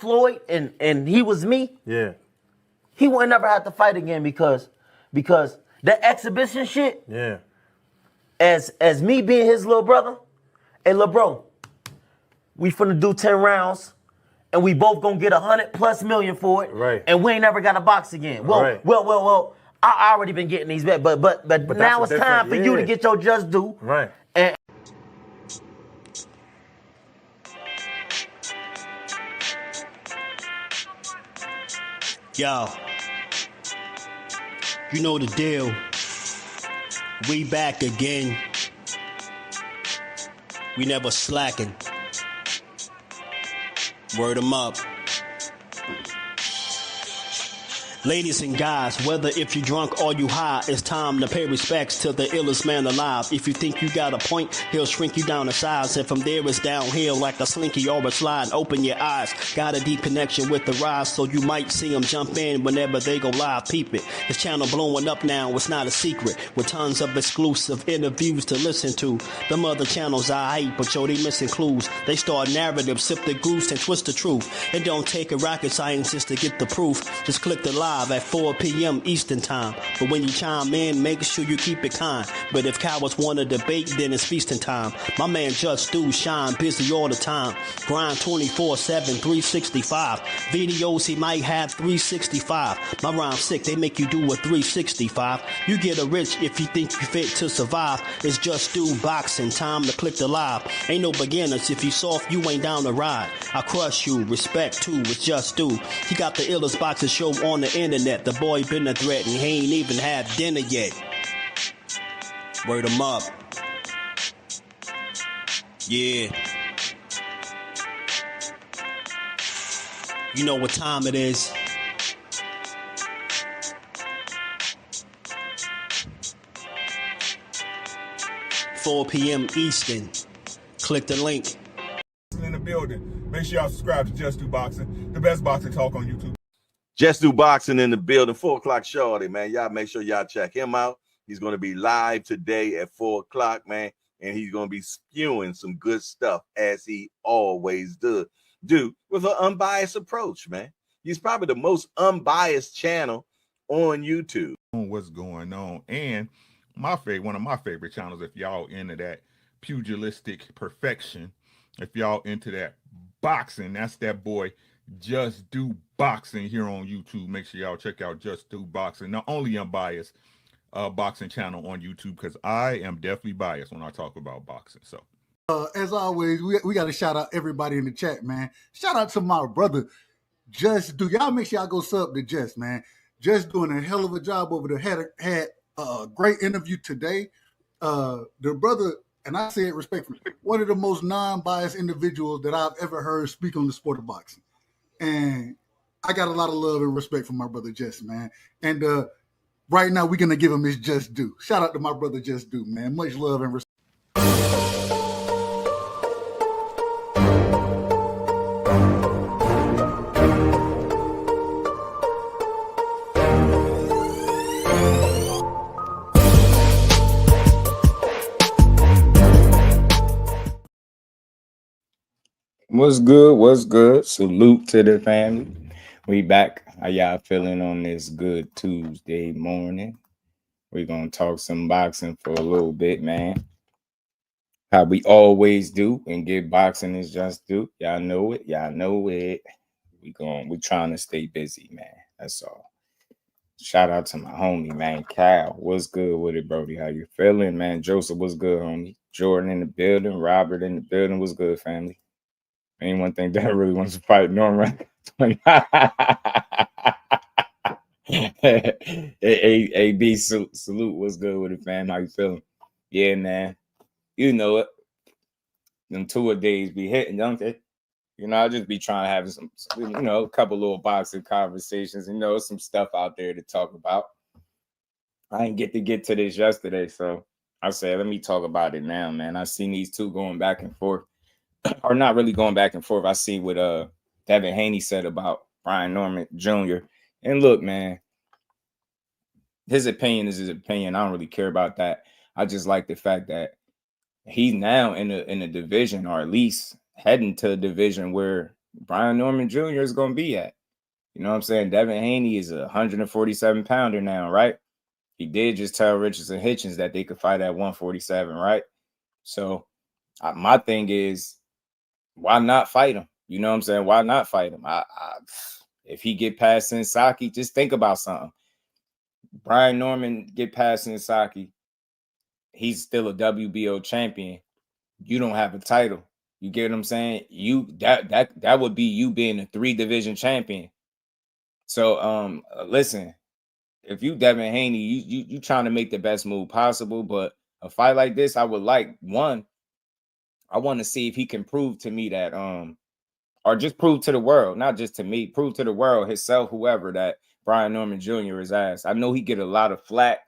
Floyd and he was me, yeah, he wouldn't never have to fight again because that exhibition shit, yeah. as me being his little brother, hey, little bro, we finna do 10 rounds and we both gonna get 100+ million for it. Right. And we ain't never got to box again. Well, Right. well, I already been getting these back, but now it's time for you to get your just due. Right. And Yo, you know the deal. We back again. We never slacking. Word 'em up. Ladies and guys, whether if you drunk or you high, it's time to pay respects to the illest man alive. If you think you got a point, he'll shrink you down to size. And from there it's downhill like a slinky or a slide. Open your eyes, got a deep connection with the rise, so you might see them jump in whenever they go live. Peep it, this channel blowing up now, it's not a secret. With tons of exclusive interviews to listen to. Them other channels I hate, but yo, they missing clues. They start narratives, sip the goose and twist the truth. It don't take a rocket scientist to get the proof. Just click the live at 4 p.m. Eastern time. But when you chime in, make sure you keep it kind. But if cowards want to debate, then it's feasting time. My man Just Do shine, busy all the time. Grind 24/7, 365. Videos he might have 365. My rhyme's sick, they make you do a 365. You get a rich if you think you fit to survive. It's Just Do Boxing, time to click the live. Ain't no beginners, if you soft, you ain't down to ride. I crush you, respect too, it's Just Do. He got the illest boxing show on the internet. The boy been a threat and he ain't even had dinner yet. Word 'em up. Yeah. You know what time it is. $4 p.m. Eastern. Click the link. In the building. Make sure y'all subscribe to Just Do Boxing, the best boxing talk on YouTube. Just Do Boxing in the building, 4 o'clock shorty, man. Y'all make sure y'all check him out. He's going to be live today at 4 o'clock, man. And he's going to be spewing some good stuff as he always do with an unbiased approach, man. He's probably the most unbiased channel on YouTube. What's going on? And one of my favorite channels, if y'all into that pugilistic perfection, if y'all into that boxing, that's that boy Just Do Boxing here on YouTube. Make sure y'all check out Just Do Boxing, the only unbiased boxing channel on YouTube, because I am definitely biased when I talk about boxing. So as always, we got to shout out everybody in the chat, man. Shout out to my brother Just Do. Y'all make sure y'all go sub to Just, man. Just doing a hell of a job over there. Had a great interview today. The brother, and I say it respectfully, one of the most non-biased individuals that I've ever heard speak on the sport of boxing. And I got a lot of love and respect for my brother Just, man. And right now we're gonna give him his just due. Shout out to my brother Just Do, man. Much love and respect. What's good? What's good? Salute to the family. We back. How y'all feeling on this good Tuesday morning? We're going to talk some boxing for a little bit, man. How we always do and get boxing is just do. Y'all know it. Y'all know it. We trying to stay busy, man. That's all. Shout out to my homie, man. Kyle, what's good with it, Brody? How you feeling, man? Joseph, what's good, homie? Jordan in the building. Robert in the building. What's good, family? Anyone think that really wants to fight Norman? AB salute. What's good with it, fam? How you feeling? Yeah, man. You know it. Them tour days be hitting, don't they? You know, I just be trying to have some, a couple little boxing conversations. Some stuff out there to talk about. I didn't get to this yesterday, so I said, let me talk about it now, man. I seen these two going back and forth. Or not really going back and forth. I see what Devin Haney said about Brian Norman Jr. And look, man, his opinion is his opinion. I don't really care about that. I just like the fact that he's now in a division, or at least heading to a division where Brian Norman Jr. is going to be at. You know what I'm saying? Devin Haney is a 147 pounder now, right? He did just tell Richardson Hitchins that they could fight at 147, right? So my thing is, why not fight him? You know what I'm saying? Why not fight him? If he get past Sensaki, just think about something. Brian Norman get past Sensaki, he's still a WBO champion. You don't have a title. You get what I'm saying? You that would be you being a 3-division champion. So listen, if you Devin Haney, you trying to make the best move possible, but a fight like this, I would like one. I want to see if he can prove to me that or just prove to the world, not just to me, prove to the world, himself, whoever, that Brian Norman Jr. is ass. I know he get a lot of flack,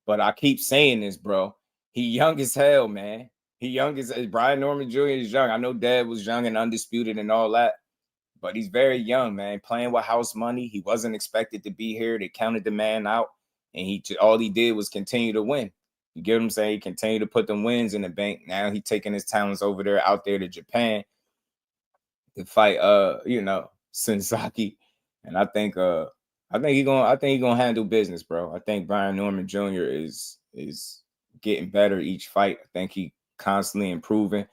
but I keep saying this, bro. He young as hell, man. He young as Brian Norman Jr. is young. I know Dad was young and undisputed and all that, but he's very young, man. Playing with house money. He wasn't expected to be here. They counted the man out, and all he did was continue to win. You get what I'm saying? He continued to put them wins in the bank. Now he taking his talents over there, out there to Japan to fight, Sensaki, and I think he gonna handle business, bro. I think Brian Norman Jr. is getting better each fight. I think he constantly improving.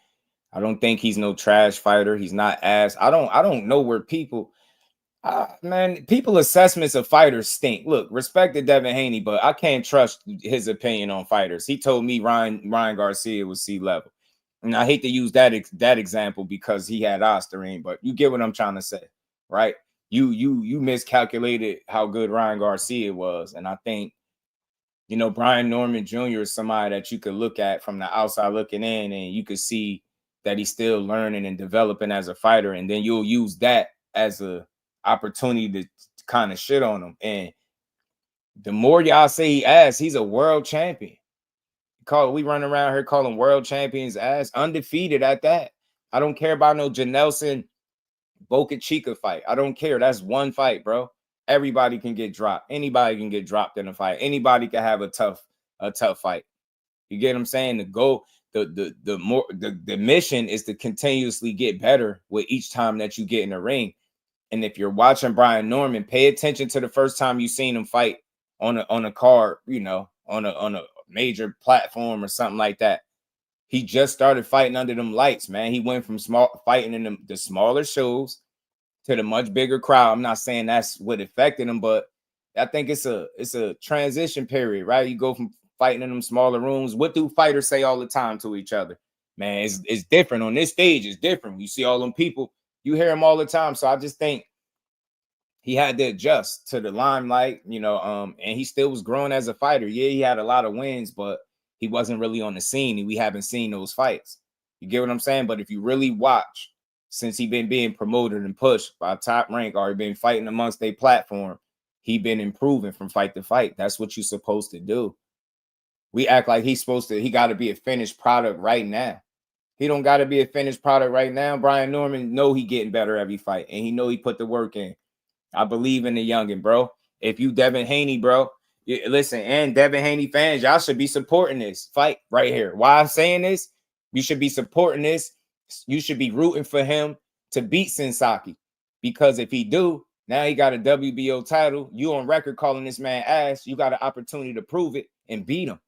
I don't think he's no trash fighter. He's not ass. I don't know where people, people assessments of fighters stink. Look, respect to Devin Haney, but I can't trust his opinion on fighters. He told me Ryan Garcia was C-level. And I hate to use that example because he had Osterine, but you get what I'm trying to say, right? You miscalculated how good Ryan Garcia was. And I think, Brian Norman Jr. is somebody that you could look at from the outside looking in, and you could see that he's still learning and developing as a fighter. And then you'll use that as a opportunity to kind of shit on him. And the more y'all say he ass, he's a world champion. We run around here calling world champions ass, undefeated at that. I don't care about no Janelson Boca Chica fight. I don't care. That's one fight, bro. Everybody can get dropped. Anybody can get dropped in a fight. Anybody can have a tough fight. You get what I'm saying? The goal, the mission is to continuously get better with each time that you get in the ring. And if you're watching Brian Norman, pay attention to the first time you seen him fight on a card, on a major platform or something like that. He just started fighting under them lights, man. He went from fighting in the smaller shows to the much bigger crowd. I'm not saying that's what affected him, but I think it's a transition period, right? You go from fighting in them smaller rooms. What do fighters say all the time to each other? Man, it's different on this stage. It's different. You see all them people, you hear them all the time. So I just think he had to adjust to the limelight, and he still was growing as a fighter. Yeah, he had a lot of wins, but he wasn't really on the scene, and we haven't seen those fights. You get what I'm saying? But if you really watch, since he been being promoted and pushed by Top Rank, or he been fighting amongst their platform, he been improving from fight to fight. That's what you're supposed to do. We act like he got to be a finished product right now. He don't got to be a finished product right now. Brian Norman know he getting better every fight, and he know he put the work in. I believe in the youngin, bro. If you Devin Haney, bro, listen, and Devin Haney fans, y'all should be supporting this fight right here. Why I'm saying this? You should be supporting this. You should be rooting for him to beat Sensaki, because if he do, now he got a WBO title. You on record calling this man ass. You got an opportunity to prove it and beat him.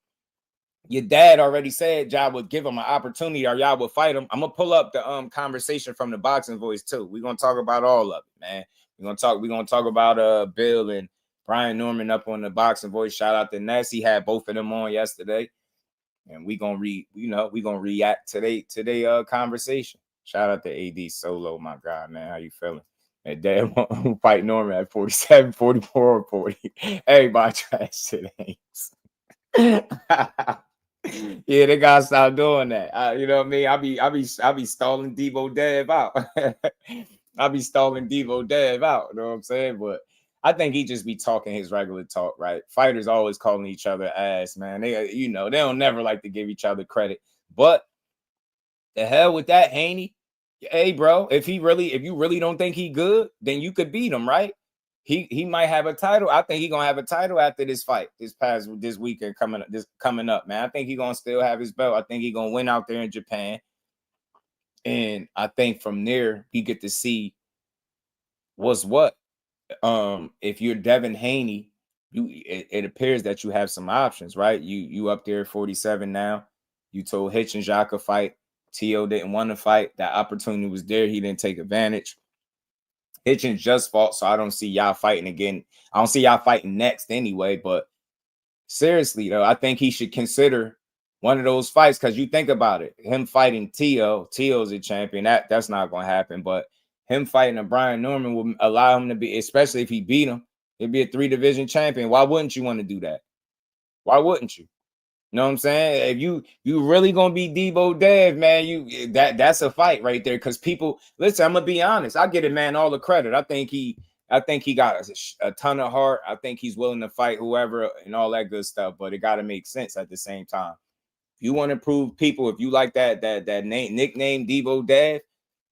Your dad already said y'all would give him an opportunity, or y'all would fight him. I'm gonna pull up the conversation from the Boxing Voice too. We're gonna talk about all of it, man. We're gonna talk about Bill and Brian Norman up on the Boxing Voice. Shout out to Ness. He had both of them on yesterday. And we gonna react today conversation. Shout out to AD Solo, my God, man. How you feeling? And damn, fight Norman at 47, 44, or 40. Everybody trash today. Yeah, they gotta stop doing that. You know what I mean? I be stalling Devo Dev out. I be stalling Devo Dev out. You know what I'm saying? But I think he just be talking his regular talk, right? Fighters always calling each other ass, man. They don't never like to give each other credit. But the hell with that, Haney. Hey, bro, if you really don't think he good, then you could beat him, right? He might have a title. I think he's gonna have a title after this fight, this weekend coming up, man. I think he's gonna still have his belt. I think he's gonna win out there in Japan. And I think from there, he get to see was what? If you're Devin Haney, it appears that you have some options, right? You up there 47 now. You told Hitchins y'all could fight. T.O. didn't want to fight. That opportunity was there. He didn't take advantage. Hitchins just fought, so I don't see y'all fighting again. I don't see y'all fighting next anyway. But seriously, though, I think he should consider one of those fights, because you think about it. Him fighting T.O.'s a champion. That's not going to happen. But him fighting a Brian Norman will allow him to be, especially if he beat him, he'd be a 3-division champion. Why wouldn't you want to do that? Why wouldn't you? You know what I'm saying? If you really gonna be Debo Dev, man, that's a fight right there. Because people, listen, I'm gonna be honest. I get it, man, all the credit. I think he got a ton of heart. I think he's willing to fight whoever and all that good stuff. But it got to make sense at the same time. If you want to prove people, if you like that nickname Debo Dev,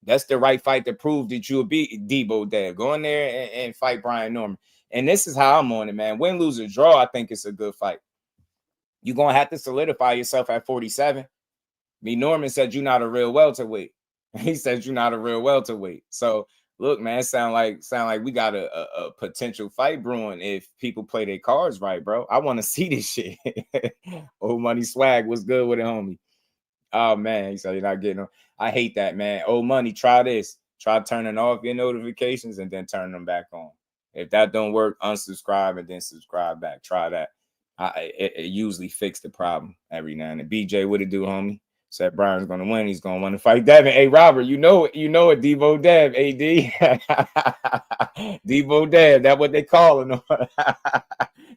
that's the right fight to prove that you'll be Debo Dev. Go in there and fight Brian Norman. And this is how I'm on it, man. Win, lose, or draw, I think it's a good fight. You're going to have to solidify yourself at 47. Norman said you're not a real welterweight. He said you're not a real welterweight. So, look, man, sound like we got a potential fight brewing if people play their cards right, bro. I want to see this shit. Old Money Swag was good with it, homie. Oh, man, he said you're not getting them. I hate that, man. Old Money, try this. Try turning off your notifications and then turn them back on. If that don't work, unsubscribe and then subscribe back. Try that. It usually fix the problem every now and then. BJ, what it do, homie? Said Brian's gonna win. He's gonna want to fight Devin. Hey, Robert, you know it, Devo Dev, AD. Devo Dev, that's what they calling him.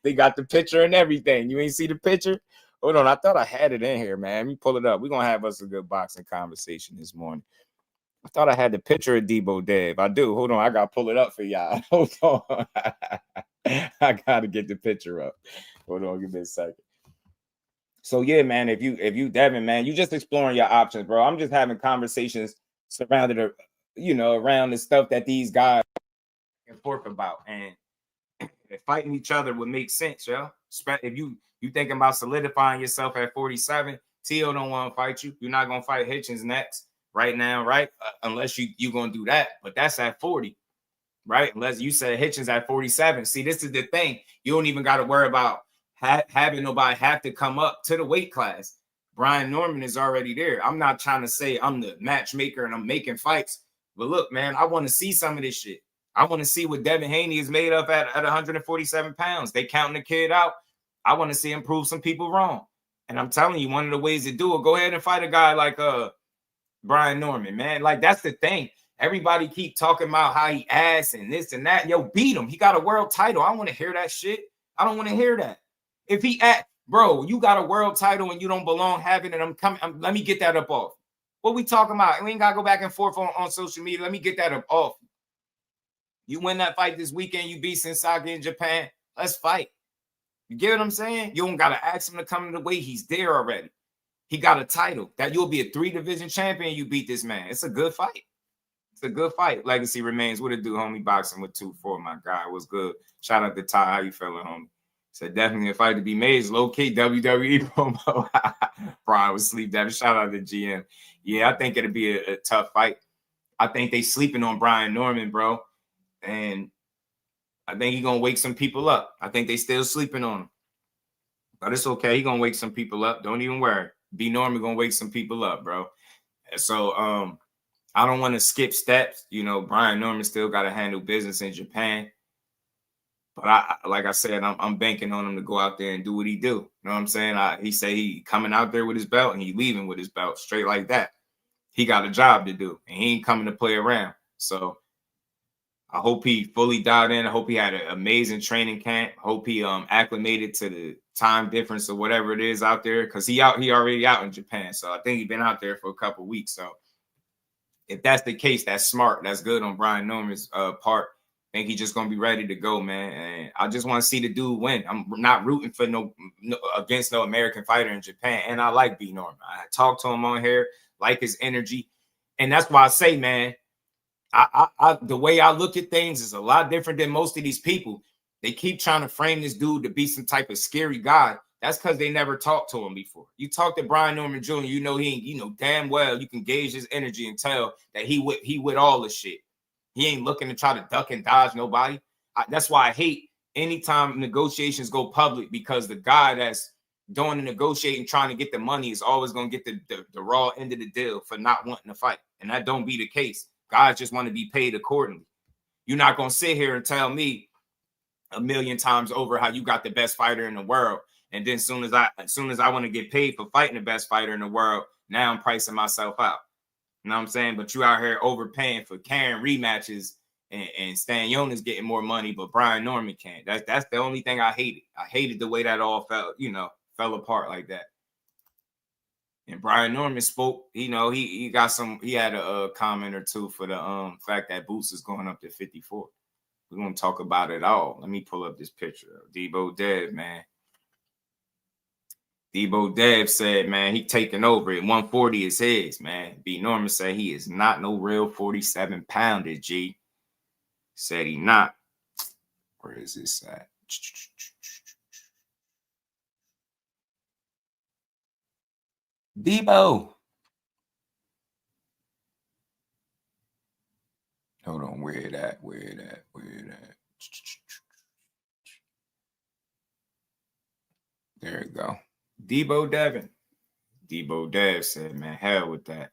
They got the picture and everything. You ain't see the picture? Hold on, I thought I had it in here, man. Let me pull it up. We're gonna have us a good boxing conversation this morning. I thought I had the picture of Debo Dev. I do. Hold on, I gotta pull it up for y'all. Hold on. I gotta get the picture up. Hold on, give me a second. So yeah, man, if you Devin, man, you just exploring your options, bro. I'm just having conversations surrounded, around the stuff that these guys can forth about, and fighting each other would make sense, yo. If you thinking about solidifying yourself at 47, T.O. don't want to fight you. You're not gonna fight Hitchins next right now, right? Unless you gonna do that, but that's at 40. Right? Unless you said Hitchins at 47. See, this is the thing. You don't even got to worry about having nobody have to come up to the weight class. Brian Norman is already there. I'm not trying to say I'm the matchmaker and I'm making fights. But look, man, I want to see some of this shit. I want to see what Devin Haney is made of at 147 pounds. They counting the kid out. I want to see him prove some people wrong. And I'm telling you, one of the ways to do it, go ahead and fight a guy like Brian Norman, man. Like, that's the thing. Everybody keep talking about how he ass and this and that. Yo, beat him. He got a world title. I don't want to hear that shit. I don't want to hear that. If he bro, you got a world title and you don't belong having it. Let me get that up off. What we talking about? We ain't got to go back and forth on social media. Let me get that up off. You win that fight this weekend. You beat Sensaki in Japan. Let's fight. You get what I'm saying? You don't got to ask him to come to the weight. He's there already. He got a title. That you'll be a 3-division champion. You beat this man. It's a good fight. It's a good fight. Legacy remains. What it do, homie? Boxing with 2-4, my guy. It was good. Shout out to Ty. How you feeling, homie? Said definitely a fight to be made. It's low-key WWE promo. Brian was sleep. Devin. Shout out to GM. Yeah, I think it'll be a tough fight. I think they sleeping on Brian Norman, bro. And I think he's going to wake some people up. I think they still sleeping on him. But it's okay. He's going to wake some people up. Don't even worry. B. Norman going to wake some people up, bro. So, I don't want to skip steps. Brian Norman still got to handle business in Japan. But like I said, I'm banking on him to go out there and do what he do. You know what I'm saying? He say he coming out there with his belt and he leaving with his belt straight like that. He got a job to do and he ain't coming to play around. So I hope he fully dialed in. I hope he had an amazing training camp. I hope he acclimated to the time difference or whatever it is out there, because he already out in Japan. So I think he's been out there for a couple of weeks. So if that's the case, that's smart. That's good on Brian Norman's part. I think he's just gonna be ready to go, man. And I just want to see the dude win. I'm not rooting for no against no American fighter in Japan. And I like B. Norman. I talked to him on here, like his energy, and that's why I say, man, I the way I look at things is a lot different than most of these people. They keep trying to frame this dude to be some type of scary guy. That's because they never talked to him before. You talk to Brian Norman Jr., you know damn well you can gauge his energy and tell that he with all the shit. He ain't looking to try to duck and dodge nobody. That's why I hate anytime negotiations go public, because the guy that's doing the negotiating, trying to get the money, is always going to get the raw end of the deal for not wanting to fight. And that don't be the case. Guys just want to be paid accordingly. You're not going to sit here and tell me a million times over how you got the best fighter in the world. And then as soon as I want to get paid for fighting the best fighter in the world, now I'm pricing myself out. You know what I'm saying? But you out here overpaying for carrying rematches, and Stan Jonas getting more money, but Brian Norman can't. That's the only thing I hated. I hated the way that all fell apart like that. And Brian Norman spoke, he had a comment or two for the fact that Boots is going up to 54. We're gonna talk about it all. Let me pull up this picture of Debo Dev, man. Debo Dev said, man, he taking over it. 140 is his, man. B. Norman said he is not no real 47-pounder, G. Said he not. Where is this at? Debo. Hold on, where it at? There you go. Debo Devin. Dev said, man, hell with that.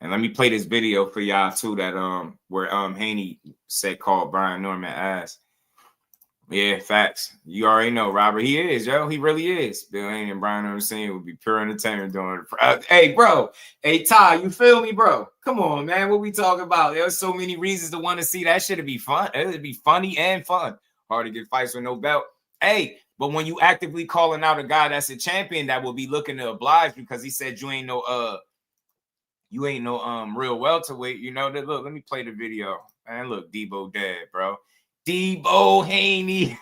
And let me play this video for y'all too, that where Haney said called Brian Norman ass. Yeah, facts. You already know, Robert. He is, yo. He really is. Bill Haney and Brian Norman Sr. would be pure entertainment doing it. Hey, bro. Hey, Ty, you feel me, bro? Come on, man. What we talking about? There's so many reasons to want to see that shit. It'd be fun. It'd be funny and fun. Hard to get fights with no belt. Hey, but when you actively calling out a guy that's a champion that will be looking to oblige because he said you ain't no real welterweight, you know that. Look, let me play the video. Man, look, Debo dead, bro. Debo Haney.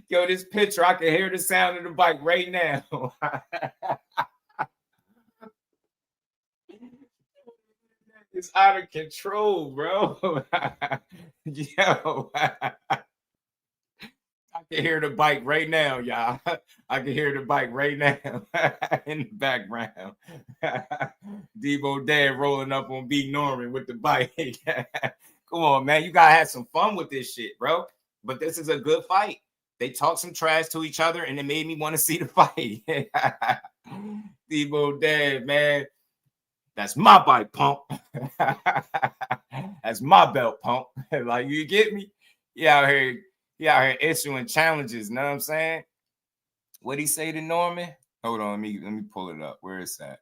Yo, this picture, I can hear the sound of the bike right now. It's out of control, bro. Yo. I can hear the bike right now, y'all. I can hear the bike right now in the background. Debo Dad rolling up on B. Norman with the bike. Come on, man. You got to have some fun with this shit, bro. But this is a good fight. They talk some trash to each other, and it made me want to see the fight. Debo Dad, man. That's my bike, pump. That's my belt, pump. Like, you get me? You out here issuing challenges, know what I'm saying? What'd he say to Norman? Hold on, let me pull it up. Where is that?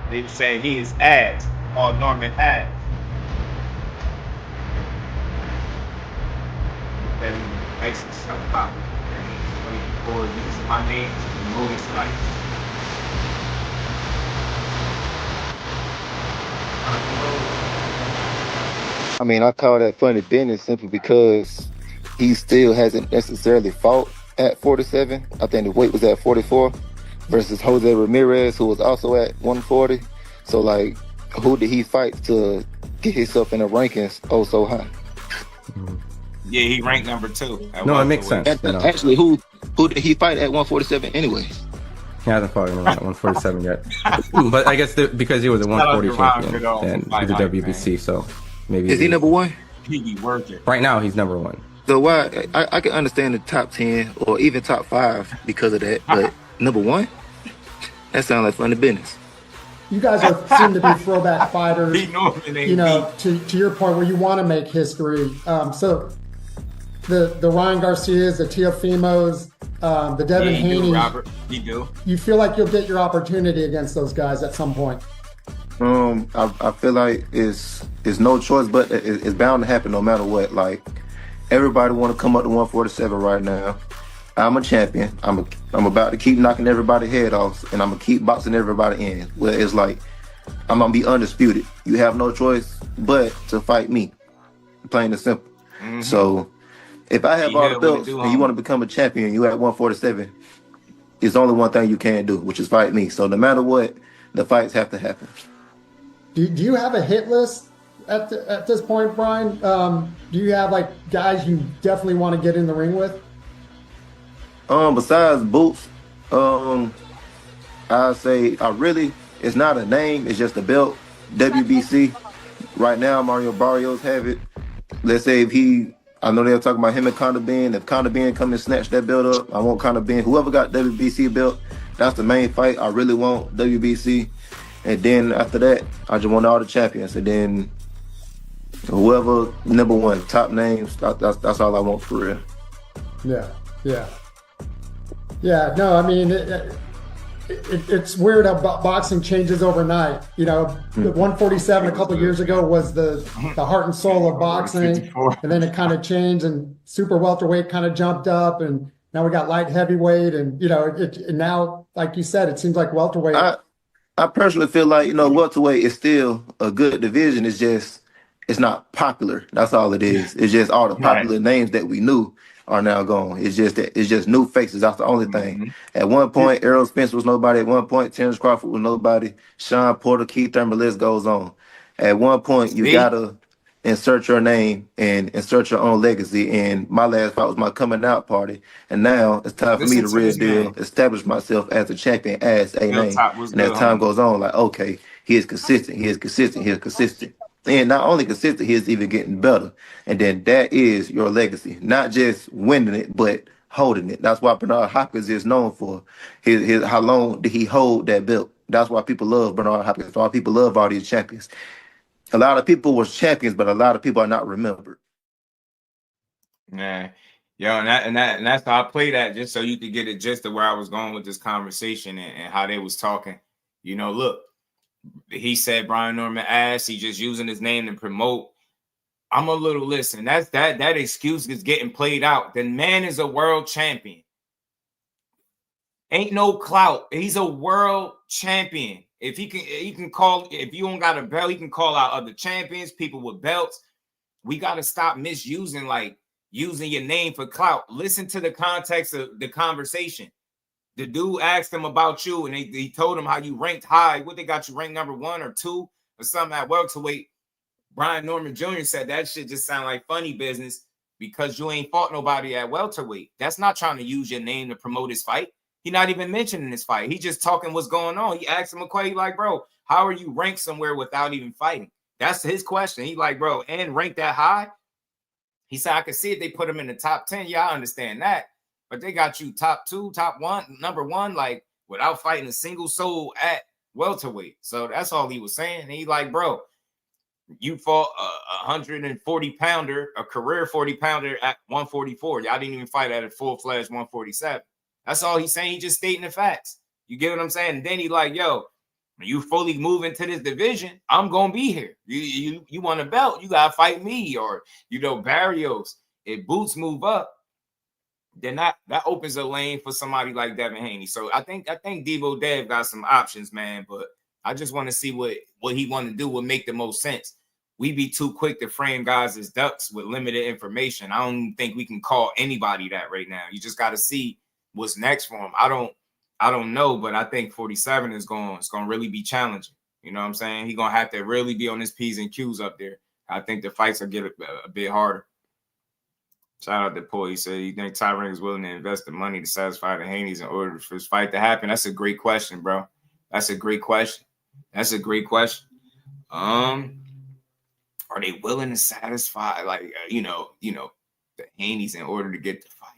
They say he is ass, or Norman ass. Then makes himself up. Or use my name to move his life. I mean, I call that funny business simply because he still hasn't necessarily fought at 47. I think the weight was at 44 versus Jose Ramirez, who was also at 140. So, like, who did he fight to get himself in the rankings so high? Yeah, he ranked number 2. No, it makes sense. Actually, who did he fight at 147 anyway? He hasn't fought anyone at 147 yet. But I guess because he was a 140 champion and he's a WBC, man. So maybe... Is he number 1? He be working. Right now, he's number 1. So why... I can understand the top 10 or even top 5 because of that, but number 1? That sounds like funny business. You guys seem to be throwback fighters, you know, to your point where you want to make history. So the Ryan Garcias, the Teofimos, the Devin Haney, Robert, you do. You feel like you'll get your opportunity against those guys at some point? I feel like it's no choice, but it's bound to happen no matter what. Like, everybody want to come up to 147 right now. I'm a champion. I'm about to keep knocking everybody's head off, and I'm gonna keep boxing everybody in. Well, it's like I'm gonna be undisputed. You have no choice but to fight me, plain and simple. Mm-hmm. So if I have all the belts and you want to become a champion, you at 147. It's only one thing you can't do, which is fight me. So no matter what, the fights have to happen. Do you have a hit list at this point, Brian? Do you have like guys you definitely want to get in the ring with? Besides Boots, I say it's not a name, it's just a belt. WBC. Right now, Mario Barrios have it. Let's say I know they're talking about him and Conor Benn. If Conor Benn come and snatch that belt up, I want Conor Benn. Whoever got WBC belt, that's the main fight. I really want WBC. And then after that, I just want all the champions. And then whoever number one, top names, that's all I want for real. Yeah. No, I mean, it's weird how boxing changes overnight. You know, the 147 a couple of years ago was the heart and soul of boxing, and then it kind of changed, and super welterweight kind of jumped up, and now we got light heavyweight, and and now, like you said, it seems like welterweight. I personally feel like welterweight is still a good division. It's not popular. That's all it is. It's just all the popular names that we knew are now gone. It's just new faces. That's the only thing. At one point, Errol Spence was nobody. At one point, Terrence Crawford was nobody. Sean Porter, Keith Thurman, list goes on. At one point, you gotta insert your name and insert your own legacy. And my last fight was my coming out party. And now it's time for me to real deal establish myself as a champion, as a name. And as time goes on, like, okay, he is consistent. He is consistent. He is consistent. And not only consistent, he is even getting better. And then that is your legacy. Not just winning it, but holding it. That's why Bernard Hopkins is known for his how long did he hold that belt. That's why people love Bernard Hopkins. That's why people love all these champions. A lot of people were champions, but a lot of people are not remembered. Yeah. Yo, and that's how I play that, just so you could get a gist of where I was going with this conversation and how they was talking. Look, he said Brian Norman ass, he just using his name to promote. I'm a little listen. That excuse is getting played out. The man is a world champion. Ain't no clout. He's a world champion. If he can call, if you don't got a belt, he can call out other champions, people with belts. We got to stop misusing, like using your name for clout. Listen to the context of the conversation. The dude asked him about you, and he told him how you ranked high. What, they got you ranked number 1 or 2 or something at welterweight. Brian Norman Jr. said that shit just sound like funny business because you ain't fought nobody at welterweight. That's not trying to use your name to promote his fight. He not even mentioning his fight. He just talking what's going on. He asked him a question like, bro, how are you ranked somewhere without even fighting? That's his question. He like, bro, and ranked that high? He said, I could see it. They put him in the top 10. Yeah, I understand that. But they got you top 2, top 1, number 1, like without fighting a single soul at welterweight. So that's all he was saying. And he like, bro, you fought a 140-pounder, a career 40-pounder at 144. Y'all didn't even fight at a full-fledged 147. That's all he's saying. He just stating the facts. You get what I'm saying? And then he like, yo, when you fully move into this division, I'm going to be here. You want a belt, you got to fight me. Or, Barrios. If Boots move up, then that opens a lane for somebody like Devin Haney. So I think Devo Dev got some options, man. But I just want to see what he want to do would make the most sense. We be too quick to frame guys as ducks with limited information. I don't think we can call anybody that right now. You just got to see what's next for him. I don't know, but I think 47 is going to really be challenging. You know what I'm saying? He's going to have to really be on his P's and Q's up there. I think the fights will get a bit harder. Shout out to Paul. He said, you think Tyrann is willing to invest the money to satisfy the Haneys in order for this fight to happen? That's a great question, bro. That's a great question. Are they willing to satisfy, like, the Haneys in order to get the fight?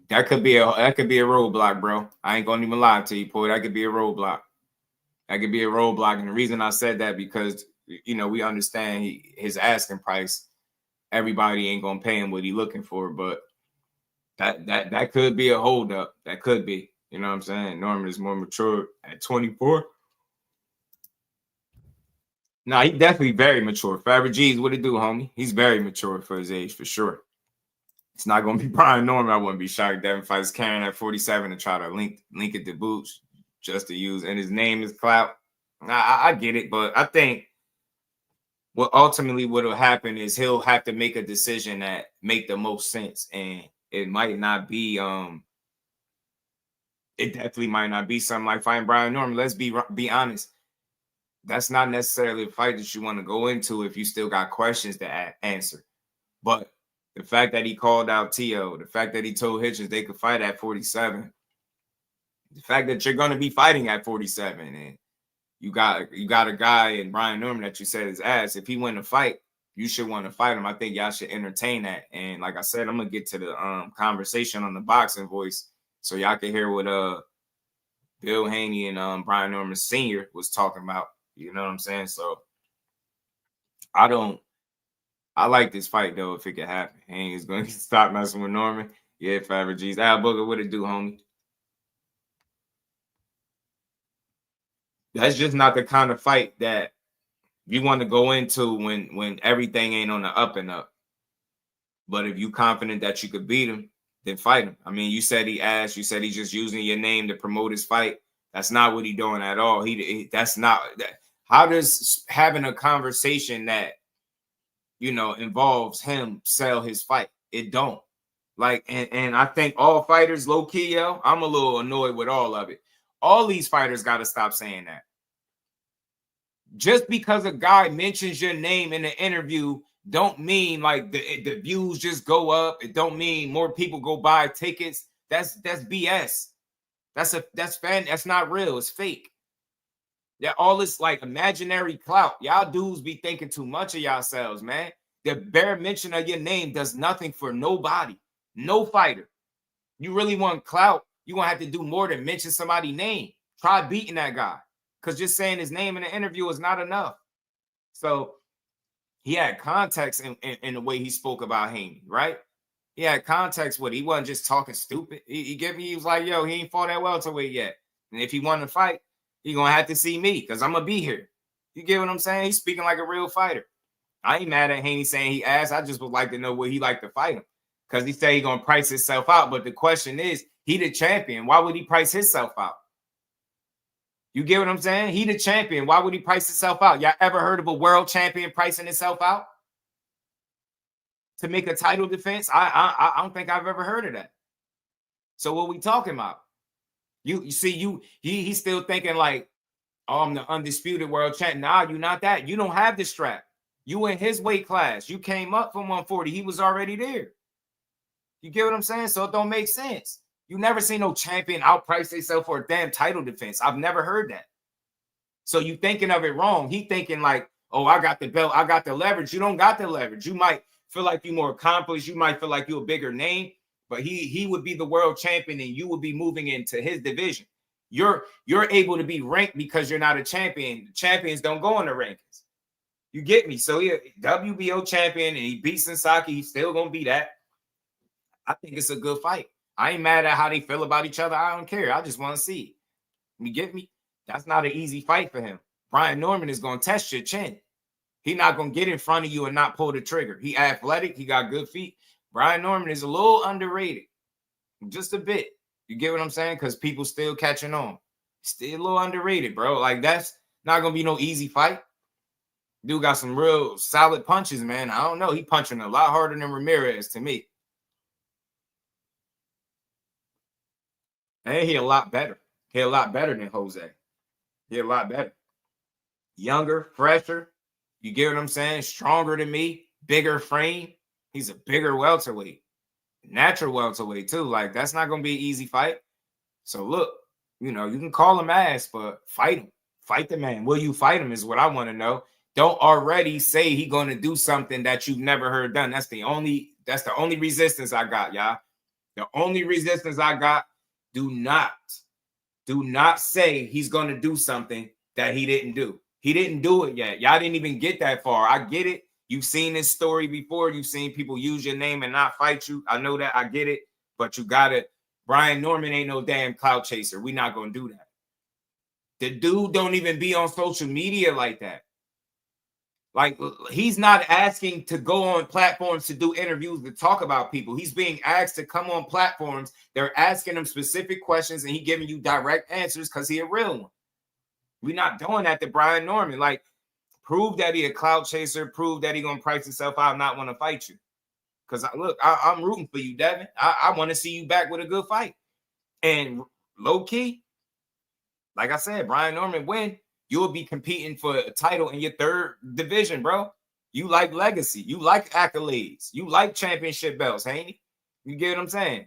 That could be a roadblock, bro. I ain't gonna even lie to you, Paul. That could be a roadblock. And the reason I said that because we understand his asking price. Everybody ain't gonna pay him what he looking for, but that could be a holdup. That could be. You know what I'm saying? Norman is more mature at 24. No, he definitely very mature. Faber G's, what it do, homie? He's very mature for his age, for sure. It's not gonna be Brian Norman. I wouldn't be shocked. Devin fights carrying at 47 and try to link it to Boots just to use, and his name is clout. I get it, but I think what ultimately will happen is he'll have to make a decision that make the most sense, and it might not be it definitely might not be something like fighting Brian Norman. Let's be honest. that's not necessarily a fight that you want to go into if you still got questions to answer. But the fact that he called out T.O., the fact that he told Hitchins they could fight at 47, the fact that you're going to be fighting at 47, and you got a guy in Brian Norman that you said is ass. If he win a fight, you should want to fight him. I think y'all should entertain that. And like I said, I'm gonna get to the conversation on the Boxing Voice so y'all can hear what Bill Haney and Brian Norman Sr. was talking about. You know what I'm saying? So I like this fight though, if it could happen. Haney's gonna stop messing with Norman. Yeah, Favre G's. Al Booger, what it do, homie? That's just not the kind of fight that you want to go into when everything ain't on the up and up. But if you confident that you could beat him, then fight him. I mean, you said he asked, you said he's just using your name to promote his fight. That's not what he's doing at all. That's not that. How does having a conversation that, you know, involves him sell his fight? It don't. Like, and I think all fighters, low key, yo, I'm a little annoyed with all of it. All these fighters got to stop saying that. Just because a guy mentions your name in an interview don't mean like the views just go up. It don't mean more people go buy tickets. That's BS. That's not real. It's fake. Yeah, all this like imaginary clout. Y'all dudes be thinking too much of yourselves, man. The bare mention of your name does nothing for nobody. No fighter. You really want clout, you're gonna have to do more than mention somebody's name. Try beating that guy. Because just saying his name in an interview is not enough. So he had context in the way he spoke about Haney, right? He had context with it. He wasn't just talking stupid. He was like, yo, he ain't fought that welterweight yet. And if he wanted to fight, he gonna have to see me because I'm gonna be here. You get what I'm saying? He's speaking like a real fighter. I ain't mad at Haney saying he asked. I just would like to know where he like to fight him. Because he said he gonna price himself out. But the question is, he the champion. Why would he price himself out? You get what I'm saying? He the champion. Why would he price himself out? Y'all ever heard of a world champion pricing himself out to make a title defense? I don't think I've ever heard of that. So what we talking about? You see, he's still thinking like, oh, I'm the undisputed world champion. Nah, you're not that. You don't have the strap. You in his weight class. You came up from 140. He was already there. You get what I'm saying? So it don't make sense. You never seen no champion outprice themselves for a damn title defense. I've never heard that. So you thinking of it wrong. He thinking like, oh, I got the belt. I got the leverage. You don't got the leverage. You might feel like you're more accomplished. You might feel like you're a bigger name, but he would be the world champion and you would be moving into his division. You're able to be ranked because you're not a champion. Champions don't go in the rankings. You get me? So he WBO champion and he beats Sasaki. He's still going to be that. I think it's a good fight. I ain't mad at how they feel about each other. I don't care. I just want to see. You get me? That's not an easy fight for him. Brian Norman is going to test your chin. He's not going to get in front of you and not pull the trigger. He athletic. He got good feet. Brian Norman is a little underrated. Just a bit. You get what I'm saying? Because people still catching on. Still a little underrated, bro. Like, that's not going to be no easy fight. Dude got some real solid punches, man. I don't know. He punching a lot harder than Ramirez to me. And he a lot better. He a lot better than Jose. He a lot better. Younger, fresher. You get what I'm saying? Stronger than me. Bigger frame. He's a bigger welterweight. Natural welterweight, too. Like, that's not going to be an easy fight. So, look, you know, you can call him ass, but fight him. Fight the man. Will you fight him is what I want to know. Don't already say he's going to do something that you've never heard done. That's the only resistance I got, y'all. The only resistance I got. Do not say he's going to do something that he didn't do. He didn't do it yet. Y'all didn't even get that far. I get it. You've seen this story before. You've seen people use your name and not fight you. I know that. I get it. But you got to. Brian Norman ain't no damn clout chaser. We're not going to do that. The dude don't even be on social media like that. Like, he's not asking to go on platforms to do interviews to talk about people. He's being asked to come on platforms. They're asking him specific questions, and he giving you direct answers because he a real one. We're not doing that to Brian Norman. Like, prove that he a clout chaser. Prove that he going to price himself out and not want to fight you. Because, look, I'm rooting for you, Devin. I want to see you back with a good fight. And low-key, like I said, Brian Norman win. you will be competing for a title in your third division, bro. You like legacy. You like accolades. You like championship belts, Haney. You get what I'm saying?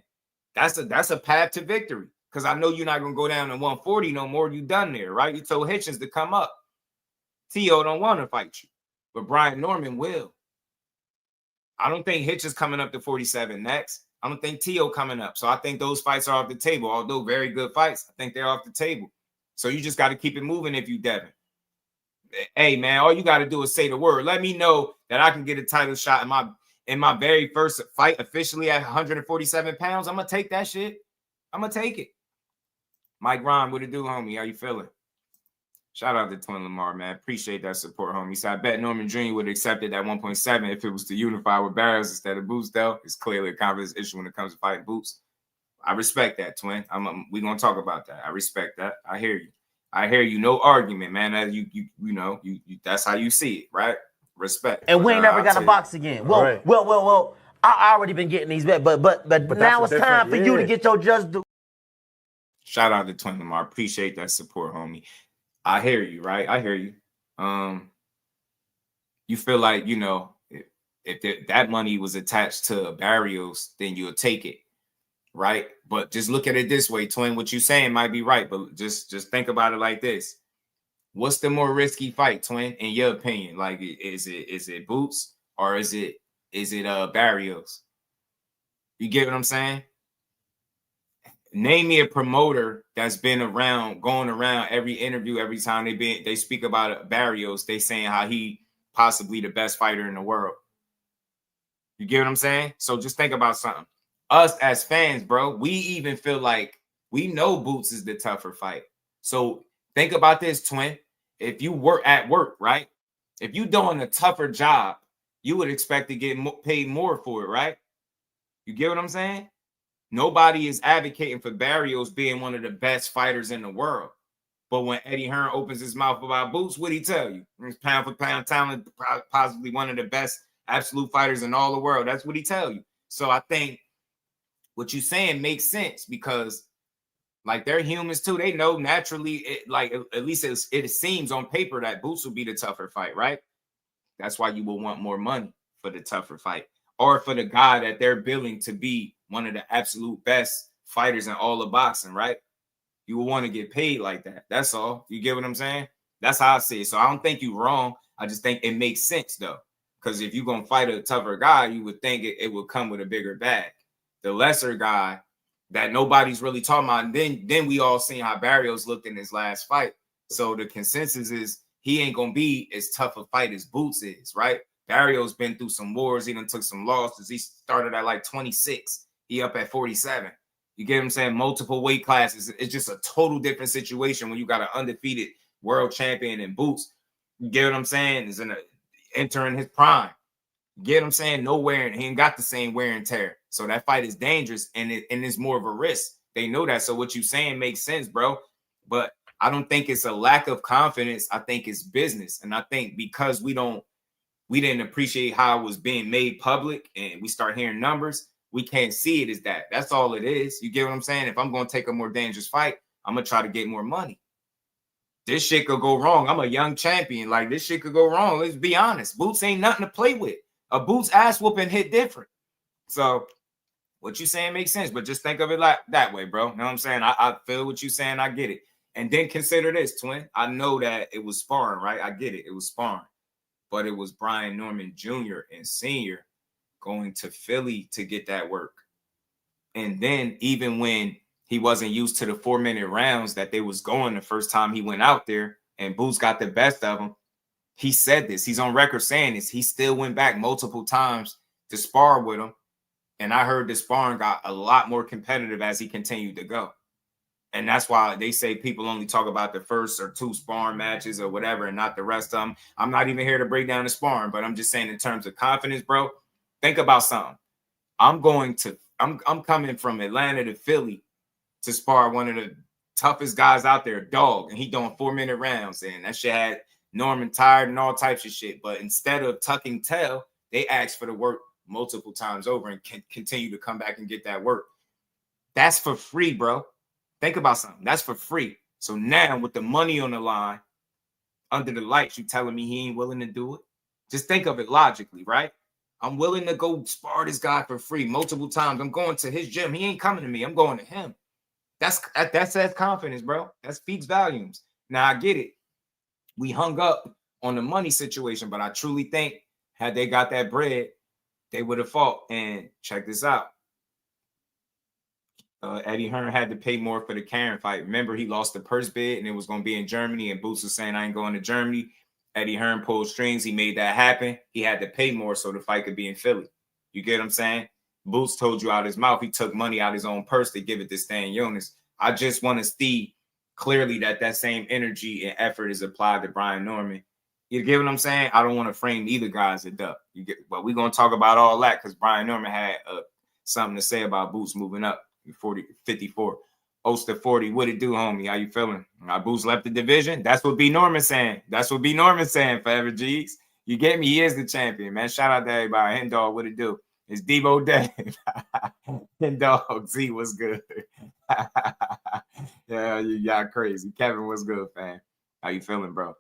That's a path to victory. Because I know you're not going to go down to 140 no more. You done there, right? You told Hitchins to come up. T.O. don't want to fight you. But Brian Norman will. I don't think Hitchins coming up to 47 next. I don't think T.O. coming up. So I think those fights are off the table. Although very good fights, I think they're off the table. So you just got to keep it moving if you Devin. Hey, man, all you got to do is say the word. Let me know that I can get a title shot in my very first fight officially at 147 pounds. I'm going to take that shit. I'm going to take it. Mike Ron, what it do, homie? How you feeling? Shout out to Twin Lamar, man. Appreciate that support, homie. So I bet Norman Jr. would have accepted that 1.7 if it was to unify with Barrios instead of Boots, though. It's clearly a confidence issue when it comes to fighting Boots. I respect that, Twin. We're going to talk about that. I respect that. I hear you. I hear you. No argument, man. As you know, that's how you see it, right? Respect. And we ain't never got to box again. Well, right. well. I already been getting these bets, but now it's time for you to get your just do. Shout out to Twin Lamar. Appreciate that support, homie. I hear you, right? I hear you. You feel like, you know, if that money was attached to Barrios, then you'll take it, right? But just look at it this way, Twin. What you're saying might be right, but just think about it like this. What's the more risky fight, Twin, in your opinion? Like, is it Boots or is it Barrios? You get what I'm saying? Name me a promoter that's been around, going around every interview, every time they speak about Barrios, they saying how he possibly the best fighter in the world. You get what I'm saying? So just think about something. Us as fans, bro, we even feel like we know Boots is the tougher fight. So think about this, Twin. If you work at work, right? If you doing a tougher job, you would expect to get paid more for it, right? You get what I'm saying? Nobody is advocating for Barrios being one of the best fighters in the world. But when Eddie Hearn opens his mouth about Boots, what'd he tell you? He's pound for pound talent, possibly one of the best absolute fighters in all the world. That's what he tell you. So I think what you're saying makes sense because, like, they're humans too. They know naturally, at least it seems on paper that Boots will be the tougher fight, right? That's why you will want more money for the tougher fight or for the guy that they're billing to be one of the absolute best fighters in all of boxing, right? You will want to get paid like that. That's all. You get what I'm saying? That's how I see it. So I don't think you're wrong. I just think it makes sense, though. Because if you're going to fight a tougher guy, you would think it would come with a bigger bag. The lesser guy that nobody's really talking about, and then we all seen how Barrios looked in his last fight. So the consensus is he ain't going to be as tough a fight as Boots is, right? Barrios been through some wars. He done took some losses. He started at like 26. He up at 47. You get what I'm saying? Multiple weight classes. It's just a total different situation when you got an undefeated world champion in Boots. You get what I'm saying? Is entering his prime. You get what I'm saying? No wear and he ain't got the same wear and tear. So that fight is dangerous and it's more of a risk. They know that. So what you saying makes sense, bro. But I don't think it's a lack of confidence. I think it's business. And I think because we didn't appreciate how it was being made public and we start hearing numbers, we can't see it as that. That's all it is. You get what I'm saying? If I'm going to take a more dangerous fight, I'm going to try to get more money. This shit could go wrong. I'm a young champion. Like, this shit could go wrong. Let's be honest. Boots ain't nothing to play with. A Boots ass whooping hit different. So what you saying makes sense, but just think of it like that way, bro. You know what I'm saying? I feel what you saying. I get it. And then consider this, Twin. I know that it was sparring, right? I get it. It was sparring. But it was Brian Norman Jr. and Sr. going to Philly to get that work. And then even when he wasn't used to the 4-minute rounds that they was going the first time he went out there and Boots got the best of him, he said this. He's on record saying this. He still went back multiple times to spar with him. And I heard the sparring got a lot more competitive as he continued to go. And that's why they say people only talk about the first or 2 sparring matches or whatever and not the rest of them. I'm not even here to break down the sparring, but I'm just saying in terms of confidence, bro, think about something. I'm coming from Atlanta to Philly to spar one of the toughest guys out there, Dog, and he doing 4-minute rounds. And that shit had Norman tired and all types of shit. But instead of tucking tail, they asked for the work multiple times over and can continue to come back and get that work. That's for free, bro. Think about something. That's for free. So now with the money on the line, under the lights, you telling me he ain't willing to do it? Just think of it logically, right? I'm willing to go spar this guy for free multiple times. I'm going to his gym. He ain't coming to me. I'm going to him. That's confidence, bro. That speaks volumes. Now I get it. We hung up on the money situation, but I truly think had they got that bread, they would have fought. And check this out. Eddie Hearn had to pay more for the Karen fight. Remember, he lost the purse bid and it was going to be in Germany. And Boots was saying, I ain't going to Germany. Eddie Hearn pulled strings. He made that happen. He had to pay more so the fight could be in Philly. You get what I'm saying? Boots told you out his mouth. He took money out his own purse to give it to Stan Jonas. I just want to see clearly that same energy and effort is applied to Brian Norman. You get what I'm saying? I don't want to frame either guy as a duck. You get, but we're going to talk about all that because Brian Norman had something to say about Boots moving up 54. Oster 40. What it do, homie? How you feeling? Boots left the division. That's what B. Norman saying. That's what B. Norman saying, Forever G's. You get me? He is the champion, man. Shout out to everybody. Hen Dog, what it do? It's Debo Day. Hen Dog, Z was good. Yeah, you got crazy. Kevin was good, fam. How you feeling, bro?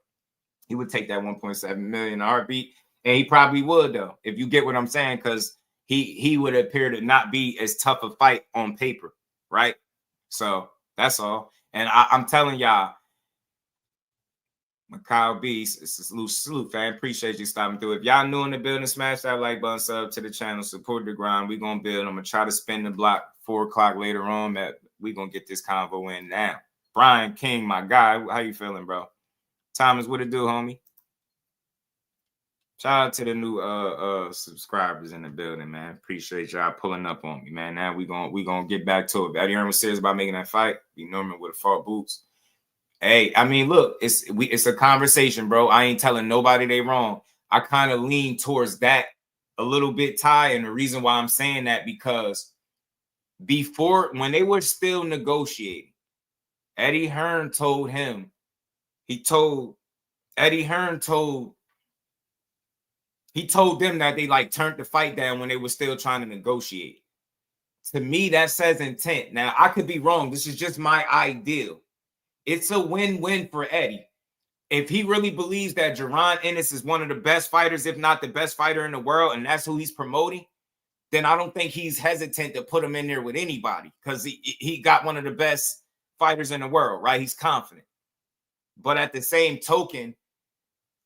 He would take that 1.7 million in a heartbeat, and he probably would, though, if you get what I'm saying, because he would appear to not be as tough a fight on paper, right? So that's all. And I'm telling y'all, Kyle B, salute, fam. Appreciate you stopping through. If y'all new in the building, smash that like button, sub to the channel, support the grind. We're going to build. I'm going to try to spin the block 4 o'clock later on. We're going to get this convo in now. Brian King, my guy. How you feeling, bro? Thomas, what it do, homie? Shout out to the new subscribers in the building, man. Appreciate y'all pulling up on me, man. Now we gonna get back to it. Eddie Hearn was serious about making that fight. B. Norman would have fought Boots. Hey, I mean, look, it's a conversation, bro. I ain't telling nobody they wrong. I kind of lean towards that a little bit, Ty, and the reason why I'm saying that because before, when they were still negotiating, Eddie Hearn told him, he told them that they like turned the fight down when they were still trying to negotiate. To me, that says intent. Now, I could be wrong. This is just my ideal. It's a win-win for Eddie. If he really believes that Jaron Ennis is one of the best fighters, if not the best fighter in the world, and that's who he's promoting, then I don't think he's hesitant to put him in there with anybody because he got one of the best fighters in the world, right? He's confident. But at the same token,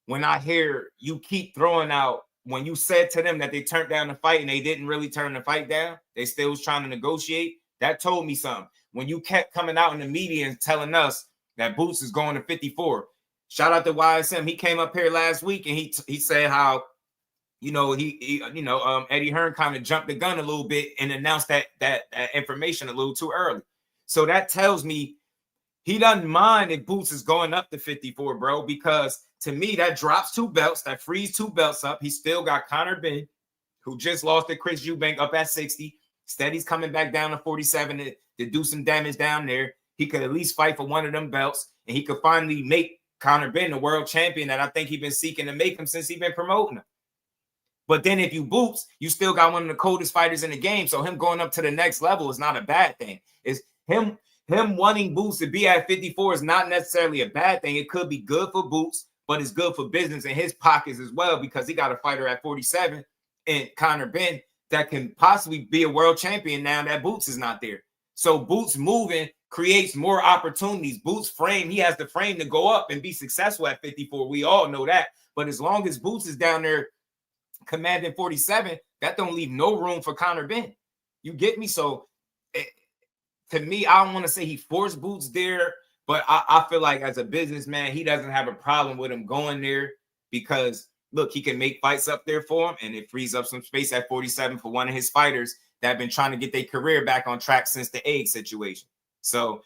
when I hear you keep throwing out, when you said to them that they turned down the fight and they didn't really turn the fight down, they still was trying to negotiate, that told me something. When you kept coming out in the media and telling us that Boots is going to 54, shout out to YSM. He came up here last week and he said how, Eddie Hearn kind of jumped the gun a little bit and announced that information a little too early. So that tells me he doesn't mind if Boots is going up to 54, bro, because to me, that drops 2 belts, that frees 2 belts up. He still got Conor Benn, who just lost to Chris Eubank up at 60. Steady's coming back down to 47 to do some damage down there. He could at least fight for one of them belts, and he could finally make Conor Benn the world champion that I think he's been seeking to make him since he's been promoting him. But then if you Boots, you still got one of the coldest fighters in the game, so him going up to the next level is not a bad thing. It's him wanting Boots to be at 54 is not necessarily a bad thing. It could be good for Boots, but it's good for business in his pockets as well because he got a fighter at 47 and Conor Benn that can possibly be a world champion now that Boots is not there. So Boots moving creates more opportunities. Boots frame, he has the frame to go up and be successful at 54. We all know that. But as long as Boots is down there commanding 47, that don't leave no room for Conor Benn. You get me? So to me, I don't want to say he forced Boots there, but I feel like as a businessman, he doesn't have a problem with him going there because, look, he can make fights up there for him, and it frees up some space at 47 for one of his fighters that have been trying to get their career back on track since the egg situation. So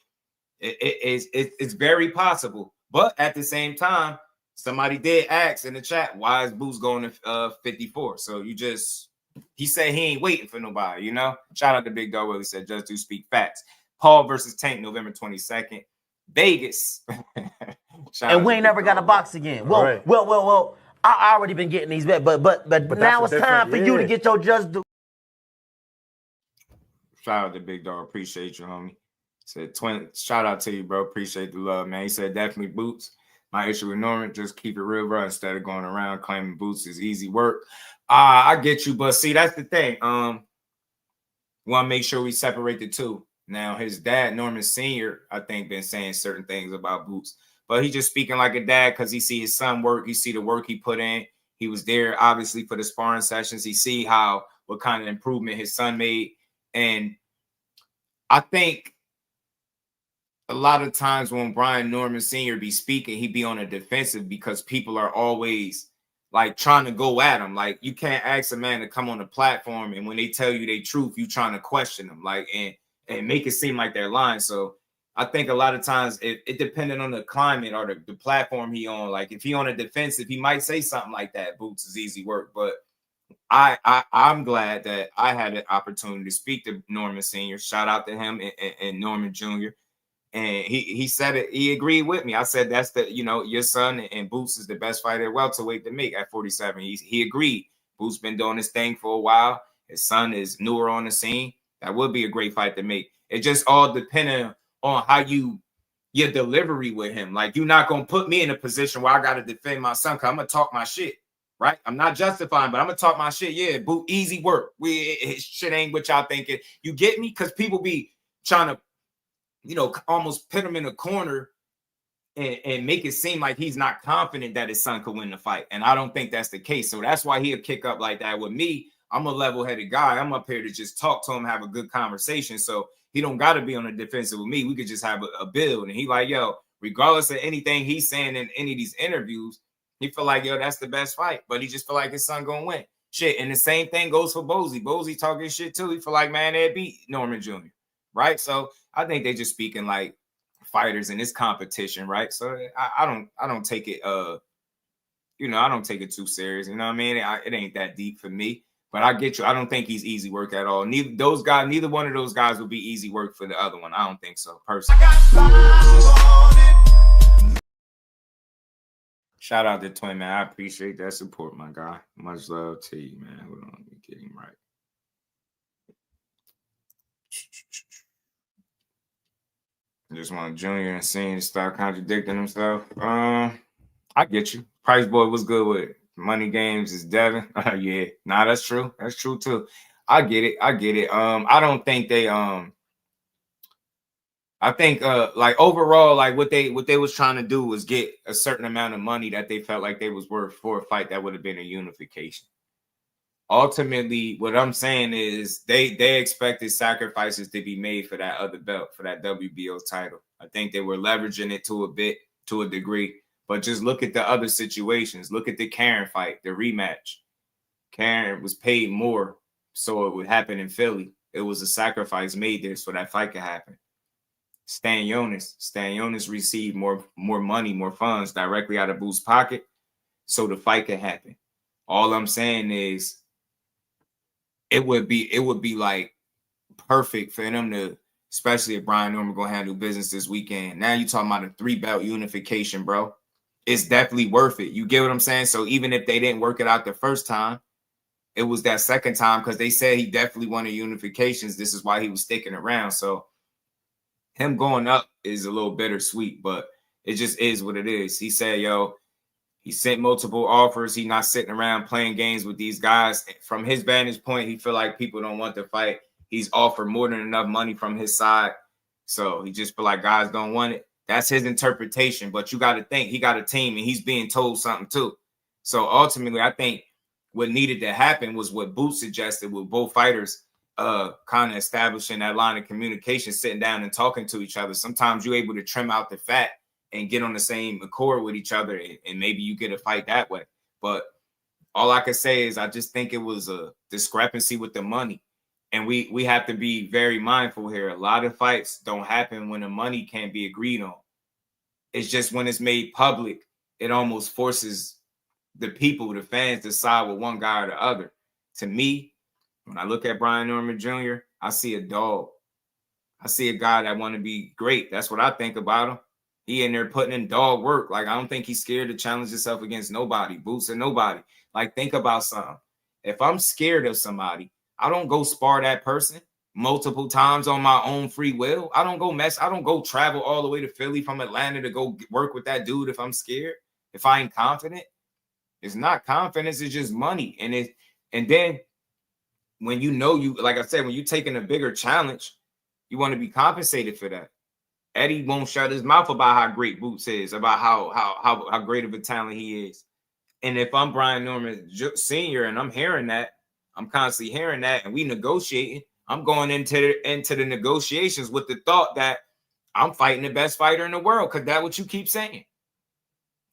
it's very possible. But at the same time, somebody did ask in the chat, why is Boots going to 54? So he said he ain't waiting for nobody, you know? Shout out to Big Dog Willie said, just do speak facts. Paul versus Tank, November 22nd. Vegas. And we ain't never got a box again. Well, right. well, I already been getting these bets, but now it's time for you to get your just do. Shout out to Big Dog. Appreciate you, homie. Said shout out to you, bro. Appreciate the love, man. He said definitely Boots. My issue with Norman, just keep it real, bro. Instead of going around claiming Boots is easy work. I get you, but see, that's the thing. We want to make sure we separate the two. Now, his dad, Norman Sr., I think, been saying certain things about Boots, but he just speaking like a dad because he see his son work. He see the work he put in. He was there, obviously, for the sparring sessions. He see what kind of improvement his son made. And I think a lot of times when Brian Norman Sr. be speaking, he be on a defensive because people are always like trying to go at him. Like, you can't ask a man to come on the platform and when they tell you their truth, you trying to question them, like, and make it seem like they're lying. So I think a lot of times it depended on the climate or the platform he on. Like, if he on a defensive, he might say something like that. Boots is easy work. But I'm glad that I had an opportunity to speak to Norman Sr. Shout out to him and Norman Jr. And he said it. He agreed with me. I said, that's your son and Boots is the best fighter at welterweight to make at 47. He agreed. Boots been doing his thing for a while. His son is newer on the scene. That would be a great fight to make. It just all depending on how your delivery with him. Like, you're not gonna put me in a position where I gotta defend my son because I'm gonna talk my shit. Right? I'm not justifying, but I'm gonna talk my shit. Yeah, Boot, easy work. His shit ain't what y'all thinking. You get me? Because people be trying to almost put him in a corner and make it seem like he's not confident that his son could win the fight. And I don't think that's the case. So that's why he'll kick up like that. With me, I'm a level-headed guy. I'm up here to just talk to him, have a good conversation. So he don't got to be on the defensive with me. We could just have a build. And he like, yo, regardless of anything he's saying in any of these interviews, he feel like, yo, that's the best fight. But he just feel like his son going to win. Shit. And the same thing goes for Bozy. Bozy talking shit too. He feel like, man, they beat Norman Jr. Right? So I think they just speaking like fighters in this competition, right? So I don't take it I don't take it too serious. You know what I mean? It ain't that deep for me. But I get you. I don't think he's easy work at all. Neither one of those guys will be easy work for the other one. I don't think so, personally. Shout out to Twin, man. I appreciate that support, my guy. Much love to you, man. Hold on, let me get him right. Just want Junior and Senior to stop contradicting himself. I get you. Price Boy was good with it. Money Games is Devin. Yeah, nah, that's true. That's true too. I get it. I don't think they I think like overall, like what they was trying to do was get a certain amount of money that they felt like they was worth for a fight that would have been a unification. Ultimately, what I'm saying is they expected sacrifices to be made for that other belt, for that WBO title. I think they were leveraging it to a degree. But just look at the other situations. Look at the Karen fight, the rematch. Karen was paid more so it would happen in Philly. It was a sacrifice made there so that fight could happen. Stan Jonas received more money, more funds directly out of Booth's pocket so the fight could happen. All I'm saying is it would be like perfect for them to, especially if Brian Norman gonna handle business this weekend. Now you're talking about a 3-belt unification, bro. It's definitely worth it. You get what I'm saying? So even if they didn't work it out the first time, it was that second time because they said he definitely wanted unifications. This is why he was sticking around. So him going up is a little bittersweet, but it just is what it is. He said, yo, he sent multiple offers. He not sitting around playing games with these guys. From his vantage point, he feel like people don't want to fight. He's offered more than enough money from his side. So he just feel like guys don't want it. That's his interpretation. But you got to think he got a team and he's being told something too. So ultimately, I think what needed to happen was what Boots suggested with both fighters kind of establishing that line of communication, sitting down and talking to each other. Sometimes you're able to trim out the fat and get on the same accord with each other, and maybe you get a fight that way. But all I can say is I just think it was a discrepancy with the money. And we have to be very mindful here. A lot of fights don't happen when the money can't be agreed on. It's just when it's made public, it almost forces the people, the fans, to side with one guy or the other. To me, when I look at Brian Norman Jr., I see a dog. I see a guy that want to be great. That's what I think about him. He in there putting in dog work. Like, I don't think he's scared to challenge himself against nobody, Boots or nobody. Like, think about something. If I'm scared of somebody, I don't go spar that person. multiple times on my own free will. I don't go travel all the way to Philly from Atlanta to go work with that dude if I'm scared, if I ain't confident. It's not confidence, it's just money. And then when like I said, when you're taking a bigger challenge, you want to be compensated for that. Eddie won't shut his mouth about how great Boots is, about how great of a talent he is. And if I'm Brian Norman Sr. and I'm hearing that, I'm constantly hearing that, and we negotiating, I'm going into the negotiations with the thought that I'm fighting the best fighter in the world, because that's what you keep saying.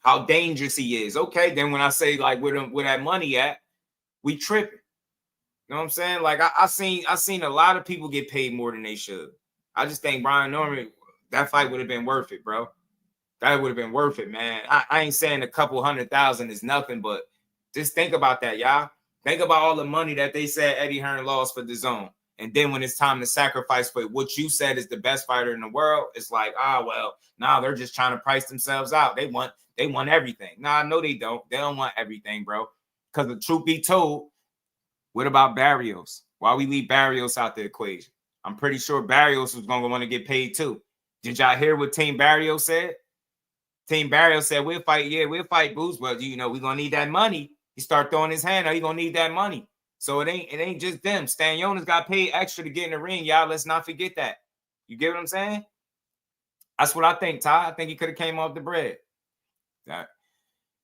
How dangerous he is. Okay, then when I say like where that money at, we tripping. You know what I'm saying? Like I seen a lot of people get paid more than they should. I just think Brian Norman, that fight would have been worth it, bro. That would have been worth it, man. I ain't saying a couple $100,000 is nothing, but just think about that, y'all. Think about all the money that they said Eddie Hearn lost for the zone. And then when it's time to sacrifice for what you said is the best fighter in the world, it's like, they're just trying to price themselves out. They want everything. Nah, no, they don't. They don't want everything, bro. Because the truth be told, what about Barrios? Why we leave Barrios out the equation? I'm pretty sure Barrios was going to want to get paid too. Did y'all hear what Team Barrios said? Team Barrios said, we'll fight Boots, but we're going to need that money. He start throwing his hand out, he going to need that money. So it ain't just them. Stan Jonas got paid extra to get in the ring, y'all. Let's not forget that. You get what I'm saying? That's what I think, Ty. I think he could have came off the bread. How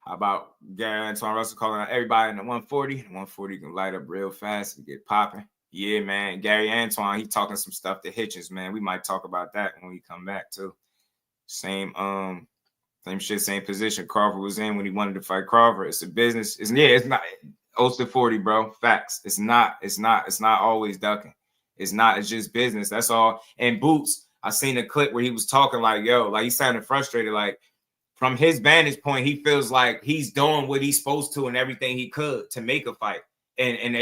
about Gary Antuanne Russell calling out everybody in the 140? 140 can light up real fast and get popping. Yeah, man. Gary Antuanne, he talking some stuff to Hitchins, man. We might talk about that when we come back, too. Same shit, same position Crawford was in when he wanted to fight Crawford. It's a business. It's not 0-40, bro. Facts. It's not always ducking. It's just business. That's all. And Boots, I seen a clip where he was talking like, he sounded frustrated. Like, from his vantage point, he feels like he's doing what he's supposed to and everything he could to make a fight. And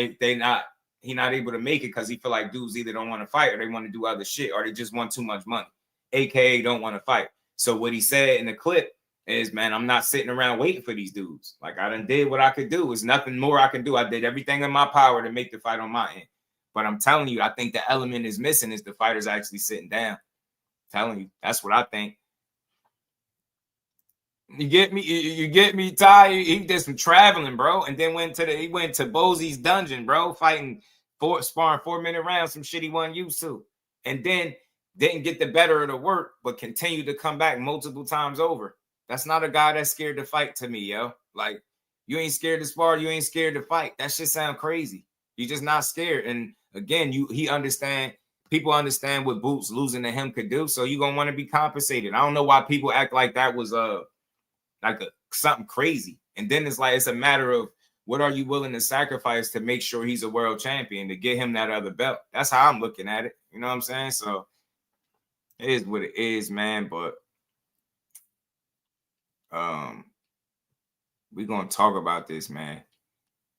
he not able to make it because he feel like dudes either don't want to fight or they want to do other shit or they just want too much money, aka don't want to fight. So what he said in the clip is, man, I'm not sitting around waiting for these dudes. Like, I done did what I could do. There's nothing more I can do. I did everything in my power to make the fight on my end. But I'm telling you, I think the element is missing is the fighters actually sitting down. I'm telling you, that's what I think. You get me, Ty? He did some traveling, bro, and then he went to Bosie's dungeon, bro, sparring 4-minute rounds, some shit he wasn't used to, and then didn't get the better of the work, but continued to come back multiple times over. That's not a guy that's scared to fight to me, yo. Like, you ain't scared to spar, you ain't scared to fight. That shit sound crazy. You just not scared. And again, people understand what Boots losing to him could do, so you gonna want to be compensated. I don't know why people act like that was something crazy. And then it's like, it's a matter of what are you willing to sacrifice to make sure he's a world champion, to get him that other belt. That's how I'm looking at it. You know what I'm saying? So it is what it is, man. But we're going to talk about this, man.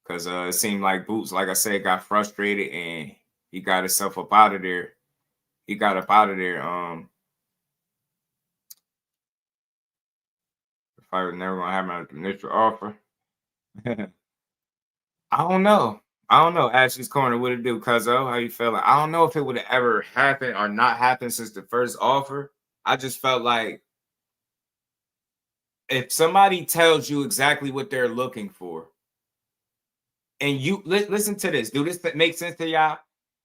Because it seemed like Boots, like I said, got frustrated and he got himself up out of there. He got up out of there. I was never gonna have my initial offer. I don't know. Ashley's Corner, what it do, cuzzo? How you feeling? I don't know if it would have ever happened or not happened since the first offer. I just felt like if somebody tells you exactly what they're looking for, and you listen to this, do this make sense to y'all?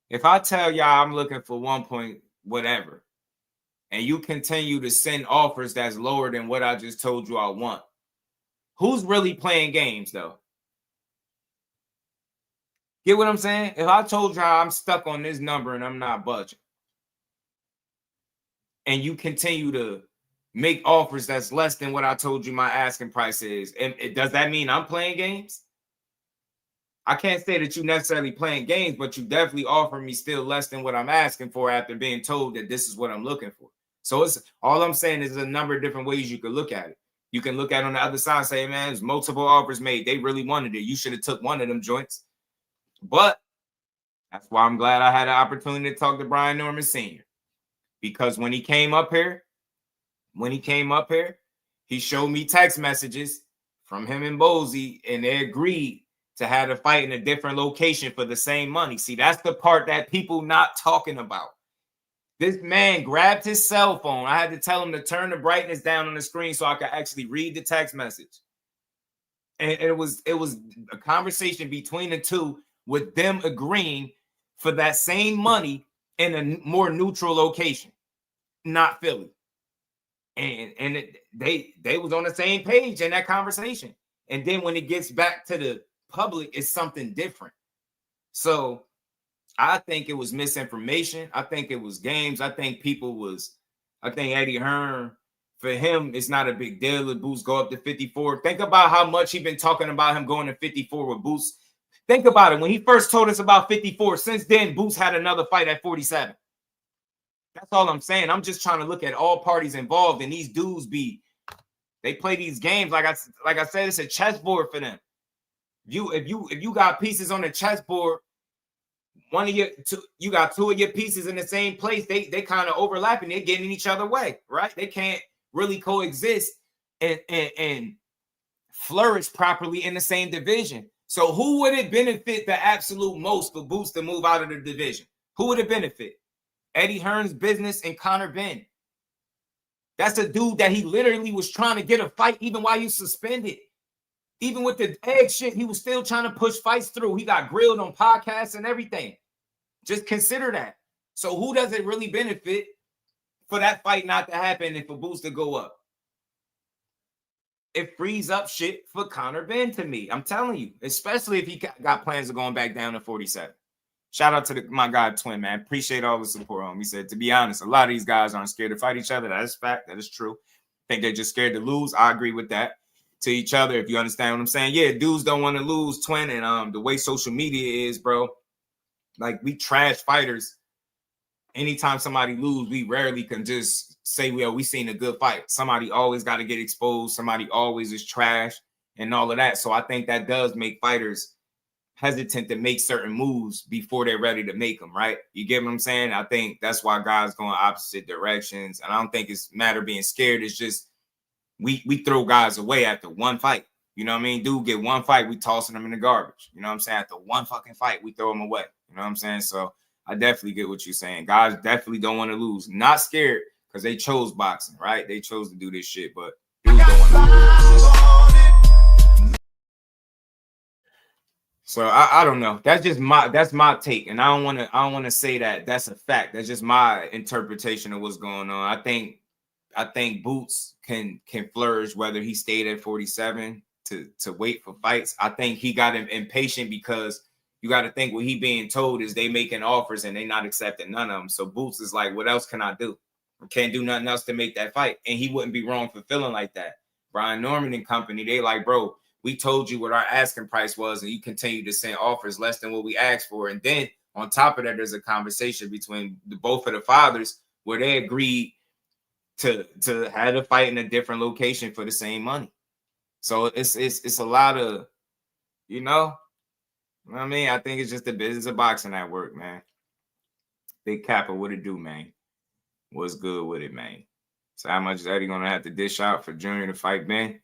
If I tell y'all I'm looking for 1 point whatever, and you continue to send offers that's lower than what I just told you I want, who's really playing games, though? Get what I'm saying? If I told you I'm stuck on this number and I'm not budging, and you continue to make offers that's less than what I told you my asking price is, and does that mean I'm playing games? I can't say that you necessarily playing games, but you definitely offer me still less than what I'm asking for after being told that this is what I'm looking for. So it's all I'm saying is a number of different ways you could look at it. You can look at it on the other side and say, man, there's multiple offers made. They really wanted it. You should have took one of them joints. But that's why I'm glad I had an opportunity to talk to Brian Norman Sr. Because when he came up here, he showed me text messages from him and Bosie, and they agreed to have a fight in a different location for the same money. See, that's the part that people not talking about. This man grabbed his cell phone. I had to tell him to turn the brightness down on the screen so I could actually read the text message. And it was a conversation between the two with them agreeing for that same money in a more neutral location, not Philly. And they was on the same page in that conversation. And then when it gets back to the public, it's something different. So I think it was misinformation. I think it was games. I think Eddie Hearn, for him, it's not a big deal if Boots go up to 54. Think about how much he's been talking about him going to 54 with Boots. Think about it. When he first told us about 54, since then, Boots had another fight at 47. That's all I'm saying. I'm just trying to look at all parties involved, and these dudes they play these games like I said, it's a chessboard for them. If you got pieces on the chessboard, you got two of your pieces in the same place, they kind of overlapping, they're getting in each other way, right? They can't really coexist and flourish properly in the same division. So who would it benefit the absolute most for Boots to move out of the division? Who would it benefit? Eddie Hearn's business and Conor Benn. That's a dude that he literally was trying to get a fight even while he suspended. Even with the egg shit, he was still trying to push fights through. He got grilled on podcasts and everything. Just consider that. So who does it really benefit for that fight not to happen and for Boots to go up? It frees up shit for Conor Benn to me. I'm telling you, especially if he got plans of going back down to 47. Shout out to my guy Twin, man. Appreciate all the support on him. He said, to be honest, a lot of these guys aren't scared to fight each other. That is fact. That is true. I think they're just scared to lose. I agree with that. To each other, if you understand what I'm saying. Yeah, dudes don't want to lose, Twin. And the way social media is, bro, like we trash fighters. Anytime somebody lose, we rarely can just say, well, we seen a good fight. Somebody always got to get exposed. Somebody always is trash and all of that. So I think that does make fighters hesitant to make certain moves before they're ready to make them, right? You get what I'm saying? I think that's why guys going opposite directions. And I don't think it's matter being scared. It's just we throw guys away after one fight. You know what I mean? Dude get one fight, we tossing them in the garbage. You know what I'm saying? After one fucking fight, we throw them away. You know what I'm saying? So I definitely get what you're saying. Guys definitely don't want to lose. Not scared because they chose boxing, right? They chose to do this shit, but dudes don't want to lose. So I don't know. That's my take. And I don't want to say that that's a fact. That's just my interpretation of what's going on. I think Boots can flourish whether he stayed at 47 to wait for fights. I think he got impatient because you got to think what he being told is they making offers and they not accepting none of them. So Boots is like, what else can I do? I can't do nothing else to make that fight. And he wouldn't be wrong for feeling like that. Brian Norman and company, they like, bro, we told you what our asking price was and you continue to send offers less than what we asked for. And then on top of that, there's a conversation between both of the fathers where they agreed to have a fight in a different location for the same money. So it's a lot of, you know what I mean? I think it's just the business of boxing at work, man. Big Kappa, what it do, man? What's good with it, man? So how much is Eddie gonna have to dish out for Junior to fight Ben?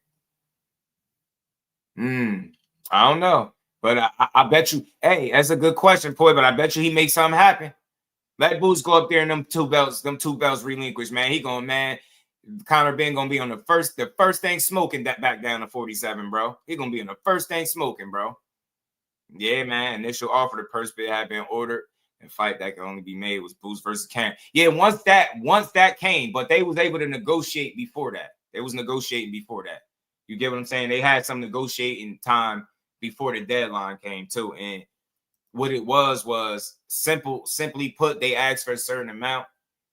I don't know. But I bet you, hey, that's a good question, Poy, but I bet you he makes something happen. Let Boots go up there and them two belts relinquished, man. He going, man, Conor Benn gonna be on the first thing smoking that back down to 47, bro. He gonna be on the first thing smoking, bro. Yeah, man. Initial offer to purse bid had been ordered, and fight that could only be made was Boots versus Cam. Yeah, once that came, but they was able to negotiate before that. They was negotiating before that. You get what I'm saying? They had some negotiating time before the deadline came too. And what it was simply put, they asked for a certain amount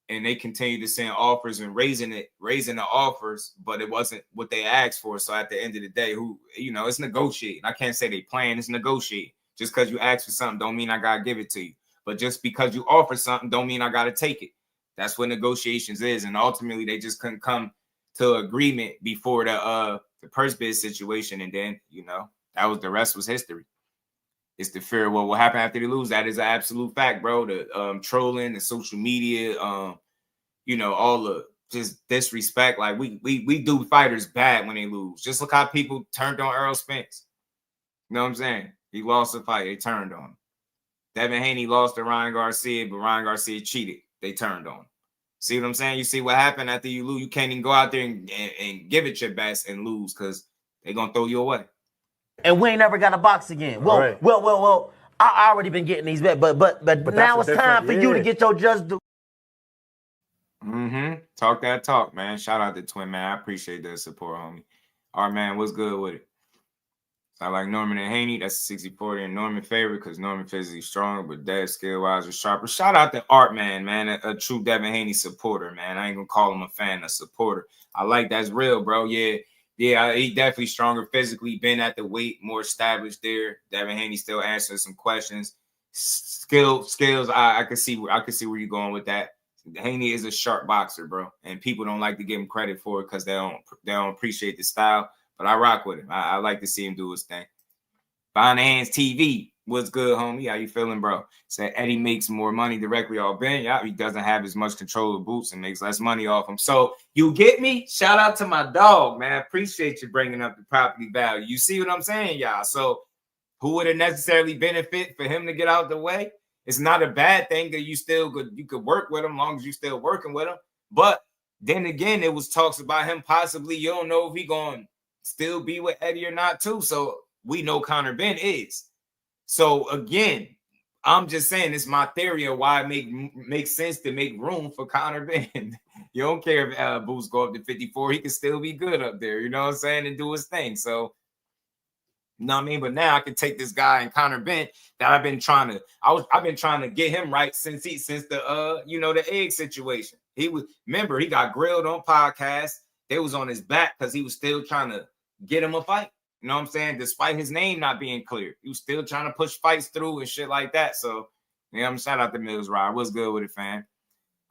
and they continued to send offers and raising the offers, but it wasn't what they asked for. So at the end of the day, it's negotiating. I can't say they plan, it's negotiating. Just because you ask for something don't mean I gotta give it to you. But just because you offer something don't mean I gotta take it. That's what negotiations is. And ultimately they just couldn't come to agreement before the purse bid situation. And then, the rest was history. It's the fear of what will happen after they lose. That is an absolute fact, bro. The trolling, the social media, all the just disrespect. Like we do fighters bad when they lose. Just look how people turned on Errol Spence. You know what I'm saying? He lost the fight. They turned on him. Devin Haney lost to Ryan Garcia, but Ryan Garcia cheated. They turned on him. See what I'm saying? You see what happened after you lose? You can't even go out there and give it your best and lose because they're going to throw you away. And we ain't never got a box again. Well, Right. well. I already been getting these bets, but now it's time for you to get your just do. Talk that talk, man. Shout out to Twin, man. I appreciate that support, homie. All right, man. What's good with it? I like Norman and Haney. That's a 60-40 and Norman favorite because Norman physically strong, but Dev skill-wise is sharper. Shout out to Art, man, a true Devin Haney supporter, man. I ain't going to call him a fan, a supporter. I like that's real, bro. Yeah, he definitely stronger physically, been at the weight, more established there. Devin Haney still answering some questions. Skills, I can see where you're going with that. Haney is a sharp boxer, bro, and people don't like to give him credit for it because they don't appreciate the style. But I rock with him. I like to see him do his thing. Behind the Hands TV, what's good, homie? How you feeling, bro? Said Eddie makes more money directly off Ben. Yeah, he doesn't have as much control of boots and makes less money off him. So you get me? Shout out to my dog, man. I appreciate you bringing up the property value. You see what I'm saying, y'all? So who would it necessarily benefit for him to get out the way? It's not a bad thing that you could work with him as long as you still working with him. But then again, it was talks about him possibly. You don't know if he going still be with Eddie or not too. So we know Conor Ben is. So again, I'm just saying it's my theory of why it makes sense to make room for Conor Ben. You don't care if Boots go up to 54, he can still be good up there, you know what I'm saying, and do his thing. So you know what I mean? But now I can take this guy and Conor Ben that I've been trying to get him right since the the egg situation. He got grilled on podcasts. They was on his back because he was still trying to get him a fight. You know what I'm saying? Despite his name not being clear, he was still trying to push fights through and shit like that. So, yeah, shout out to Mills Rod. What's good with it, fam?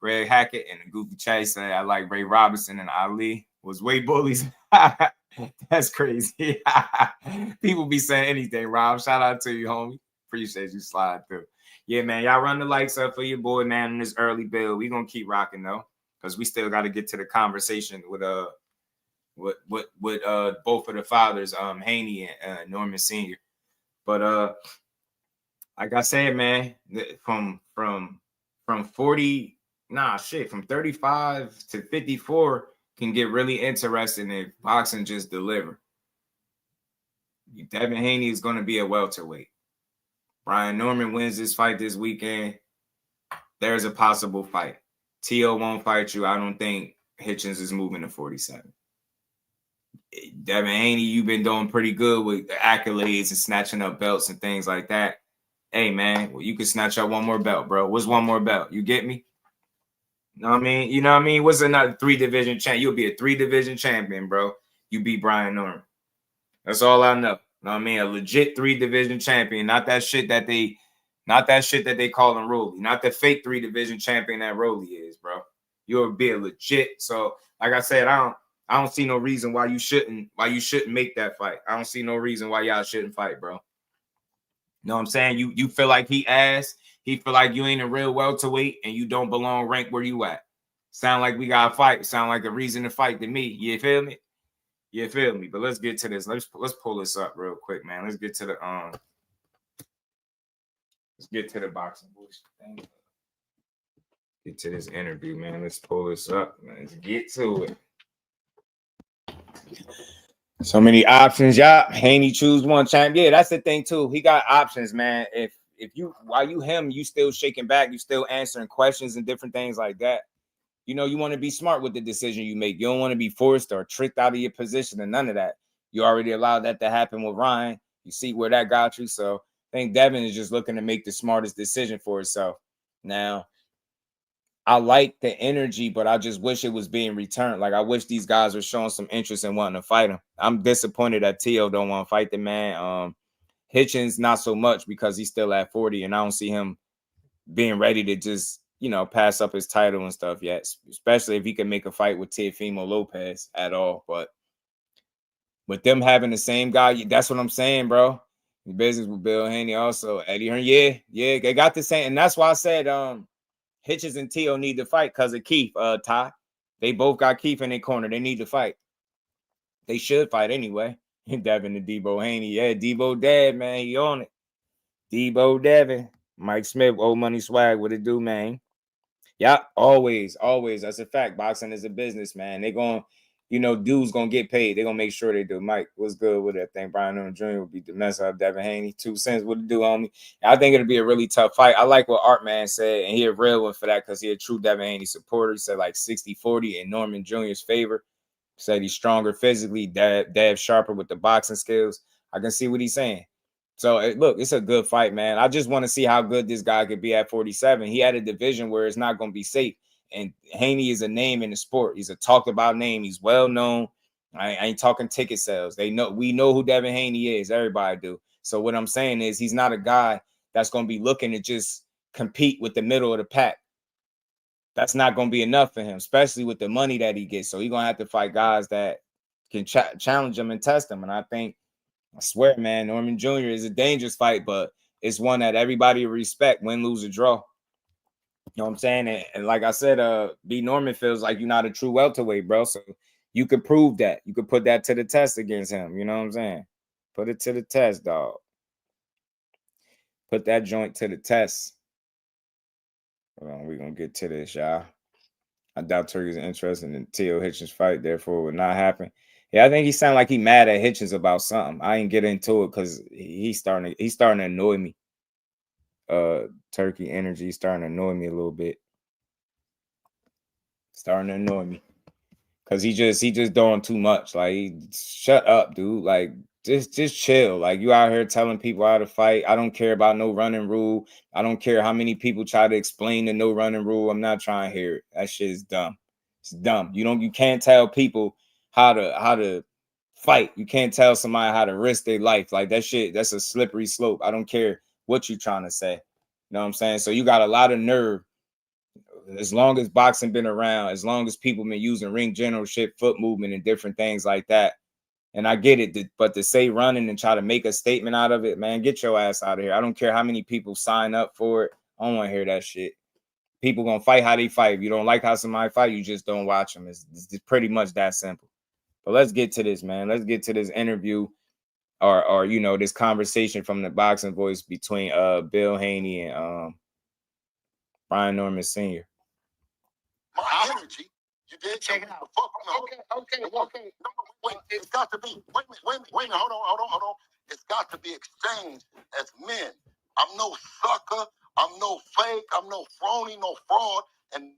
Greg Hackett and the Goofy Chase say I like Ray Robinson and Ali was way bullies. That's crazy. People be saying anything, Rob. Shout out to you, homie. Appreciate you slide through. Yeah, man, y'all run the lights up for your boy, man, in this early build. We gonna keep rocking though, because we still got to get to the conversation with both of the fathers, Haney and Norman Sr. But like I said, man, from 35 to 54 can get really interesting if boxing just deliver. Devin Haney is going to be a welterweight. Brian Norman wins this fight this weekend. There's a possible fight. T.O. won't fight you. I don't think Hitchins is moving to 47. Devin Haney, you've been doing pretty good with the accolades and snatching up belts and things like that. Hey, man, well, you can snatch up one more belt, bro. What's one more belt? You get me? You know what I mean? What's another 3-division champ? You'll be a 3-division champion, bro. You beat Brian Norman. That's all I know. You know what I mean? A legit 3-division champion, not that shit that they call him Rolly, not the fake 3-division champion that Rolly is, bro. You'll be a legit. So, like I said, I don't see no reason why you shouldn't make that fight. I don't see no reason why y'all shouldn't fight, bro. You know what I'm saying? You feel like he feel like you ain't a real welterweight and you don't belong ranked where you at. Sound like we got to fight. Sound like a reason to fight to me. You feel me? You feel me? But let's get to this. Let's pull this up real quick, man. Let's get to the boxing boys. Get to this interview, man. Let's pull this up, man. Let's get to it. So many options, yeah. Haney choose one champ. Yeah, that's the thing too. He got options, man. If you you still shaking back, you still answering questions and different things like that. You know, you want to be smart with the decision you make. You don't want to be forced or tricked out of your position and none of that. You already allowed that to happen with Ryan. You see where that got you. So I think Devin is just looking to make the smartest decision for himself. Now, I like the energy, but I just wish it was being returned. Like, I wish these guys were showing some interest in wanting to fight him. I'm disappointed that T.O. don't want to fight the man. Hitchins, not so much because he's still at 40, and I don't see him being ready to just, pass up his title and stuff yet, especially if he can make a fight with Teofimo Lopez at all. But with them having the same guy, that's what I'm saying, bro. The business with Bill Haney also. Eddie Hearn, yeah, they got the same. And that's why I said Hitchins and T.O. need to fight because of Keith, Ty. They both got Keith in their corner. They need to fight. They should fight anyway. Devin and Debo Haney. Yeah, Debo Dad, man. He on it. Debo Devin. Mike Smith, old money swag. What it do, man? Yeah, always. That's a fact. Boxing is a business, man. They going, dudes gonna get paid. They gonna make sure they do. Mike, what's good with it? I think Brian Norman Jr. will beat the mess out of Devin Haney. 2 cents. What it do, homie? I think it'll be a really tough fight. I like what Artman said, and he a real one for that because he a true Devin Haney supporter. He said like 60-40 in Norman Jr.'s favor. Said he's stronger physically, dab sharper with the boxing skills. I can see what he's saying. So, look, it's a good fight, man. I just want to see how good this guy could be at 47. He had a division where it's not going to be safe. And Haney is a name in the sport. He's a talked about name. He's well known. I ain't talking ticket sales. We know who Devin Haney is. Everybody do. So what I'm saying is he's not a guy that's going to be looking to just compete with the middle of the pack. That's not going to be enough for him, especially with the money that he gets. So he's going to have to fight guys that can challenge him and test him. And I swear, man, Norman Jr. is a dangerous fight, but it's one that everybody respect, win, lose, or draw. You know what I'm saying? And like I said, B. Norman feels like you're not a true welterweight, bro. So you could prove that. You could put that to the test against him. You know what I'm saying? Put it to the test, dog. Put that joint to the test. Hold on, we're going to get to this, y'all. I doubt Turkey's interested in the T.O. Hitchins fight, therefore it would not happen. Yeah, I think he sounded like he mad at Hitchins about something. I ain't get into it because he's starting to annoy me. Turkey energy starting to annoy me a little bit. Starting to annoy me. Cause he just doing too much. Like, shut up, dude. Like, just chill. Like, you out here telling people how to fight. I don't care about no running rule. I don't care how many people try to explain the no running rule. I'm not trying to hear it. That shit is dumb. It's dumb. You can't tell people how to fight. You can't tell somebody how to risk their life. Like, that shit, that's a slippery slope. I don't care what you're trying to say. You know what I'm saying? So you got a lot of nerve. As long as boxing been around, as long as people been using ring generalship, foot movement, and different things like that. And I get it, but to say running and try to make a statement out of it, man, get your ass out of here. I don't care how many people sign up for it. I don't want to hear that shit. People gonna fight how they fight. If you don't like how somebody fight, you just don't watch them. It's pretty much that simple. But let's get to this, man. Let's get to this interview or this conversation from the Boxing Voice between Bill Haney and Brian Norman Sr. My energy, you did check it out. Okay. No, wait, it's got to be. Wait a minute. Hold on. It's got to be exchanged as men. I'm no sucker. I'm no fake. I'm no phony, no fraud, and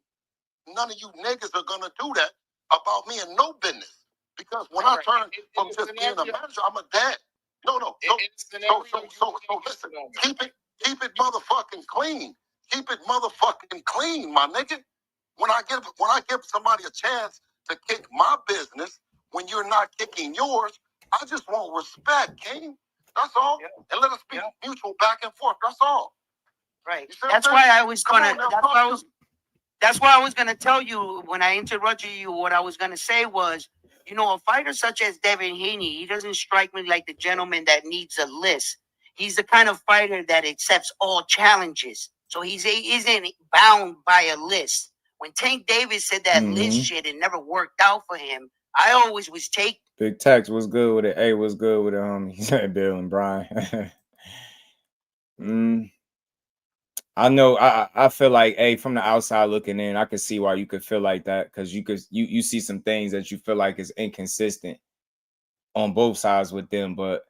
none of you niggas are gonna do that about me in no business. Because when I turn from just being a manager, I'm a dad. No. So listen. Keep it motherfucking clean. Keep it motherfucking clean, my nigga. When I give somebody a chance to kick my business, when you're not kicking yours, I just want respect, King. That's all. Yeah. And let us be mutual back and forth. That's all. Right. That's why I was gonna tell you when I interrupted you. What I was gonna say was, a fighter such as Devin Haney, he doesn't strike me like the gentleman that needs a list. He's the kind of fighter that accepts all challenges. So he isn't bound by a list. When Tank Davis said that list shit, it never worked out for him. I always was taking. Big Tex, what's good with it? Hey, what's good with it, homie? He said Bill and Brian. I know. I feel like, from the outside looking in, I can see why you could feel like that because you see some things that you feel like is inconsistent on both sides with them. But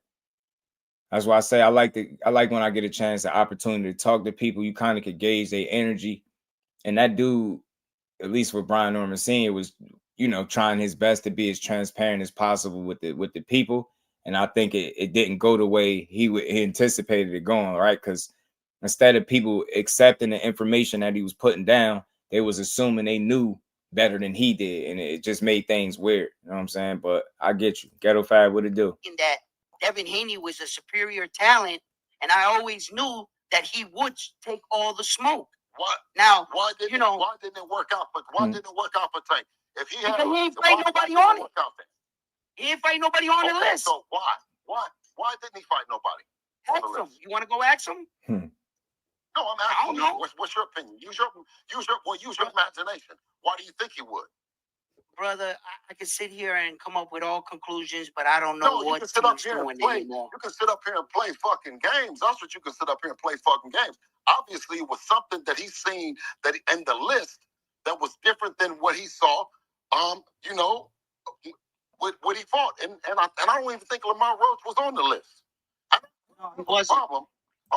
that's why I say I like when I get a chance, the opportunity to talk to people. You kind of could gauge their energy, and that dude, at least with Brian Norman Sr., was trying his best to be as transparent as possible with the people. And I think it didn't go the way he anticipated it going, right? Because instead of people accepting the information that he was putting down, they was assuming they knew better than he did, and it just made things weird. You know what I'm saying? But I get you. Ghetto Fab, what it do? In that Devin Haney was a superior talent, and I always knew that he would take all the smoke. What? Now, why didn't it work out? But why didn't it work out for Tank? If he had, he ain't fight nobody on it. He ain't fight nobody on the list. So why didn't he fight nobody? Ask him. You want to go ask him? No, I'm asking you. What's your opinion? Use your imagination. Why do you think he would? brother, I can sit here and come up with all conclusions, but I don't know No, you what can sit up team's here and doing play. anymore. You can sit up here and play fucking games. That's what you can sit up here and play fucking games. Obviously, it was something that he's seen that in the list that was different than what he saw. You know, what he fought, and I don't even think Lamar Roach was on the list. I don't have a problem. I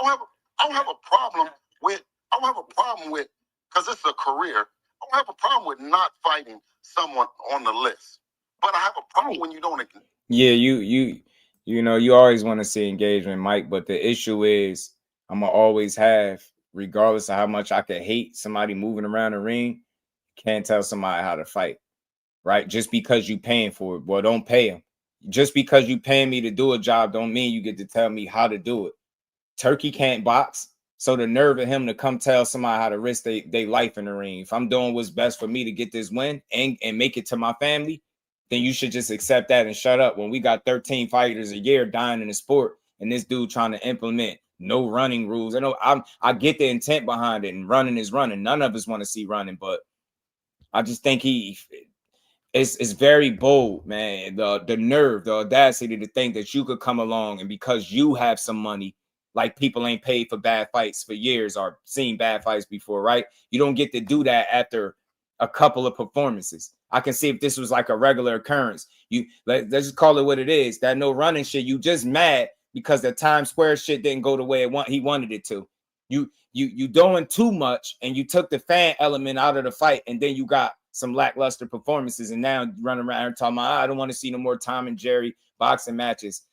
don't have a problem with. I don't have a problem with, because it's a career. I don't have a problem with not fighting someone on the list, but I have a problem when you don't. Yeah, you know, you always want to see engagement, Mike, but the issue is I'm gonna always have, regardless of how much I could hate somebody moving around the ring, can't tell somebody how to fight, right? Just because you paying for it. Well, don't pay them. Just because you paying me to do a job don't mean you get to tell me how to do it. Turkey can't box, so the nerve of him to come tell somebody how to risk their life in the ring. If I'm doing what's best for me to get this win and make it to my family, then you should just accept that and shut up. When we got 13 fighters a year dying in the sport, and this dude trying to implement no running rules. I get the intent behind it, and running is running. None of us want to see running, but I just think it's very bold, man. The nerve, the audacity to think that you could come along and because you have some money, like people ain't paid for bad fights for years or seen bad fights before, right? You don't get to do that after a couple of performances. I can see if this was like a regular occurrence. Let's just call it what it is. That no running shit, you just mad because the Times Square shit didn't go the way he wanted it to. You doing too much, and you took the fan element out of the fight, and then you got some lackluster performances, and now running around and talking about, I don't want to see no more Tom and Jerry boxing matches.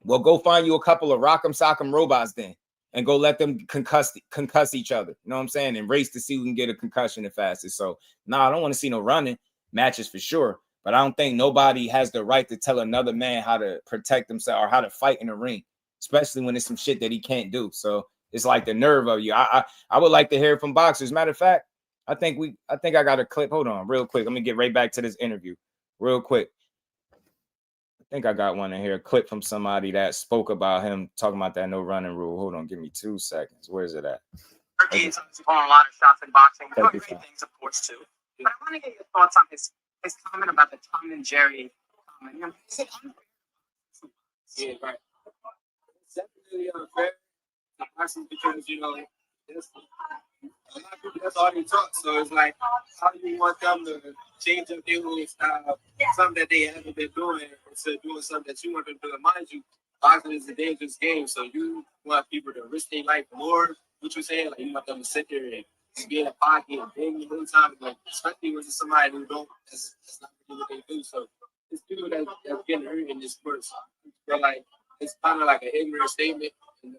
Well, go find you a couple of rock'em sock'em robots then, and go let them concuss each other. You know what I'm saying? And race to see who can get a concussion the fastest. So, I don't want to see no running matches for sure. But I don't think nobody has the right to tell another man how to protect themselves or how to fight in the ring, especially when it's some shit that he can't do. So it's like the nerve of you. I would like to hear from boxers. Matter of fact, I think I got a clip. Hold on, real quick. Let me get right back to this interview, real quick. I think I got one in here, a clip from somebody that spoke about him talking about that no running rule. Hold on, give me 2 seconds. Where's it at? He's on a lot of shots in boxing. Doing great things, of course, too. But I want to get your thoughts on his comment about the Tom and Jerry comment. Yeah, right. It's definitely unfair. Because, you know, there's a lot of people, that's all they talk. So it's like, how do you want them to change up their whole style, something that they haven't been doing, instead of doing something that you want them to do? Mind you, boxing is a dangerous game, so you want people to risk their life more. What you're saying, like you want them to sit there and be in a pocket and bang the whole time, like, especially when it's somebody who don't, that's not really what they do. So it's people that's getting hurt in this sport. So I feel like it's kind of like an ignorant statement. And,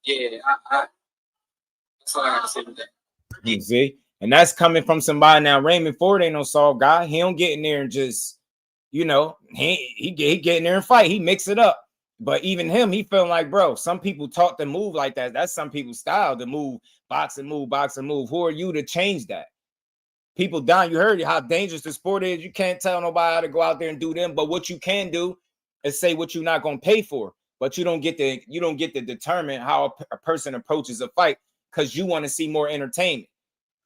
yeah, that's all I got to say with that. You see? And that's coming from somebody. Now, Raymond Ford ain't no soft guy. He don't get in there and just, you know, he get in there and fight. He mix it up. But even him, he feeling like, bro, some people taught to move like that. That's some people's style to move, box and move, box and move. Who are you to change that? People down, you heard how dangerous the sport is. You can't tell nobody how to go out there and do them. But what you can do is say what you're not going to pay for. But you don't get to determine how a person approaches a fight because you want to see more entertainment.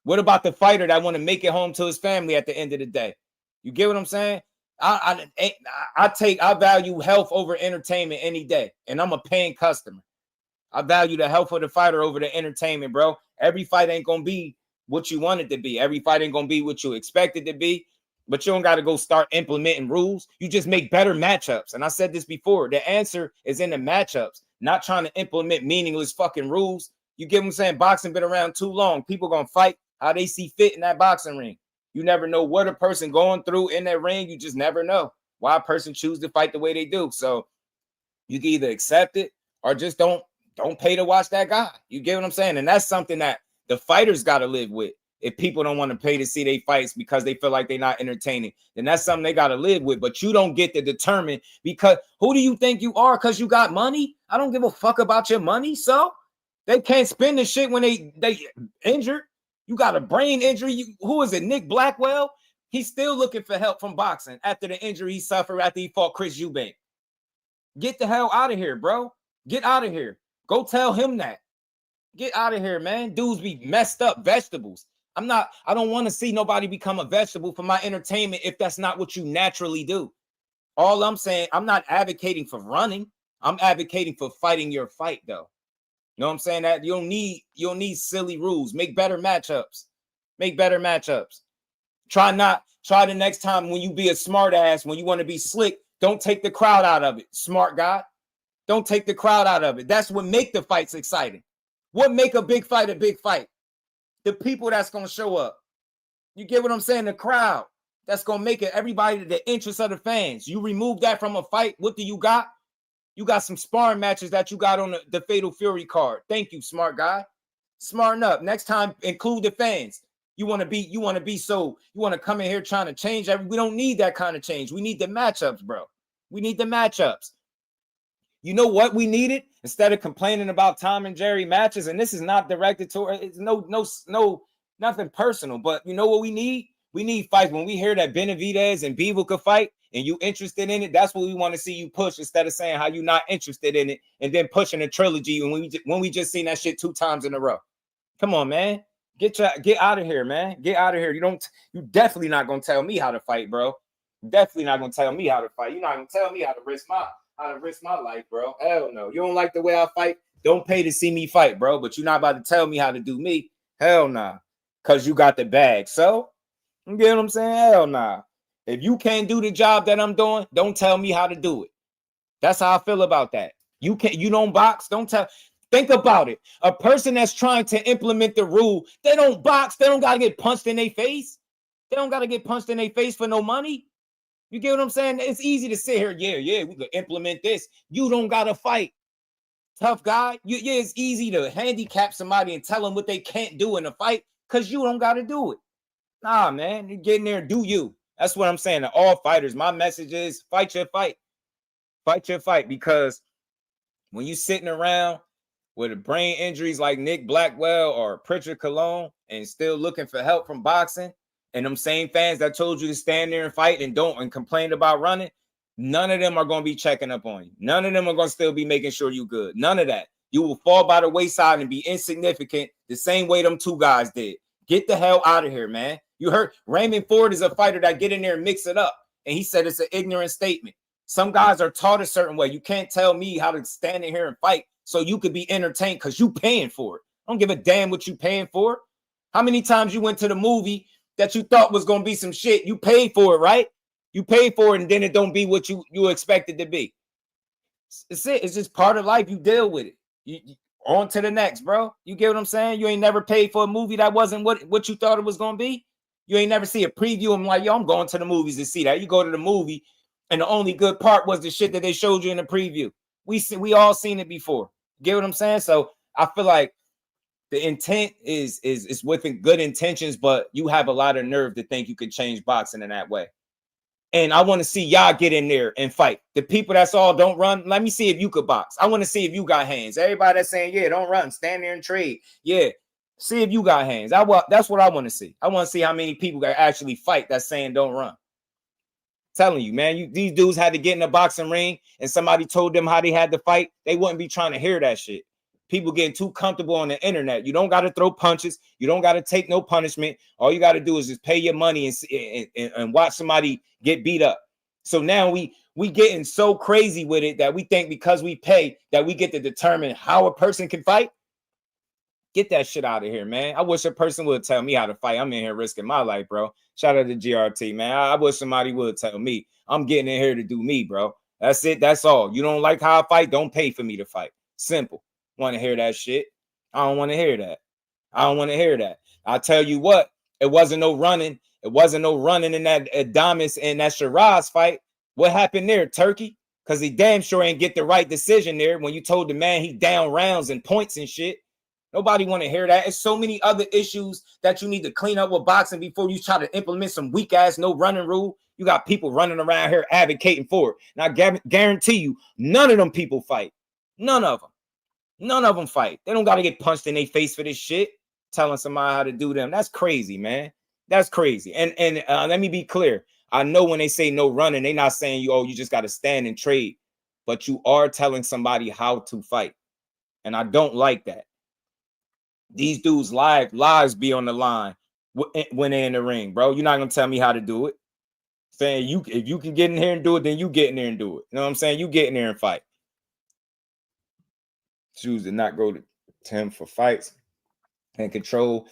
What about the fighter that want to make it home to his family at the end of the day? You get what I'm saying? I value health over entertainment any day, and I'm a paying customer. I value the health of the fighter over the entertainment, bro. Every fight ain't gonna be what you want it to be. Every fight ain't gonna be what you expect it to be. But you don't got to go start implementing rules. You just make better matchups. And I said this before. The answer is in the matchups, not trying to implement meaningless fucking rules. You get what I'm saying? Boxing been around too long. People gonna fight how they see fit in that boxing ring. You never know what a person going through in that ring. You just never know why a person choose to fight the way they do. So you can either accept it or just don't pay to watch that guy. You get what I'm saying? And that's something that the fighters got to live with. If people don't want to pay to see their fights because they feel like they're not entertaining, then that's something they got to live with. But you don't get to determine, because who do you think you are? Because you got money? I don't give a fuck about your money. So they can't spend the shit when they injured. You got a brain injury. Who is it? Nick Blackwell? He's still looking for help from boxing after the injury he suffered after he fought Chris Eubank. Get the hell out of here, bro. Get out of here. Go tell him that. Get out of here, man. Dudes be messed up vegetables. I don't want to see nobody become a vegetable for my entertainment if that's not what you naturally do. All I'm saying, I'm not advocating for running. I'm advocating for fighting your fight, though. You know what I'm saying? That you don't need silly rules. Make better matchups. Make better matchups. Try the next time when you be a smart ass, when you want to be slick, don't take the crowd out of it. Smart guy. Don't take the crowd out of it. That's what make the fights exciting. What make a big fight a big fight? The people that's going to show up. You get what I'm saying? The crowd. That's going to make it everybody the interest of the fans. You remove that from a fight. What do you got? You got some sparring matches that you got on the Fatal Fury card. Thank you, smart guy. Smarten up. Next time, include the fans. You want to come in here trying to change we don't need that kind of change. We need the matchups, bro. We need the matchups. You know what we needed? Instead of complaining about Tom and Jerry matches, and this is not directed toward, it's nothing personal, but you know what we need? We need fights. When we hear that Benavidez and Bivol could fight and you interested in it, that's what we want to see you push, instead of saying how you not interested in it and then pushing a trilogy when we just seen that shit 2 times in a row. Come on, man. Get out of here, man. Get out of here. You definitely not gonna tell me how to fight, bro. Definitely not gonna tell me how to fight. You're not gonna tell me how to risk my life, bro. Hell no. You don't like the way I fight? Don't pay to see me fight, bro. But you're not about to tell me how to do me. Hell nah. Cause you got the bag. So you get what I'm saying? Hell nah. If you can't do the job that I'm doing, don't tell me how to do it. That's how I feel about that. You don't box, don't tell. Think about it. A person that's trying to implement the rule, they don't box. They don't got to get punched in their face. They don't got to get punched in their face for no money. You get what I'm saying? It's easy to sit here. Yeah, we could implement this. You don't got to fight. Tough guy. It's easy to handicap somebody and tell them what they can't do in a fight because you don't got to do it. Nah, man. You get in there, do you. That's what I'm saying to all fighters. My message is fight your fight. Fight your fight, because when you sitting around with brain injuries like Nick Blackwell or Pritchard Cologne and still looking for help from boxing, and them same fans that told you to stand there and fight and complain about running, none of them are going to be checking up on you. None of them are going to still be making sure you good. None of that. You will fall by the wayside and be insignificant the same way them 2 guys did. Get the hell out of here, man. You heard Raymond Ford is a fighter that get in there and mix it up. And he said it's an ignorant statement. Some guys are taught a certain way. You can't tell me how to stand in here and fight so you could be entertained because you paying for it. I don't give a damn what you paying for. How many times you went to the movie that you thought was going to be some shit? You paid for it, right? You paid for it, and then it don't be what you expected to be. It's it. It's just part of life. You deal with it. You on to the next, bro. You get what I'm saying? You ain't never paid for a movie that wasn't what you thought it was going to be. You ain't never see a preview. I'm like, yo, I'm going to the movies to see that. You go to the movie, and the only good part was the shit that they showed you in the preview. We all seen it before. Get what I'm saying? So I feel like the intent is with good intentions, but you have a lot of nerve to think you can change boxing in that way. And I want to see y'all get in there and fight. The people that's all don't run, let me see if you could box. I want to see if you got hands. Everybody that's saying, yeah, don't run, stand there and trade. Yeah, see if you got hands. That's what I want to see. I want to see how many people that actually fight that's saying don't run. Telling you, man, these dudes had to get in a boxing ring and somebody told them how they had to fight. They wouldn't be trying to hear that shit. People getting too comfortable on the internet. You don't got to throw punches. You don't got to take no punishment. All you got to do is just pay your money and watch somebody get beat up. So now we getting so crazy with it that we think because we pay that we get to determine how a person can fight. Get that shit out of here, man. I wish a person would tell me how to fight. I'm in here risking my life, bro. Shout out to GRT, man. I wish somebody would tell me. I'm getting in here to do me, bro. That's it. That's all. You don't like how I fight? Don't pay for me to fight. Simple. Want to hear that shit? I don't want to hear that. I don't want to hear that. I tell you what, it wasn't no running. It wasn't no running in that Adames and that Shiraz fight. What happened there, Turkey? Because he damn sure ain't get the right decision there when you told the man he down rounds and points and shit. Nobody want to hear that. It's so many other issues that you need to clean up with boxing before you try to implement some weak ass no running rule. You got people running around here advocating for it. And I guarantee you, none of them people fight. None of them. None of them fight. They don't got to get punched in their face for this shit. Telling somebody how to do them. That's crazy, man. That's crazy. And let me be clear. I know when they say no running, they not saying you just got to stand and trade. But you are telling somebody how to fight. And I don't like that. These dudes' lives be on the line when they're in the ring, bro. You're not gonna tell me how to do it. Saying if you can get in here and do it, then you get in there and do it. You know what I'm saying? You get in there and fight. Choose to not go to him for fights and control.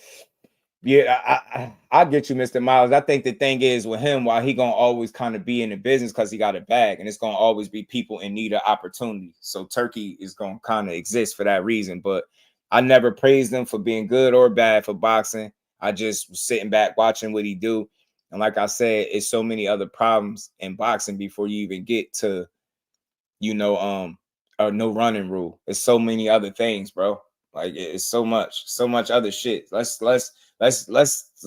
Yeah, I get you, Mr. Miles. I think the thing is with him, while he gonna always kind of be in the business because he got a bag, and it's gonna always be people in need of opportunity. So Turkey is gonna kind of exist for that reason. But I never praised him for being good or bad for boxing. I just was sitting back watching what he do. And like I said, it's so many other problems in boxing before you even get to, a no running rule. It's so many other things, bro. Like it's so much other shit. Let's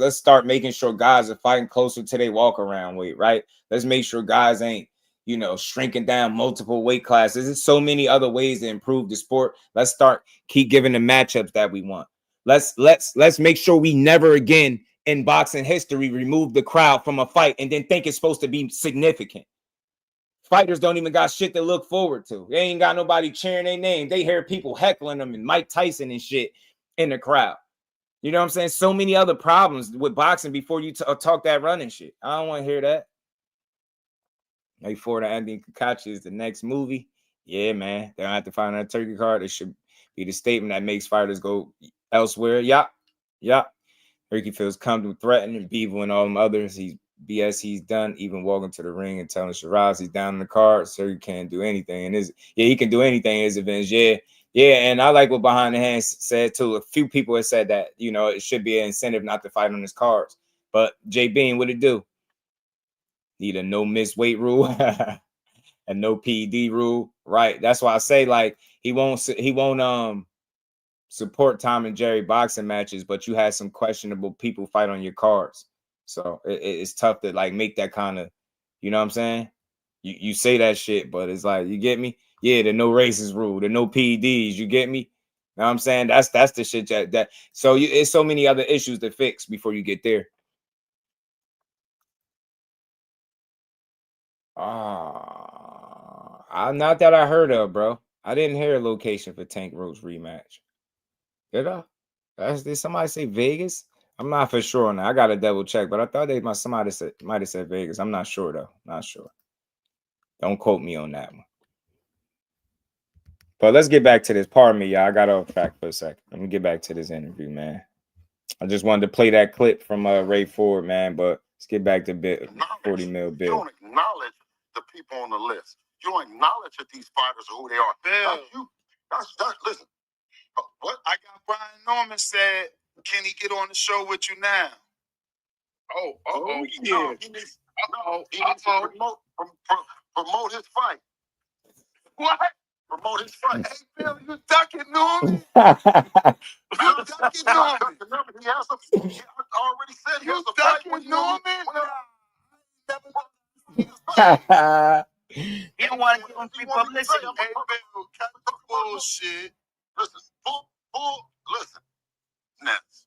start making sure guys are fighting closer to their walk around weight, right? Let's make sure guys ain't, shrinking down multiple weight classes. There's so many other ways to improve the sport. Let's keep giving the matchups that we want. Let's make sure we never again in boxing history remove the crowd from a fight and then think it's supposed to be significant. Fighters don't even got shit to look forward to. They ain't got nobody cheering their name. They hear people heckling them and Mike Tyson and shit in the crowd. You know what I'm saying? So many other problems with boxing before you talk that running shit. I don't want to hear that. Before the Anthony Kakachi is the next movie. Yeah, man. They don't have to find that turkey card. It should be the statement that makes fighters go elsewhere. Yeah. Ricky feels comfortable threatening Beaver and all them others. He's done, even walking to the ring and telling Shiraz he's down in the card, so he can't do anything. And he can do anything in his events. Yeah, and I like what Behind the Hands said too. A few people have said that, it should be an incentive not to fight on his cards. But J Bean, what it do? Need a no miss weight rule, a no PED rule, right? That's why I say like he won't support Tom and Jerry boxing matches, but you had some questionable people fight on your cards. So it's tough to like make that kind of, you know what I'm saying? You say that shit, but it's like, you get me? Yeah, the no races rule, the no PEDs, you get me? You know what I'm saying? That's the shit that so it's so many other issues to fix before you get there. Not that I heard of, bro. I didn't hear a location for Tank Roach rematch. Did I? Did somebody say Vegas? I'm not for sure on that. I gotta double check, but I thought somebody might have said Vegas. I'm not sure though. Not sure. Don't quote me on that one. But let's get back to this. Pardon me, y'all. I got off track for a second. Let me get back to this interview, man. I just wanted to play that clip from Ray Ford, man. But let's get back to 40 mil bill. You don't acknowledge the people on the list. You don't acknowledge that these fighters are who they are. Bill. Listen. What? I got Brian Norman said, can he get on the show with you now? Yeah. He needs to promote his fight. What? Promote his fight. Hey, Bill, you ducking Norman? You ducking Norman? He already said he has a fight with Norman? He don't want to give him free publicity. Hey, Bill, cut the bullshit. Listen, Nets.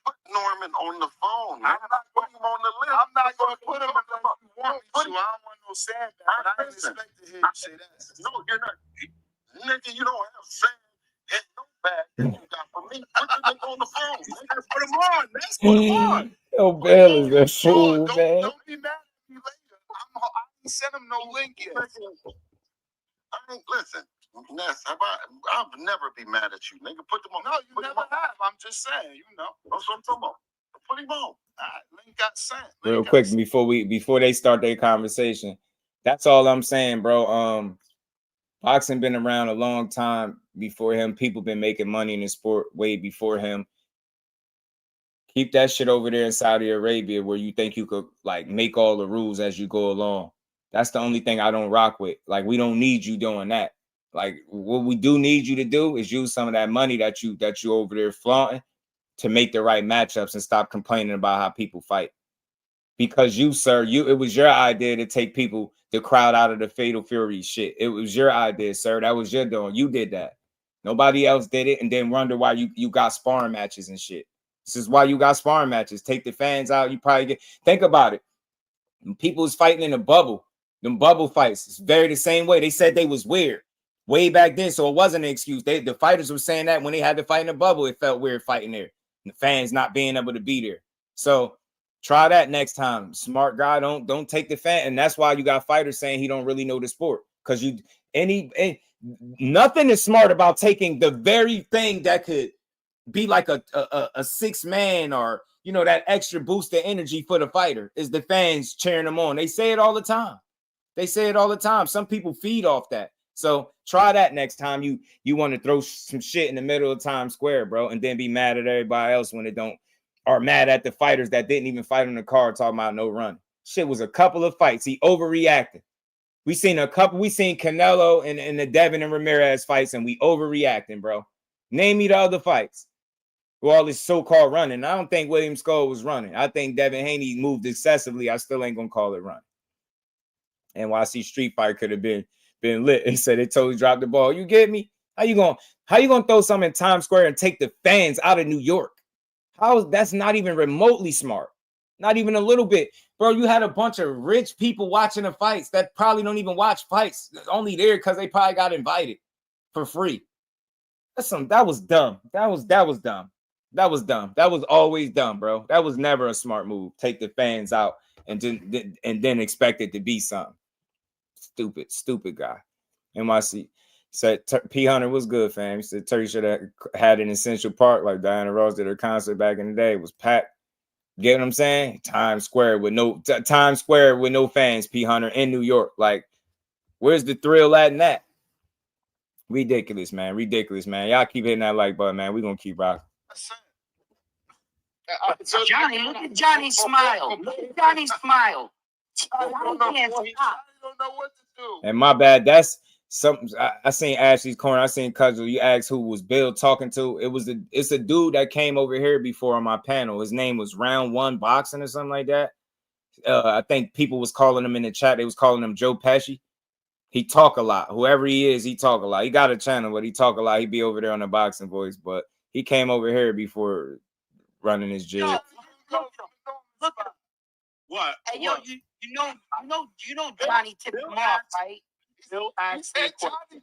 Put Norman on the phone. I'm not putting him on the list. I'm not going to put him unless you want me to. I don't want no sand back. I didn't expect to hear you say that. No, you're not. Nigga, you don't have sand and no bag that you got for me. Put the nigga on the phone. Let's put him on. Let's put him on. Yo, Bill is a fool, man. Don't be mad at me later. I didn't send him no link yet. Listen. Ness, I'll never be mad at you, nigga. Put them on. No, you never have. I'm just saying, That's what I'm talking about. Put him on. Link got sent. Real quick, before they start their conversation, that's all I'm saying, bro. Boxing been around a long time before him. People been making money in the sport way before him. Keep that shit over there in Saudi Arabia where you think you could like make all the rules as you go along. That's the only thing I don't rock with. Like, we don't need you doing that. Like, what we do need you to do is use some of that money that you over there flaunting to make the right matchups and stop complaining about how people fight. Because you, sir, it was your idea to take the crowd out of the Fatal Fury shit. It was your idea, sir. That was your doing. You did that. Nobody else did it, and then wonder why you got sparring matches and shit. This is why you got sparring matches. Take the fans out. You probably think about it. People was fighting in a bubble. Them bubble fights. It's very the same way. They said they was weird way back then, so it wasn't an excuse. The fighters were saying that when they had to fight in a bubble, it felt weird fighting there. And the fans not being able to be there. So try that next time. Smart guy, don't take the fan. And that's why you got fighters saying he don't really know the sport. Because nothing is smart about taking the very thing that could be like a 6-man or, you know, that extra boost of energy for the fighter is the fans cheering them on. They say it all the time. Some people feed off that. So try that next time you want to throw some shit in the middle of Times Square, bro, and then be mad at everybody else when it don't, or mad at the fighters that didn't even fight on the card talking about no run. Shit was a couple of fights. He overreacted. We seen Canelo and the Devin and Ramirez fights, and we overreacting, bro. Name me the other fights. Well, all this so-called running. I don't think William Skull was running. I think Devin Haney moved excessively. I still ain't gonna call it running. NYC Street Fight could have been lit. They said they totally dropped the ball. You get me? How you gonna throw something in Times Square and take the fans out of New York? That's not even remotely smart. Not even a little bit. Bro, you had a bunch of rich people watching the fights that probably don't even watch fights. They're only there because they probably got invited for free. That was dumb. That was dumb. That was dumb. That was always dumb, bro. That was never a smart move. Take the fans out and then expect it to be something. Stupid guy. NYC said P Hunter was good, fam. He said Turkey should have had an Essential Park like Diana Ross did her concert back in the day. It was packed. Get what I'm saying? Times Square with no fans, P Hunter in New York. Like, where's the thrill at in that? Ridiculous, man. Y'all keep hitting that like button, man. We're gonna keep rocking. Johnny, look at Johnny's smile. Look at Johnny's smile. I don't know what to do. And my bad, that's something I seen Ashley's corner. I seen Cudgel. You asked who was Bill talking to. It's a dude that came over here before on my panel. His name was Round One Boxing or something like that. I think people was calling him in the chat. They was calling him Joe Pesci. He talk a lot. Whoever he is, he talk a lot. He got a channel, but he talk a lot. He be over there on the Boxing Voice, but he came over here before running his jig. Look. What? Hey, yo, you know Johnny tipped him off, right? He said Johnny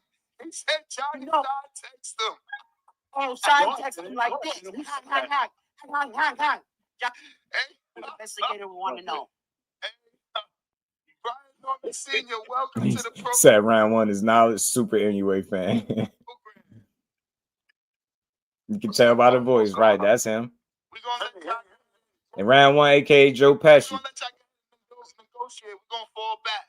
text him. Oh, side text him like this. Hang. The investigator want to know. Brian Norman Sr., welcome to the program. Said Round One is knowledge, super anyway fan. You can tell by the voice, right? That's him. And Round One, aka Joe Pesci. We're gonna fall back.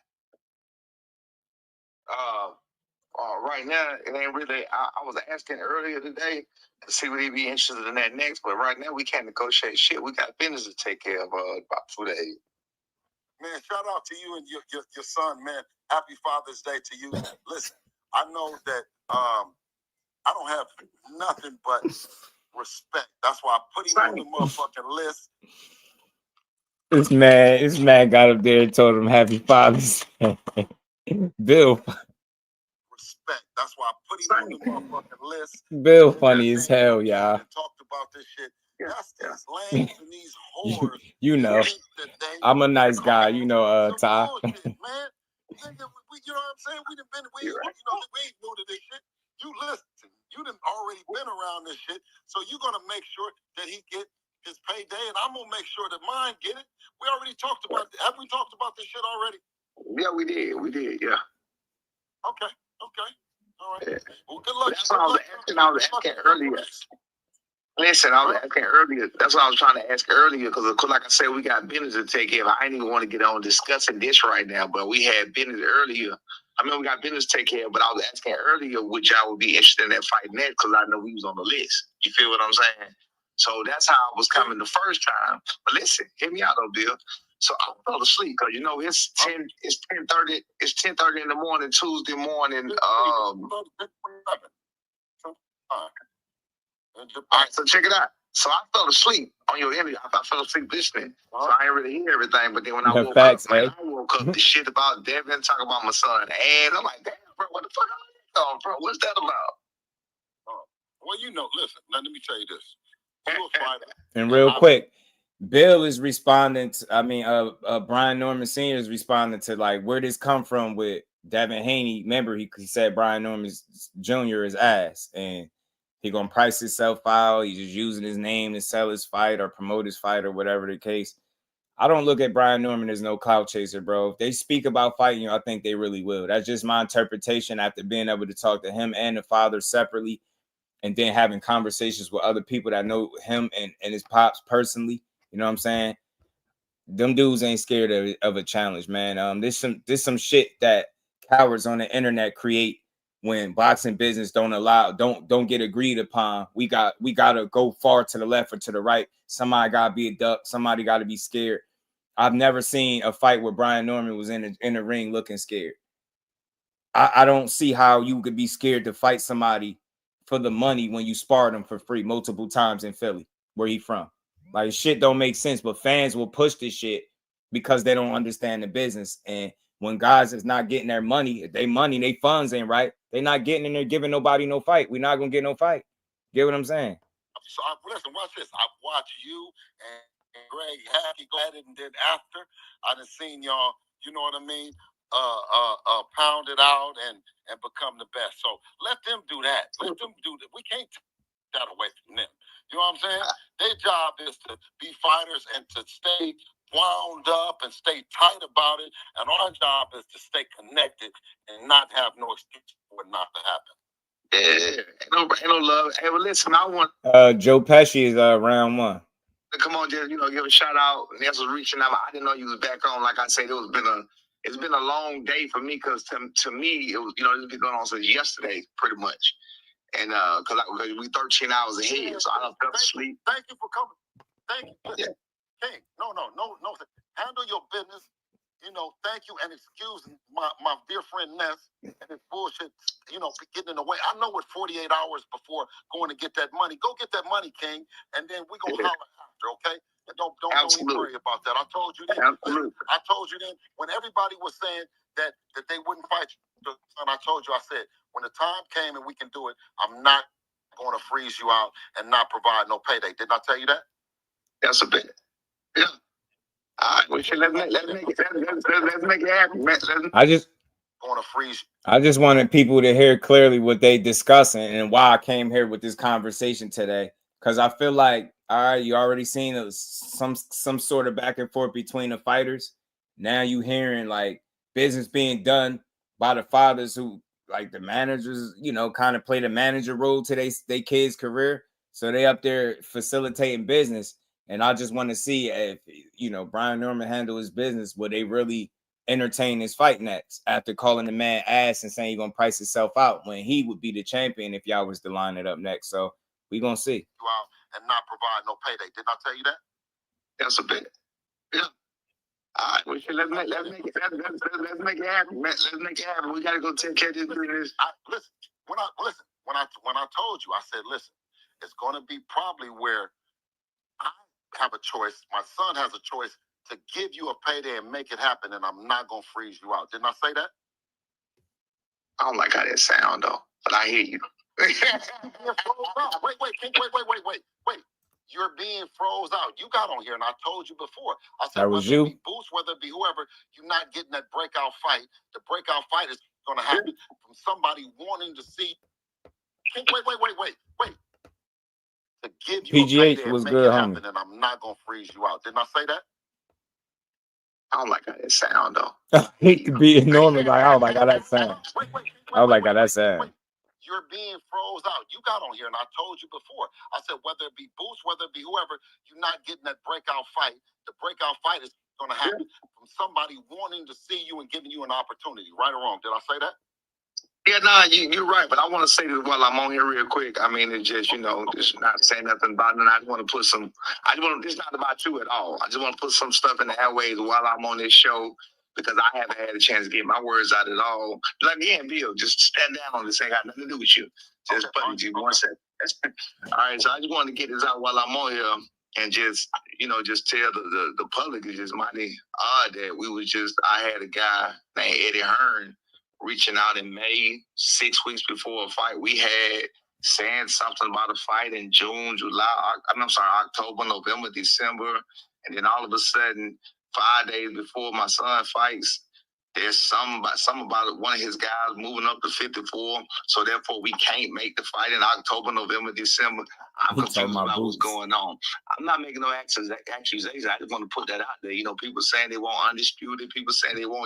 Right now, it ain't really. I was asking earlier today to see would he be interested in that next, but right now we can't negotiate shit. We got business to take care of about 2 days. Man, shout out to you and your son, man. Happy Father's Day to you. Listen, I know that I don't have nothing but respect. That's why I put him on the motherfucking list. This man got up there and told him Happy Father's Day. Bill. Respect. That's why I put him on the motherfucking list. Bill funny as hell, y'all. Talked about this shit. That's these lames and these whores. You know, I'm a nice guy. You know, Ty. Man, you know what I'm saying? We ain't new to this shit. You listen. You done already been around this shit, so you're gonna make sure that he get his payday, and I'm gonna make sure that mine get it. We already talked about it. Have we talked about this shit already? Yeah, we did. Yeah. Okay. All right. Yeah. Well, good luck. That's what I was asking earlier. Listen, I was asking earlier. That's what I was trying to ask earlier because, like I said, we got business to take care of. I ain't even want to get on discussing this right now, but we had business earlier. I mean, we got business to take care of, but I was asking earlier which y'all would be interested in that fight next because I know we was on the list. You feel what I'm saying? So that's how I was coming the first time. But listen, hear me out though, Bill. So I fell asleep because it's 10:30. It's 10:30 in the morning, Tuesday morning. All right, so check it out. So I fell asleep on your interview. I fell asleep listening. So I didn't really hear everything. But then when I woke up, the shit about Devin, talking about my son. And I'm like, damn, bro, what the fuck are you doing, bro? What's that about? Well, listen, let me tell you this. And real quick, Bill is responding to, Brian Norman Sr. is responding to, like, where this come from with Devin Haney. Remember, he said Brian Norman Jr. is ass. And He gonna price himself out. He's just using his name to sell his fight or promote his fight or whatever the case. I don't look at Brian Norman as no clout chaser, bro. If they speak about fighting you, I think they really will. That's just my interpretation after being able to talk to him and the father separately, and then having conversations with other people that know him and his pops personally. You know what I'm saying? Them dudes ain't scared of a challenge, man. There's some shit that cowards on the internet create when boxing business don't get agreed upon. We gotta go far to the left or to the right. Somebody gotta be a duck. Somebody gotta be scared. I've never seen a fight where Brian Norman was in the ring looking scared. I don't see how you could be scared to fight somebody for the money when you sparred them for free multiple times in Philly, where he from. Like, shit don't make sense, but fans will push this shit because they don't understand the business. And when guys is not getting their money, they funds ain't right, they not getting in there giving nobody no fight. We're not gonna get no fight. Get what I'm saying? So listen, watch this. I've watched you and Greg Hackey go at it, and then after I done seen y'all, you know what I mean, pound it out and become the best. So let them do that. Let them do that. We can't take that away from them. You know what I'm saying? Their job is to be fighters and to stay wound up and stay tight about it. And our job is to stay connected and not have no excuse for it not to happen. Yeah, ain't no love. Hey, well, listen, I want Joe Pesci is round one. Come on, just give a shout out. Ness was reaching out. I didn't know you was back on. Like I said, it's been a long day for me because to me it was it's been going on since yesterday pretty much, and because we 13 hours ahead, so I don't fell asleep. Thank you for coming. Thank you. Listen, King, no. Handle your business. Thank you and excuse my dear friend Ness and his bullshit, getting in the way. I know what 48 hours before going to get that money. Go get that money, King, and then we're going to holler after, okay? And don't even worry about that. I told you then. Absolutely. I told you then when everybody was saying that they wouldn't fight you, and I told you, I said, when the time came and we can do it, I'm not going to freeze you out and not provide no payday. Didn't I tell you that? That's a bit. Yeah. All right, well, let's make it happen, man. I just wanted people to hear clearly what they discussing and why I came here with this conversation today. Because I feel like, all right, you already seen some sort of back and forth between the fighters. Now you hearing like business being done by the fathers who, like the managers, kind of play the manager role to their kids' career. So they up there facilitating business. And I just want to see if, Brian Norman handle his business. Will they really entertain his fight next after calling the man ass and saying he's going to price himself out when he would be the champion if y'all was to line it up next? So we going to see. And not provide no payday. Didn't I tell you that? That's a bit. Yeah. All right. Well, let's make it happen. Let's make it happen, man. Let's make it happen. We got to go take care of this business. Listen, when I told you, I said, listen, it's going to be probably where I have a choice. My son has a choice to give you a payday and make it happen, and I'm not going to freeze you out. Didn't I say that? I don't like how that sound, though, but I hear you. Wait. You're being froze out. You got on here, and I told you before. I said, that was you. Whether it be Boost, whether it be whoever, you're not getting that breakout fight. The breakout fight is going to happen from somebody wanting to see. Wait. To give you PGH was good, homie. And I'm not going to freeze you out. Didn't I say that? I don't like how that sound, though. He could be enormous. Like, I don't like how that sound. I don't like how that sound. You're being froze out. You got on here, and I told you before. I said, whether it be Boost, whether it be whoever, you're not getting that breakout fight. The breakout fight is going to happen from somebody wanting to see you and giving you an opportunity. Right or wrong? Did I say that? Yeah, you're right. But I want to say this while I'm on here real quick. I mean, it's just, just not saying nothing about it. I just want to put some, it's not about you at all. I just want to put some stuff in the airways while I'm on this show, because I haven't had a chance to get my words out at all. Like, again, Bill, just stand down on this. Ain't got nothing to do with you. Just put you 1 second. All right, so I just wanted to get this out while I'm on here and just, just tell the public it's just mighty odd that I had a guy named Eddie Hearn reaching out in May, 6 weeks before a fight we had, saying something about a fight in June, July, October, November, December. And then all of a sudden, 5 days before my son fights, There's some about one of his guys moving up to 54, so therefore we can't make the fight in October, November, December. I'm confused about what's going on. I'm not making no accusations. I just want to put that out there. You know, people saying they want undisputed. People saying they don't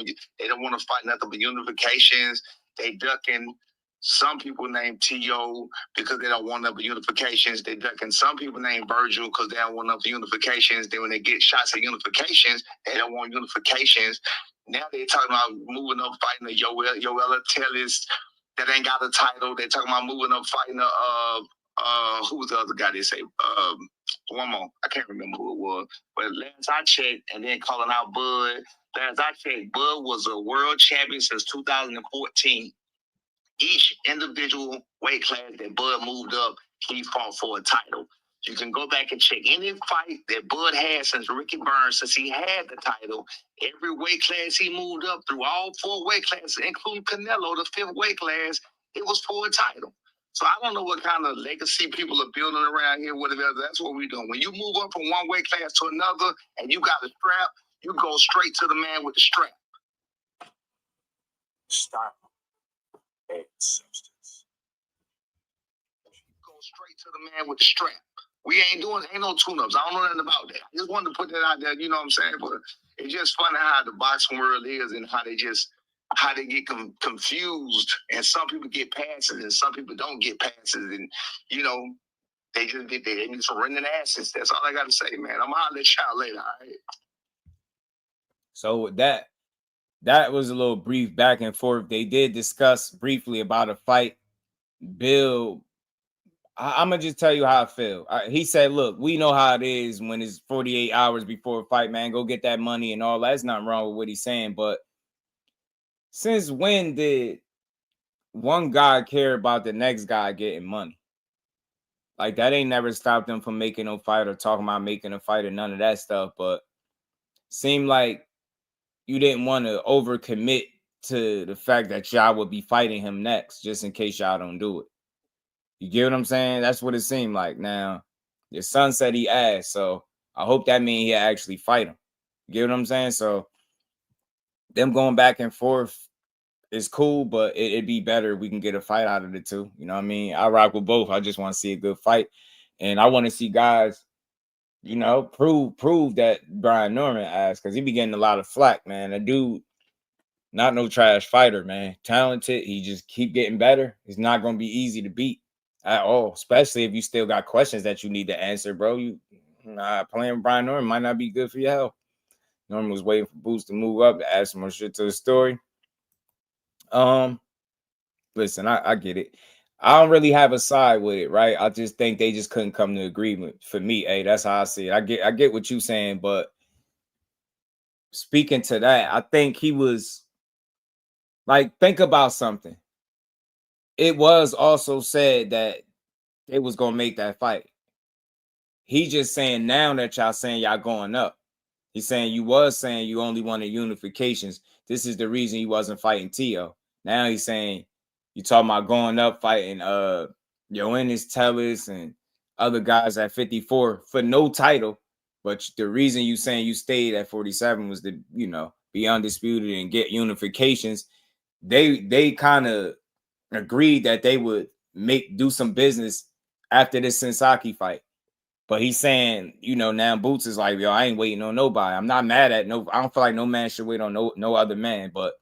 want to fight nothing but unifications. They ducking some people named T.O. because they don't want nothing but unifications. They ducking some people named Virgil because they don't want nothing but unifications. Then when they get shots at unifications, they don't want unifications. Now they're talking about moving up, fighting the Yoella Tellis that ain't got a title. They're talking about moving up, fighting the who was the other guy they say? One more. I can't remember who it was. But last I checked, and then calling out Bud. Last I checked, Bud was a world champion since 2014. Each individual weight class that Bud moved up, he fought for a title. You can go back and check any fight that Bud had since Ricky Burns, since he had the title. Every weight class he moved up through, all 4 weight classes, including Canelo, the 5th weight class, it was for a title. So I don't know what kind of legacy people are building around here, whatever. That's what we're doing. When you move up from one weight class to another and you got a strap, you go straight to the man with the strap. Stop. And substance. Go straight to the man with the strap. We ain't no tune-ups. I don't know nothing about that. I just wanted to put that out there, you know what I'm saying? But it's just funny how the boxing world is and how they get confused, and some people get passes and some people don't get passes, and you know, they need some running asses. That's all I gotta say, man. I'm gonna holler at y'all later, all right? So with that was a little brief back and forth. They did discuss briefly about a fight. Bill, I'm going to just tell you how I feel. He said, look, we know how it is when it's 48 hours before a fight, man. Go get that money and all that. There's nothing wrong with what he's saying. But since when did one guy care about the next guy getting money? Like, that ain't never stopped them from making no fight or talking about making a fight or none of that stuff. But seemed like you didn't want to overcommit to the fact that y'all would be fighting him next, just in case y'all don't do it. You get what I'm saying? That's what it seemed like. Now, your son said he asked, so I hope that means he actually fight him. You get what I'm saying? So them going back and forth is cool, but it'd be better if we can get a fight out of the two. You know what I mean? I rock with both. I just want to see a good fight. And I want to see guys, you know, prove that Brian Norman asked, because he be getting a lot of flack, man. That dude, not no trash fighter, man. Talented. He just keep getting better. It's not going to be easy to beat at all, especially if you still got questions that you need to answer, bro. Playing Brian Norman might not be good for your health. Norman was waiting for Boots to move up to add some more shit to the story. Listen, I get it. I don't really have a side with it, right? I just think they just couldn't come to agreement. For me, hey, that's how I see it. I get what you're saying, but speaking to that, I think he was like, think about something. It was also said that they was gonna make that fight. He just saying now that y'all saying y'all going up. He's saying you was saying you only wanted unifications. This is the reason he wasn't fighting T.O. Now he's saying you talking about going up fighting Yoenis Tellis and other guys at 54 for no title. But the reason you saying you stayed at 47 was to, you know, be undisputed and get unifications. They kind of agreed that they would do some business after this Sensaki fight. But he's saying, you know, now Boots is like, yo, I ain't waiting on nobody. I'm not mad at I don't feel like no man should wait on no other man. But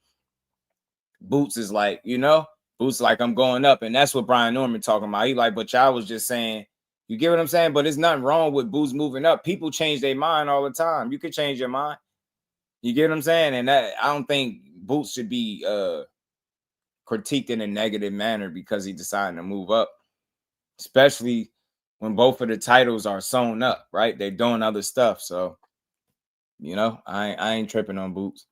Boots is like, you know, Boots like, I'm going up. And that's what Brian Norman talking about. He like, but y'all was just saying, you get what I'm saying? But there's nothing wrong with Boots moving up. People change their mind all the time. You could change your mind. You get what I'm saying? And that I don't think Boots should be critiqued in a negative manner because he decided to move up, especially when both of the titles are sewn up, right? They're doing other stuff. So, you know, I ain't tripping on Boots.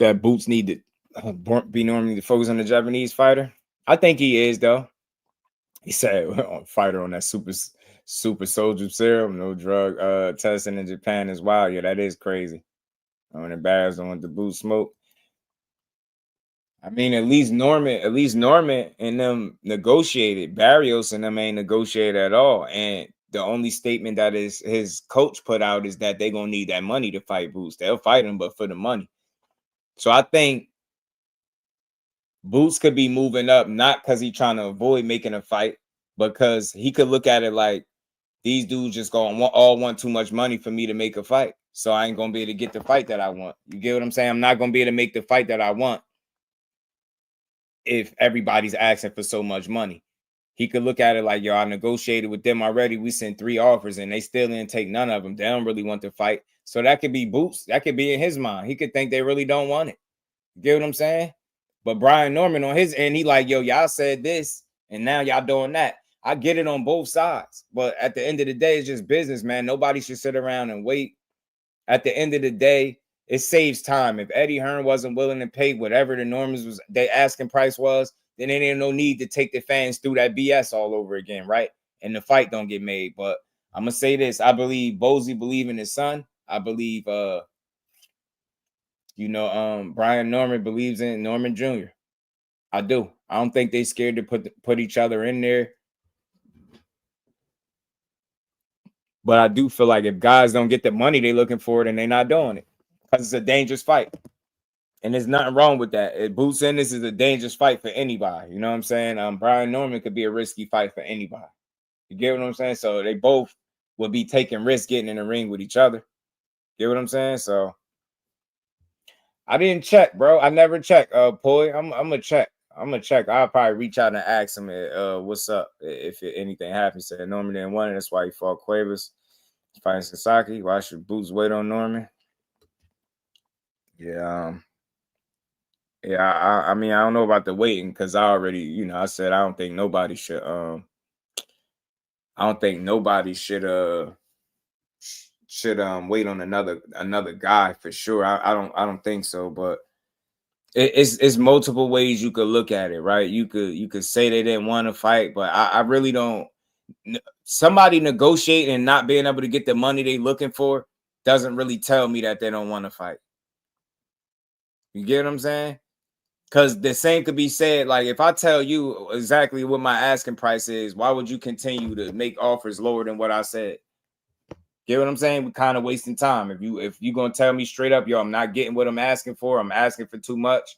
That Boots need to be normally to focus on the Japanese fighter. I think he is, though. He said fighter on that super soldier serum, no drug testing in Japan is wild. Yeah, that is crazy. I'm embarrassed on the Boots smoke. I mean, at least Norman and them negotiated. Barrios and them ain't negotiated at all. And the only statement that is his coach put out is that they're gonna need that money to fight Boots. They'll fight him, but for the money. So I think Boots could be moving up, not because he's trying to avoid making a fight, because he could look at it like these dudes just all want too much money for me to make a fight. So I ain't gonna be able to get the fight that I want. You get what I'm saying? I'm not gonna be able to make the fight that I want if everybody's asking for so much money. He could look at it like, yo, I negotiated with them already. We sent 3 offers and they still didn't take none of them. They don't really want to fight. So that could be Boots. That could be in his mind. He could think they really don't want it. You get what I'm saying? But Brian Norman on his end, he like, yo, y'all said this and now y'all doing that. I get it on both sides. But at the end of the day, it's just business, man. Nobody should sit around and wait. At the end of the day, it saves time. If Eddie Hearn wasn't willing to pay whatever the Normans was, they asking price was, then there ain't no need to take the fans through that BS all over again, right? And the fight don't get made. But I'm gonna say this: I believe Bozy believe in his son. I believe, Brian Norman believes in Norman Jr. I do. I don't think they scared to put each other in there. But I do feel like if guys don't get the money they looking for, then they're not doing it because it's a dangerous fight. And there's nothing wrong with that. Boots Ennis is a dangerous fight for anybody. You know what I'm saying? Brian Norman could be a risky fight for anybody. You get what I'm saying? So they both would be taking risks getting in the ring with each other. Get what I'm saying? So I didn't check, bro. I never check. Poi, I'm gonna check. I'm gonna check. I'll probably reach out and ask him what's up if anything happens. Said Norman didn't want it. That's why he fought Cuevas. Fighting Sasaki. Why should Boots wait on Norman? Yeah. I mean, I don't know about the waiting because I already, I said I don't think nobody should wait on another guy for sure. I don't think so, but it's multiple ways you could look at it, right? You could say they didn't want to fight, but I really don't. Somebody negotiating and not being able to get the money they looking for doesn't really tell me that they don't want to fight. You get what I'm saying? Because the same could be said, like, if I tell you exactly what my asking price is, why would you continue to make offers lower than what I said? Get what I'm saying? We're kind of wasting time. If you're going to tell me straight up, yo, I'm not getting what I'm asking for, I'm asking for too much,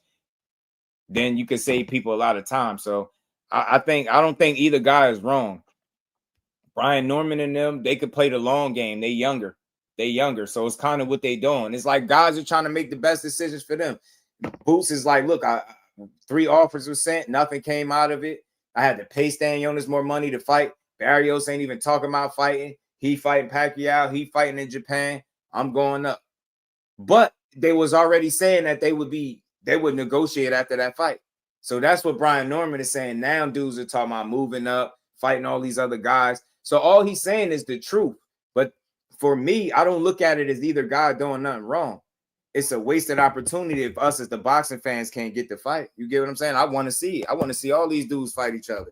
then you could save people a lot of time. So I don't think either guy is wrong. Brian Norman and them, they could play the long game. They younger. So it's kind of what they doing. It's like guys are trying to make the best decisions for them. Boots is like, look, 3 offers were sent. Nothing came out of it. I had to pay Stan Jonas more money to fight. Barrios ain't even talking about fighting. He fighting Pacquiao. He fighting in Japan. I'm going up. But they was already saying that they would negotiate after that fight. So that's what Brian Norman is saying. Now dudes are talking about moving up, fighting all these other guys. So all he's saying is the truth. But for me, I don't look at it as either guy doing nothing wrong. It's a wasted opportunity if us as the boxing fans can't get the fight. You get what I'm saying? I want to see it. I want to see all these dudes fight each other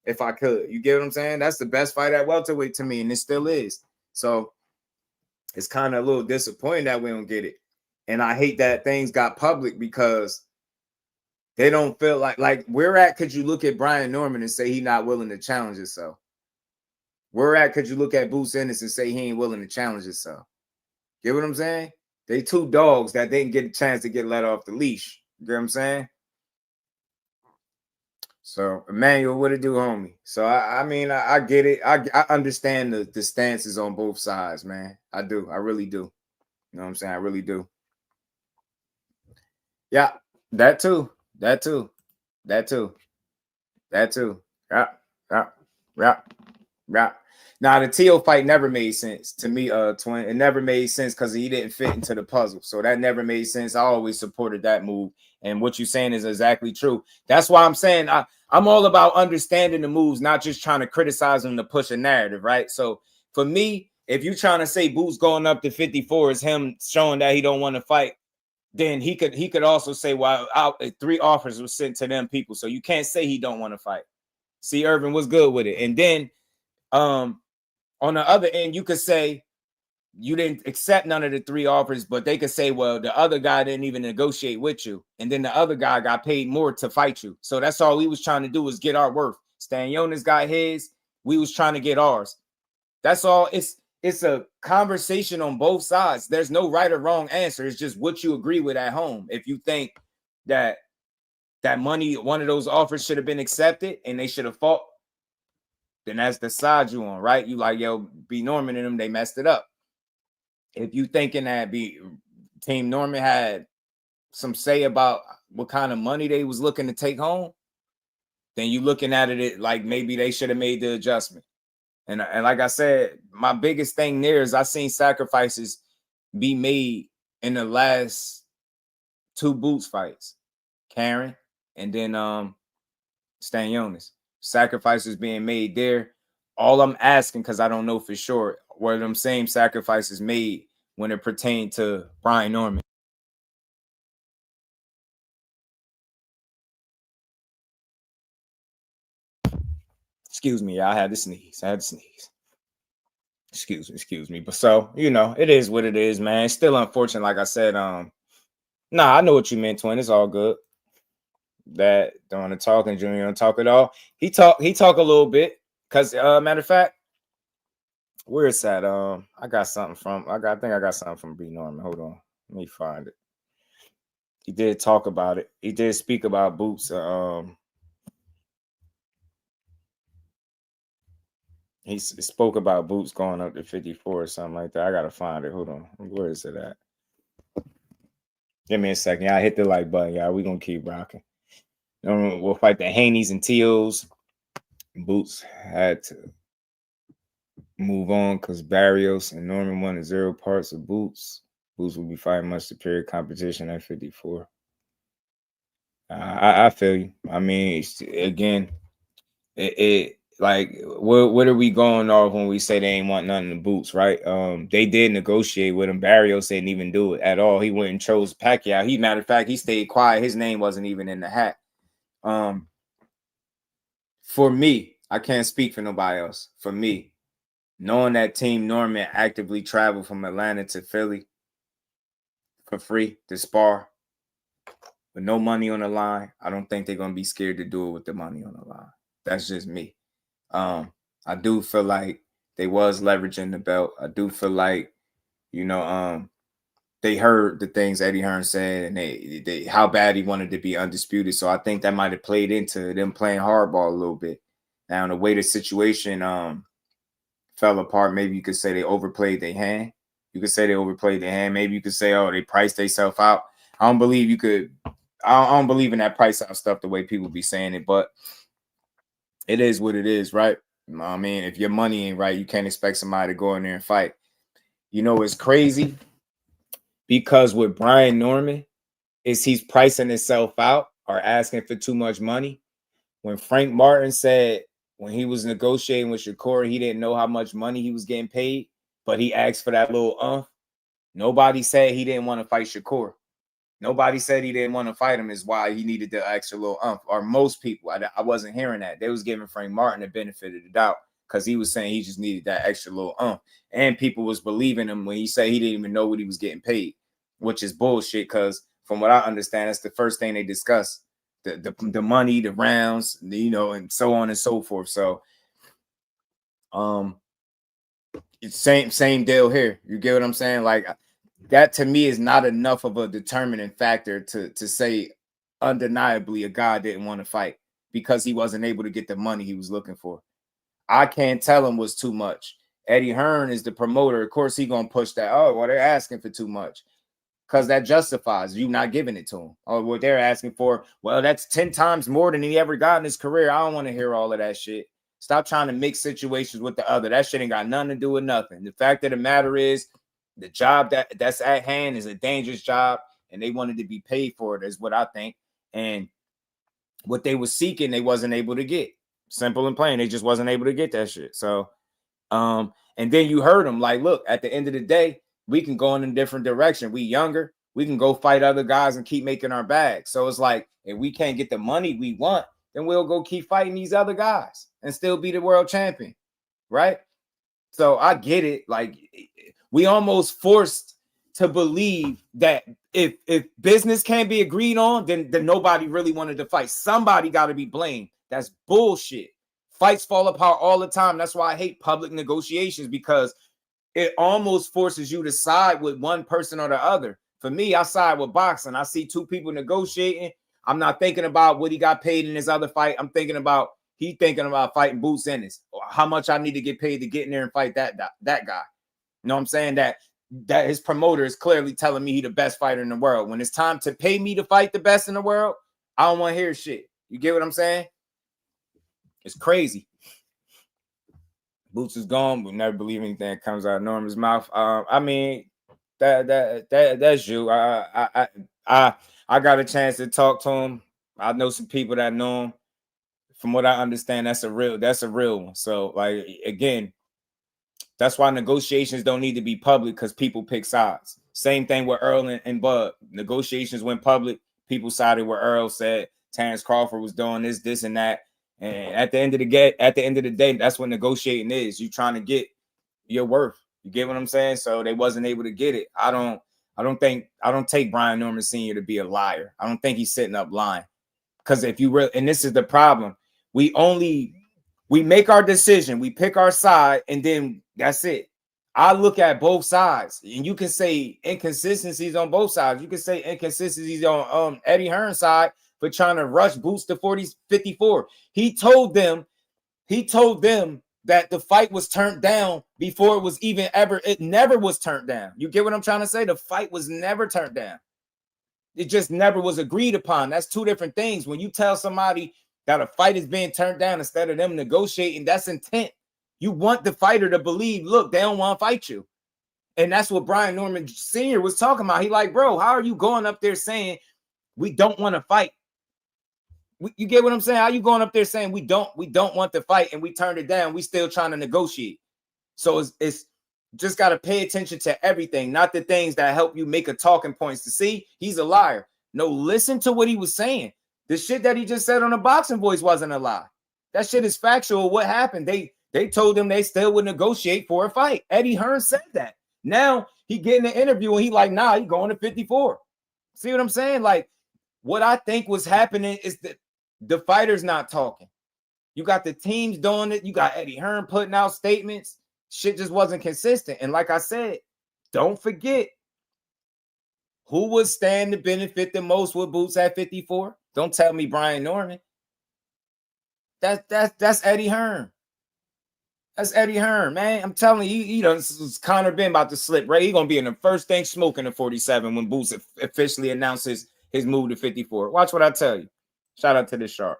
if I could. You get what I'm saying? That's the best fight at welterweight to me, and it still is. So it's kind of a little disappointing that we don't get it. And I hate that things got public because they don't feel like where at could you look at Brian Norman and say he's not willing to challenge himself? Where at could you look at Boots Ennis and say he ain't willing to challenge himself? Get what I'm saying? They 2 dogs that didn't get a chance to get let off the leash. You get what I'm saying? So, Emmanuel, what it do, homie? So, I mean, I get it. I understand the stances on both sides, man. I do. I really do. You know what I'm saying? I really do. Yeah, that too. Yeah. Now, the Teo fight never made sense to me, Twin. It never made sense because he didn't fit into the puzzle. So that never made sense. I always supported that move. And what you're saying is exactly true. That's why I'm saying I'm all about understanding the moves, not just trying to criticize them to push a narrative, right? So for me, if you're trying to say Boots going up to 54 is him showing that he don't want to fight, then he could also say, well, 3 offers were sent to them people. So you can't say he don't want to fight. See, Irvin was good with it. And then on the other end, you could say you didn't accept none of the 3 offers, but they could say, well, the other guy didn't even negotiate with you. And then the other guy got paid more to fight you. So that's all we was trying to do was get our worth. Stan Jonas got his. We was trying to get ours. That's all. It's a conversation on both sides. There's no right or wrong answer. It's just what you agree with at home. If you think that money, one of those offers should have been accepted and they should have fought, then that's the side you on, right? You like, yo, B Norman and them, they messed it up. If you thinking that Team Norman had some say about what kind of money they was looking to take home, then you looking at it like maybe they should have made the adjustment. And like I said, my biggest thing there is I seen sacrifices be made in the last 2 Boots fights, Karen and then Stanionis. Sacrifices being made there. All I'm asking, because I don't know for sure, were them same sacrifices made when it pertained to Brian Norman. Excuse me, I had to sneeze. Excuse me. But so, you know, it is what it is, man. It's still unfortunate, like I said. Nah, I know what you meant, twin. It's all good. That don't want to talk and Junior don't talk at all. He talk a little bit. Cause matter of fact, where is that? I got something from I think I got something from B Norman. Hold on. Let me find it. He did talk about it. He did speak about Boots. He spoke about Boots going up to 54 or something like that. I gotta find it. Hold on. Where is it at? Give me a second. Y'all hit the like button, y'all. We gonna keep rocking. We'll fight the Haneys and Teals. Boots had to move on because Barrios and Norman won 0 parts of Boots. Boots will be fighting much superior competition at 54. I feel you. I mean, again, it like what are we going off when we say they ain't want nothing to Boots, right? They did negotiate with him. Barrios didn't even do it at all. He went and chose Pacquiao. Matter of fact, he stayed quiet. His name wasn't even in the hat. For me, I can't speak for nobody else. For me, knowing that Team Norman actively traveled from Atlanta to Philly for free to spar with no money on the line, I don't think they're gonna be scared to do it with the money on the line. That's just me. I do feel like they was leveraging the belt. I do feel like, you know, they heard the things Eddie Hearn said and they how bad he wanted to be undisputed. So I think that might have played into them playing hardball a little bit. Now, the way the situation fell apart, maybe you could say they overplayed their hand. You could say they overplayed their hand. Maybe you could say, oh, they priced themselves out. I don't believe you could. I don't believe in that price out stuff the way people be saying it, but it is what it is, right? I mean, if your money ain't right, you can't expect somebody to go in there and fight. You know, it's crazy because with Brian Norman, he's pricing himself out or asking for too much money. When Frank Martin said when he was negotiating with Shakur, he didn't know how much money he was getting paid, but he asked for that little Nobody said he didn't want to fight Shakur. Nobody said he didn't want to fight him is why he needed the extra little or most people. I wasn't hearing that. They was giving Frank Martin the benefit of the doubt because he was saying he just needed that extra little and people was believing him when he said he didn't even know what he was getting paid, which is bullshit because from what I understand, that's the first thing they discuss. The money, the rounds, you know, and so on and so forth. So it's same deal here. You get what I'm saying? Like that to me is not enough of a determining factor to say undeniably a guy didn't want to fight because he wasn't able to get the money he was looking for. I can't tell him was too much. Eddie Hearn is the promoter. Of course, he gonna push that. Oh, well, they're asking for too much. Because that justifies you not giving it to him. Or what they're asking for, well, that's 10 times more than he ever got in his career. I don't want to hear all of that shit. Stop trying to mix situations with the other. That shit ain't got nothing to do with nothing. The fact of the matter is the job that's at hand is a dangerous job, and they wanted to be paid for it, is what I think. And what they were seeking, they wasn't able to get. Simple and plain. They just wasn't able to get that shit. So, and then you heard them like, look, at the end of the day, we can go in a different direction. We younger. We can go fight other guys and keep making our bag. So it's like, if we can't get the money we want, then we'll go keep fighting these other guys and still be the world champion, right? So I get it. Like, we almost forced to believe that if business can't be agreed on, then nobody really wanted to fight. Somebody got to be blamed. That's bullshit. Fights fall apart all the time. That's why I hate public negotiations, because it almost forces you to side with one person or the other. For me, I side with boxing. I see two people negotiating. I'm not thinking about what he got paid in his other fight. I'm thinking about thinking about fighting Boots Ennis, or how much I need to get paid to get in there and fight that guy. You know what I'm saying? That his promoter is clearly telling me he's the best fighter in the world. When it's time to pay me to fight the best in the world, I don't want to hear shit. You get what I'm saying? It's crazy. Boots is gone. We'll never believe anything that comes out of Norman's mouth. I mean, that's you. I got a chance to talk to him. I know some people that know him. From what I understand, that's a real one. So, like, again, that's why negotiations don't need to be public, because people pick sides. Same thing with Earl and Bud. Negotiations went public. People sided where Earl said Terrence Crawford was doing this, and that. And at the end of the day, that's what negotiating is. You trying to get your worth. You get what I'm saying? So they wasn't able to get it. I don't take Brian Norman Sr. to be a liar. I don't think he's sitting up lying. Because if you really, and this is the problem, we make our decision, we pick our side, and then that's it. I look at both sides, and you can say inconsistencies on both sides. You can say inconsistencies on Eddie Hearn's side for trying to rush Boots to 54. He told them that the fight was turned down before it was even ever. It never was turned down. You get what I'm trying to say? The fight was never turned down. It just never was agreed upon. That's two different things. When you tell somebody that a fight is being turned down instead of them negotiating, that's intent. You want the fighter to believe, look, they don't want to fight you. And that's what Brian Norman Sr. was talking about. He like, bro, how are you going up there saying we don't want to fight? You get what I'm saying? How you going up there saying we don't want to fight, and we turned it down? We still trying to negotiate. So it's just got to pay attention to everything, not the things that help you make a talking points to see he's a liar. No, listen to what he was saying. The shit that he just said on the Boxing Voice wasn't a lie. That shit is factual. What happened? They told him they still would negotiate for a fight. Eddie Hearn said that. Now he getting an interview and he like, nah, he going to 54. See what I'm saying? Like, what I think was happening is that the fighters not talking. You got the teams doing it. You got Eddie Hearn putting out statements. Shit just wasn't consistent. And like I said, don't forget who would stand to benefit the most with Boots at 54. Don't tell me Brian Norman. That's Eddie Hearn. That's Eddie Hearn, man. I'm telling you, Conor been about to slip, right? He's gonna be in the first thing smoking at 47 when Boots officially announces his move to 54. Watch what I tell you. Shout out to the Sharp.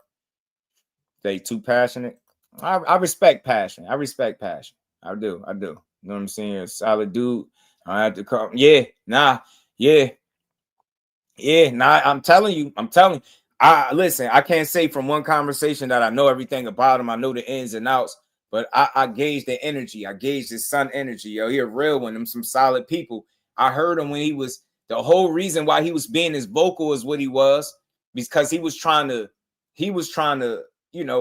They too passionate. I respect passion. I respect passion. I do. You know what I'm saying? A solid dude. I have to call. I'm telling you. Listen, I can't say from one conversation that I know everything about him. I know the ins and outs, but I gauge the energy. I gauge his son energy. Yo, he a real one. Them some solid people. I heard him when he was, the whole reason why he was being as vocal as what he was, because he was trying to,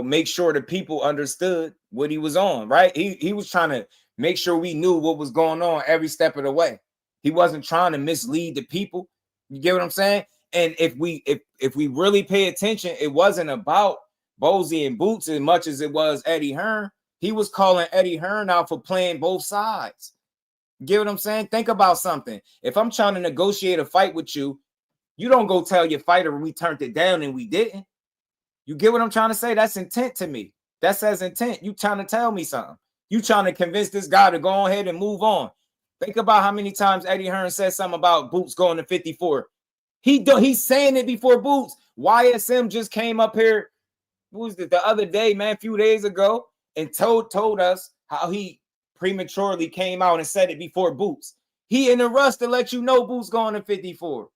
make sure the people understood what he was on, right? He was trying to make sure we knew what was going on every step of the way. He wasn't trying to mislead the people. You get what I'm saying? And if we really pay attention, it wasn't about Bozy and Boots as much as it was Eddie Hearn. He was calling Eddie Hearn out for playing both sides. You get what I'm saying? Think about something. If I'm trying to negotiate a fight with you, you don't go tell your fighter we turned it down and we didn't. You get what I'm trying to say? That's intent to me. That says intent. You trying to tell me something. You trying to convince this guy to go ahead and move on. Think about how many times Eddie Hearn said something about Boots going to 54. He's saying it before Boots. YSM just came up here, the other day, man, a few days ago, and told us how he prematurely came out and said it before Boots. He in a rush to let you know Boots going to 54.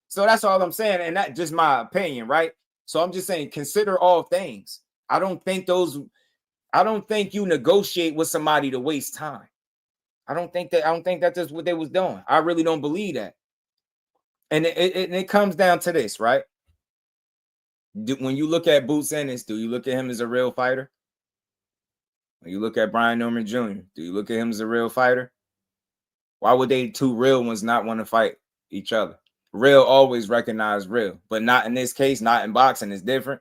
So that's all I'm saying, and that's just my opinion, right? So I'm just saying, consider all things. I don't think you negotiate with somebody to waste time. I don't think that's what they was doing. I really don't believe that. And it comes down to this, right? When you look at Boots Ennis, do you look at him as a real fighter? When you look at Brian Norman Jr., do you look at him as a real fighter? Why would they two real ones not want to fight each other? Real always recognize real, but not in this case, not in boxing. It's different.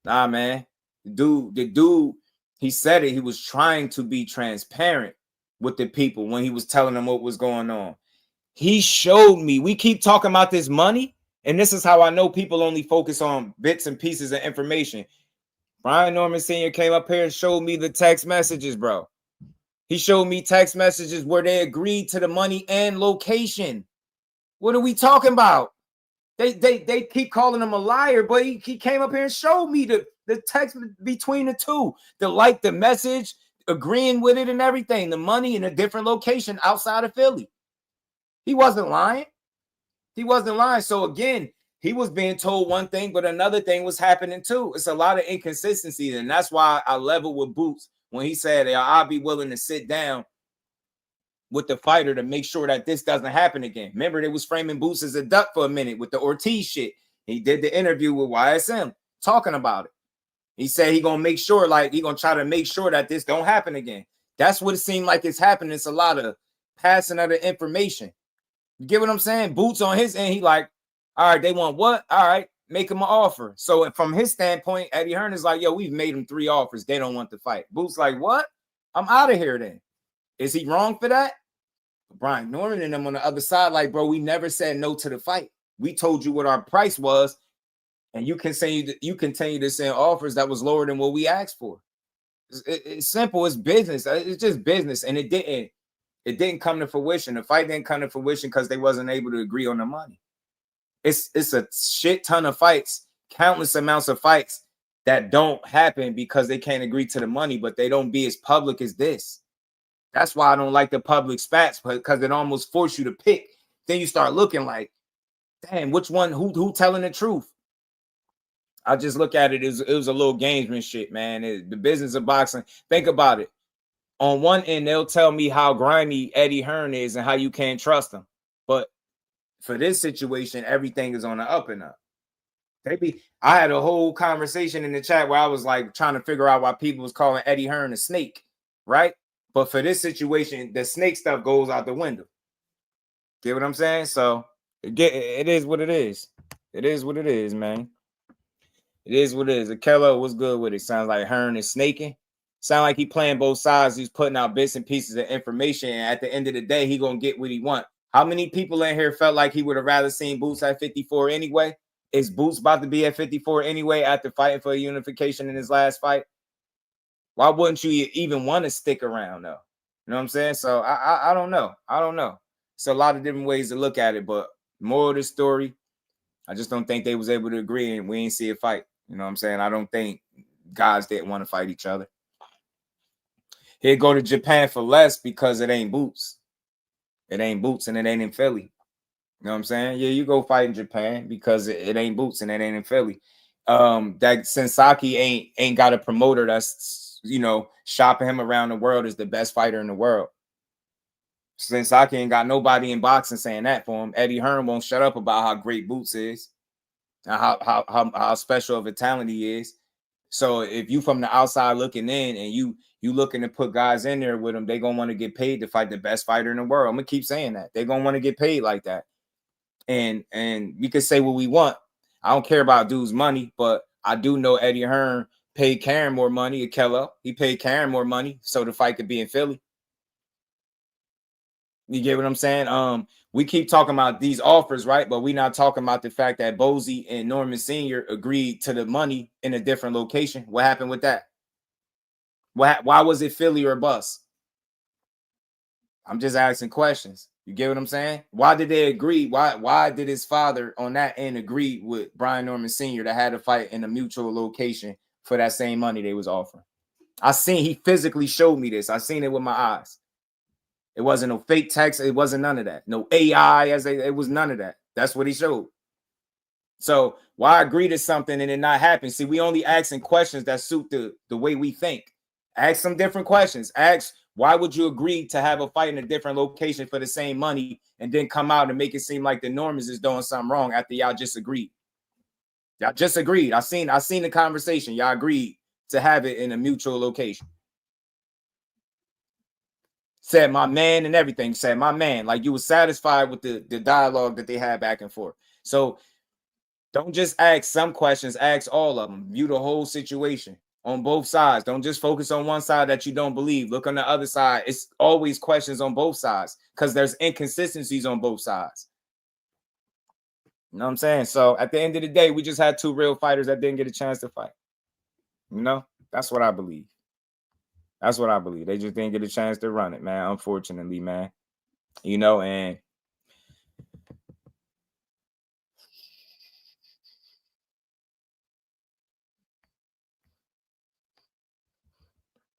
Nah, man. The dude He said it. He was trying to be transparent with the people when he was telling them what was going on. He showed me. We keep talking about this money, and this is how I know people only focus on bits and pieces of information. Brian Norman Sr. came up here and showed me the text messages, bro. He showed me text messages where they agreed to the money and location. What are we talking about? They keep calling him a liar, but he came up here and showed me the text between the two, the message, agreeing with it and everything, the money in a different location outside of Philly. He wasn't lying. He wasn't lying. So again, he was being told one thing, but another thing was happening too. It's a lot of inconsistency, and that's why I level with Boots when he said, I'll be willing to sit down with the fighter to make sure that this doesn't happen again. Remember, they was framing Boots as a duck for a minute with the Ortiz shit. He did the interview with YSM talking about it. He said he gonna make sure, like he gonna try to make sure that this don't happen again. That's what it seemed like it's happening. It's a lot of passing of the information. You get what I'm saying? Boots on his end, he like, all right, they want what? All right, make him an offer. So from his standpoint, Eddie Hearn is like, yo, we've made him 3 offers. They don't want to fight. Boots like, what? I'm out of here then. Is he wrong for that? Brian Norman and them on the other side, like, bro, we never said no to the fight. We told you what our price was, and you continue to send offers that was lower than what we asked for. It's simple. It's business. It's just business, and it didn't come to fruition. The fight didn't come to fruition because they wasn't able to agree on the money. It's a shit ton of fights, countless amounts of fights that don't happen because they can't agree to the money, but they don't be as public as this. That's why I don't like the public spats, because it almost force you to pick. Then you start looking like, damn, which one, who telling the truth? I just look at it as it was a little gamesman shit, man. The business of boxing. Think about it. On one end, they'll tell me how grimy Eddie Hearn is and how you can't trust him. But for this situation, everything is on the up and up. I had a whole conversation in the chat where I was like trying to figure out why people was calling Eddie Hearn a snake, right? But for this situation, the snake stuff goes out the window. Get what I'm saying? So it is what it is. It is what it is, man. It is what it is. Akello, what's good with it? Sounds like Hearn is snaking. Sound like he playing both sides. He's putting out bits and pieces of information. And at the end of the day, he going to get what he want. How many people in here felt like he would have rather seen Boots at 54 anyway? Is Boots about to be at 54 anyway after fighting for a unification in his last fight? Why wouldn't you even want to stick around, though? You know what I'm saying? So I don't know. I don't know. It's a lot of different ways to look at it. But more of the story, I just don't think they was able to agree, and we ain't see a fight. You know what I'm saying? I don't think guys didn't want to fight each other. He'd go to Japan for less because it ain't Boots. It ain't Boots, and it ain't in Philly. You know what I'm saying? Yeah, you go fight in Japan because it ain't Boots and it ain't in Philly. That Sensaki ain't got a promoter that's, shopping him around the world as the best fighter in the world. Sensaki ain't got nobody in boxing saying that for him. Eddie Hearn won't shut up about how great Boots is, and how special of a talent he is. So if you from the outside looking in and you looking to put guys in there with them, they gonna want to get paid to fight the best fighter in the world. I'm gonna keep saying that. They're gonna want to get paid like that. And we can say what we want. I don't care about dude's money, but I do know Eddie Hearn paid Karen more money. Akello, he paid Karen more money so the fight could be in Philly. You get what I'm saying? We keep talking about these offers, right? But we're not talking about the fact that Bozy and Norman Sr. agreed to the money in a different location. What happened with that? Why was it Philly or bust? I'm just asking questions. You get what I'm saying? Why did they agree? Why did his father on that end agree with Brian Norman Sr. to have a fight in a mutual location for that same money they was offering? He physically showed me this. I seen it with my eyes. It wasn't no fake text. It wasn't none of that. No AI, it was none of that. That's what he showed. So why agree to something and it not happen? See, we only asking questions that suit the way we think. Ask some different questions. Ask, why would you agree to have a fight in a different location for the same money and then come out and make it seem like the Normans is doing something wrong after y'all just agreed? Y'all just agreed. I seen the conversation. Y'all agreed to have it in a mutual location. Said my man and everything. Said my man. Like you were satisfied with the dialogue that they had back and forth. So don't just ask some questions. Ask all of them. View the whole situation. on both sides. Don't just focus on one side that you don't believe. Look on the other side. It's always questions on both sides because there's inconsistencies on both sides. You know what I'm saying? So at the end of the day, we just had two real fighters that didn't get a chance to fight. You know, that's what I believe. That's what I believe. They just didn't get a chance to run it, man. Unfortunately, man. You know, and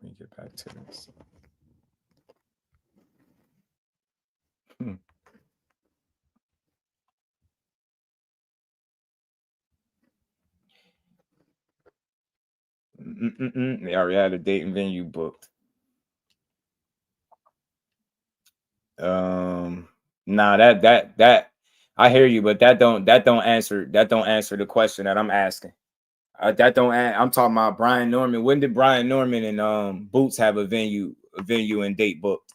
let me get back to this. They already had a date and venue booked. Nah, that I hear you, but that don't answer the question that I'm asking. I'm talking about Brian Norman. When did Brian Norman and Boots have a venue and date booked?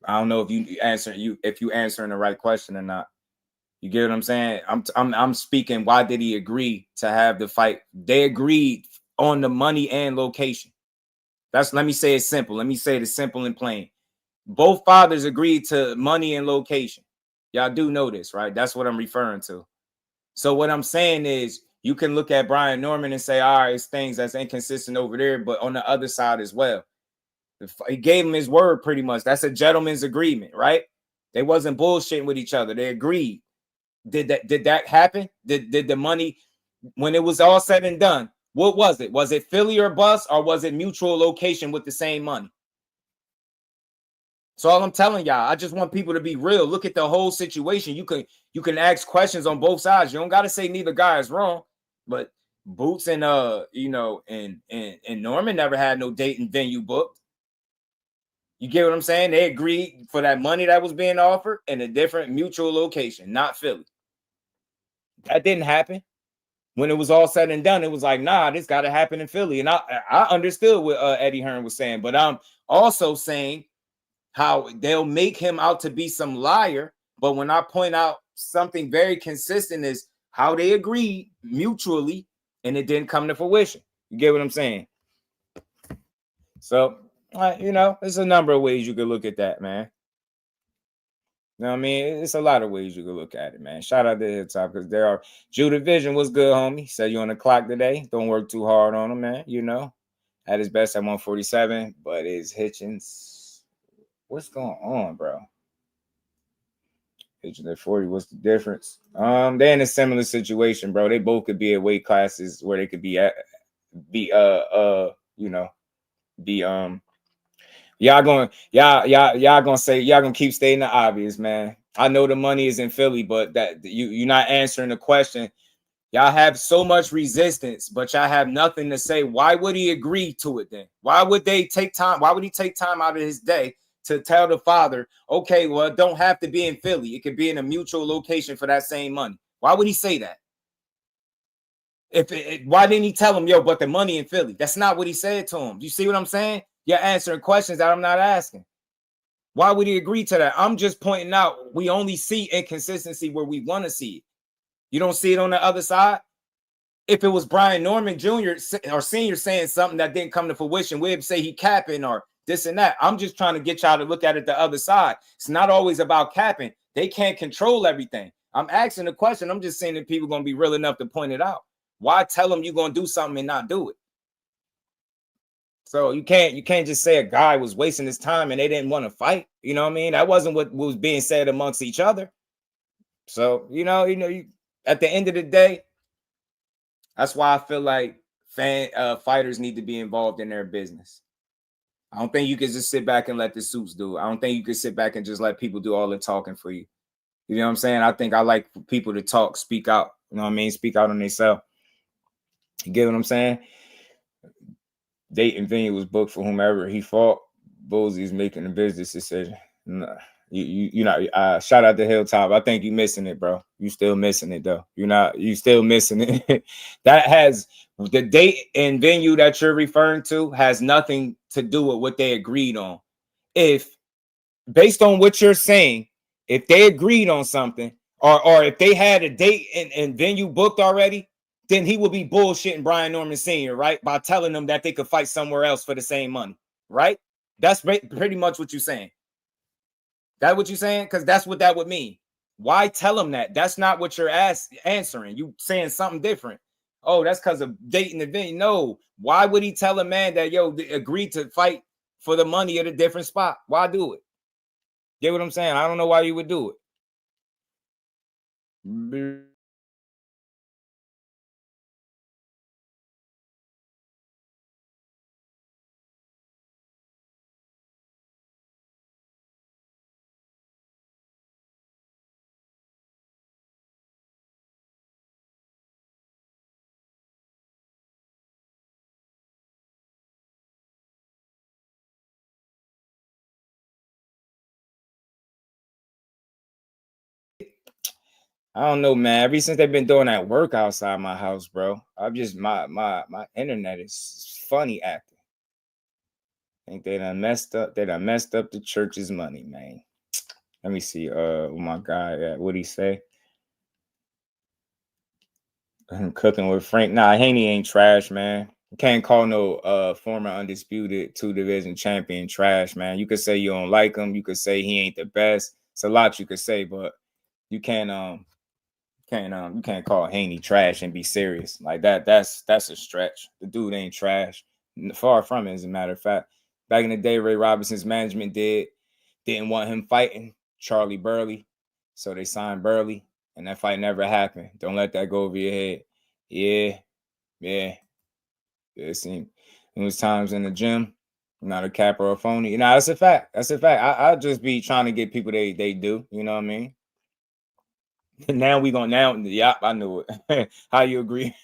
I don't know if you answering the right question or not. You get what I'm saying? I'm speaking. Why did he agree to have the fight? They agreed on the money and location. Let me say it simple. Let me say it simple and plain. Both fathers agreed to money and location. Y'all do know this, right? That's what I'm referring to. So what I'm saying is you can look at Brian Norman and say, all right, it's things that's inconsistent over there, but on the other side as well. He gave him his word pretty much. That's a gentleman's agreement, right? They wasn't bullshitting with each other. They agreed. Did that happen? Did the money, when it was all said and done, what was it? Was it Philly or bust, or was it mutual location with the same money? So all I'm telling y'all, I just want people to be real. Look at the whole situation. You can ask questions on both sides. You don't got to say neither guy is wrong. But Boots and and Norman never had no date and venue booked. You get what I'm saying? They agreed for that money that was being offered in a different mutual location, not Philly. That didn't happen. When it was all said and done, it was like, nah, this got to happen in Philly. And I understood what Eddie Hearn was saying, but I'm also saying how they'll make him out to be some liar. But when I point out something very consistent is how they agreed mutually and it didn't come to fruition. You get what I'm saying? So, you know, there's a number of ways you could look at that, man. You know what I mean? It's a lot of ways you could look at it, man. Shout out to Hilltop because there are Judah Vision was good, homie. Said you on the clock today. Don't work too hard on him, man. You know, at his best at 147, but is Hitchins. What's going on, bro? Hitchins at 40. What's the difference? They're in a similar situation, bro. They both could be at weight classes where they could be at, y'all gonna keep stating the obvious, man. I know the money is in Philly, but that you're not answering the question. Y'all have so much resistance, but y'all have nothing to say. Why would he agree to it then? Why would they take time? Why would he take time out of his day to tell the father, okay, well, it don't have to be in Philly. It could be in a mutual location for that same money. Why would he say that? Why didn't he tell him, yo, but the money in Philly? That's not what he said to him. You see what I'm saying? You're answering questions that I'm not asking. Why would he agree to that? I'm just pointing out we only see inconsistency where we want to see it. You don't see it on the other side? If it was Brian Norman Jr. or Sr. saying something that didn't come to fruition, we'd say he capping or this and that. I'm just trying to get y'all to look at it the other side. It's not always about capping. They can't control everything. I'm asking the question. I'm just saying that people are going to be real enough to point it out. Why tell them you're going to do something and not do it? So you can't just say a guy was wasting his time and they didn't want to fight. You know what I mean? That wasn't what was being said amongst each other. So, at the end of the day, that's why I feel like fighters need to be involved in their business. I don't think you can just sit back and let the suits do it. I don't think you can sit back and just let people do all the talking for you. You know what I'm saying? I think I like for people to talk, speak out. You know what I mean? Speak out on themselves. You get what I'm saying? Date and venue was booked for whomever he fought. Bosey's making a business decision. Nah, shout out to Hilltop. I think you missing it, bro. You still missing it though. You still missing it. That has the date and venue that you're referring to has nothing to do with what they agreed on. If based on what you're saying, if they agreed on something or if they had a date and venue booked already, then he would be bullshitting Brian Norman Sr., right? By telling them that they could fight somewhere else for the same money, right? That's pretty much what you're saying. That what you're saying? Because that's what that would mean. Why tell them that? That's not what you're answering. You saying something different. Oh, that's because of dating the event. No. Why would he tell a man that, yo, agree to fight for the money at a different spot? Why do it? Get what I'm saying? I don't know why you would do it. I don't know, man. Ever since they've been doing that work outside my house, bro, I'm just my internet is funny acting. I think they done messed up. They done messed up the church's money, man. Let me see. My guy, what'd he say? I'm cooking with Frank. Nah, Haney ain't trash, man. You can't call no former undisputed 2-division champion trash, man. You could say you don't like him. You could say he ain't the best. It's a lot you could say, but you can't you can't call Haney trash and be serious like that. That's a stretch. The dude ain't trash. Far from it, as a matter of fact. Back in the day, Ray Robinson's management didn't want him fighting Charlie Burley, so they signed Burley, and that fight never happened. Don't let that go over your head. Yeah. It was times in the gym, not a cap or a phony. You know, that's a fact. That's a fact. I just be trying to get people they do. You know what I mean? Now we gonna yep, I knew it. How you agree?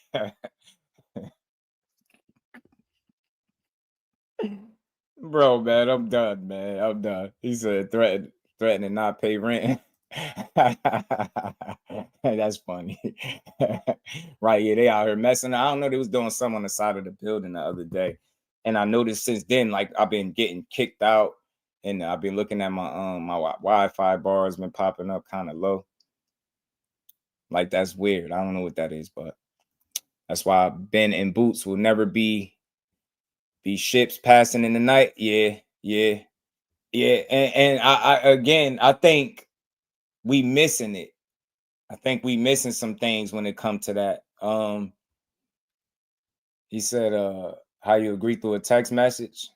Bro, man, I'm done, man. I'm done. He said threaten to not pay rent. That's funny. Right, yeah, they out here messing. I don't know, they was doing something on the side of the building the other day. And I noticed since then, like, I've been getting kicked out, and I've been looking at my my Wi-Fi bars been popping up kind of low. Like, that's weird. I don't know what that is, but that's why Ben and Boots will never be ships passing in the night. Yeah. And I think we missing it. I think we missing some things when it comes to that. He said, how you agree through a text message?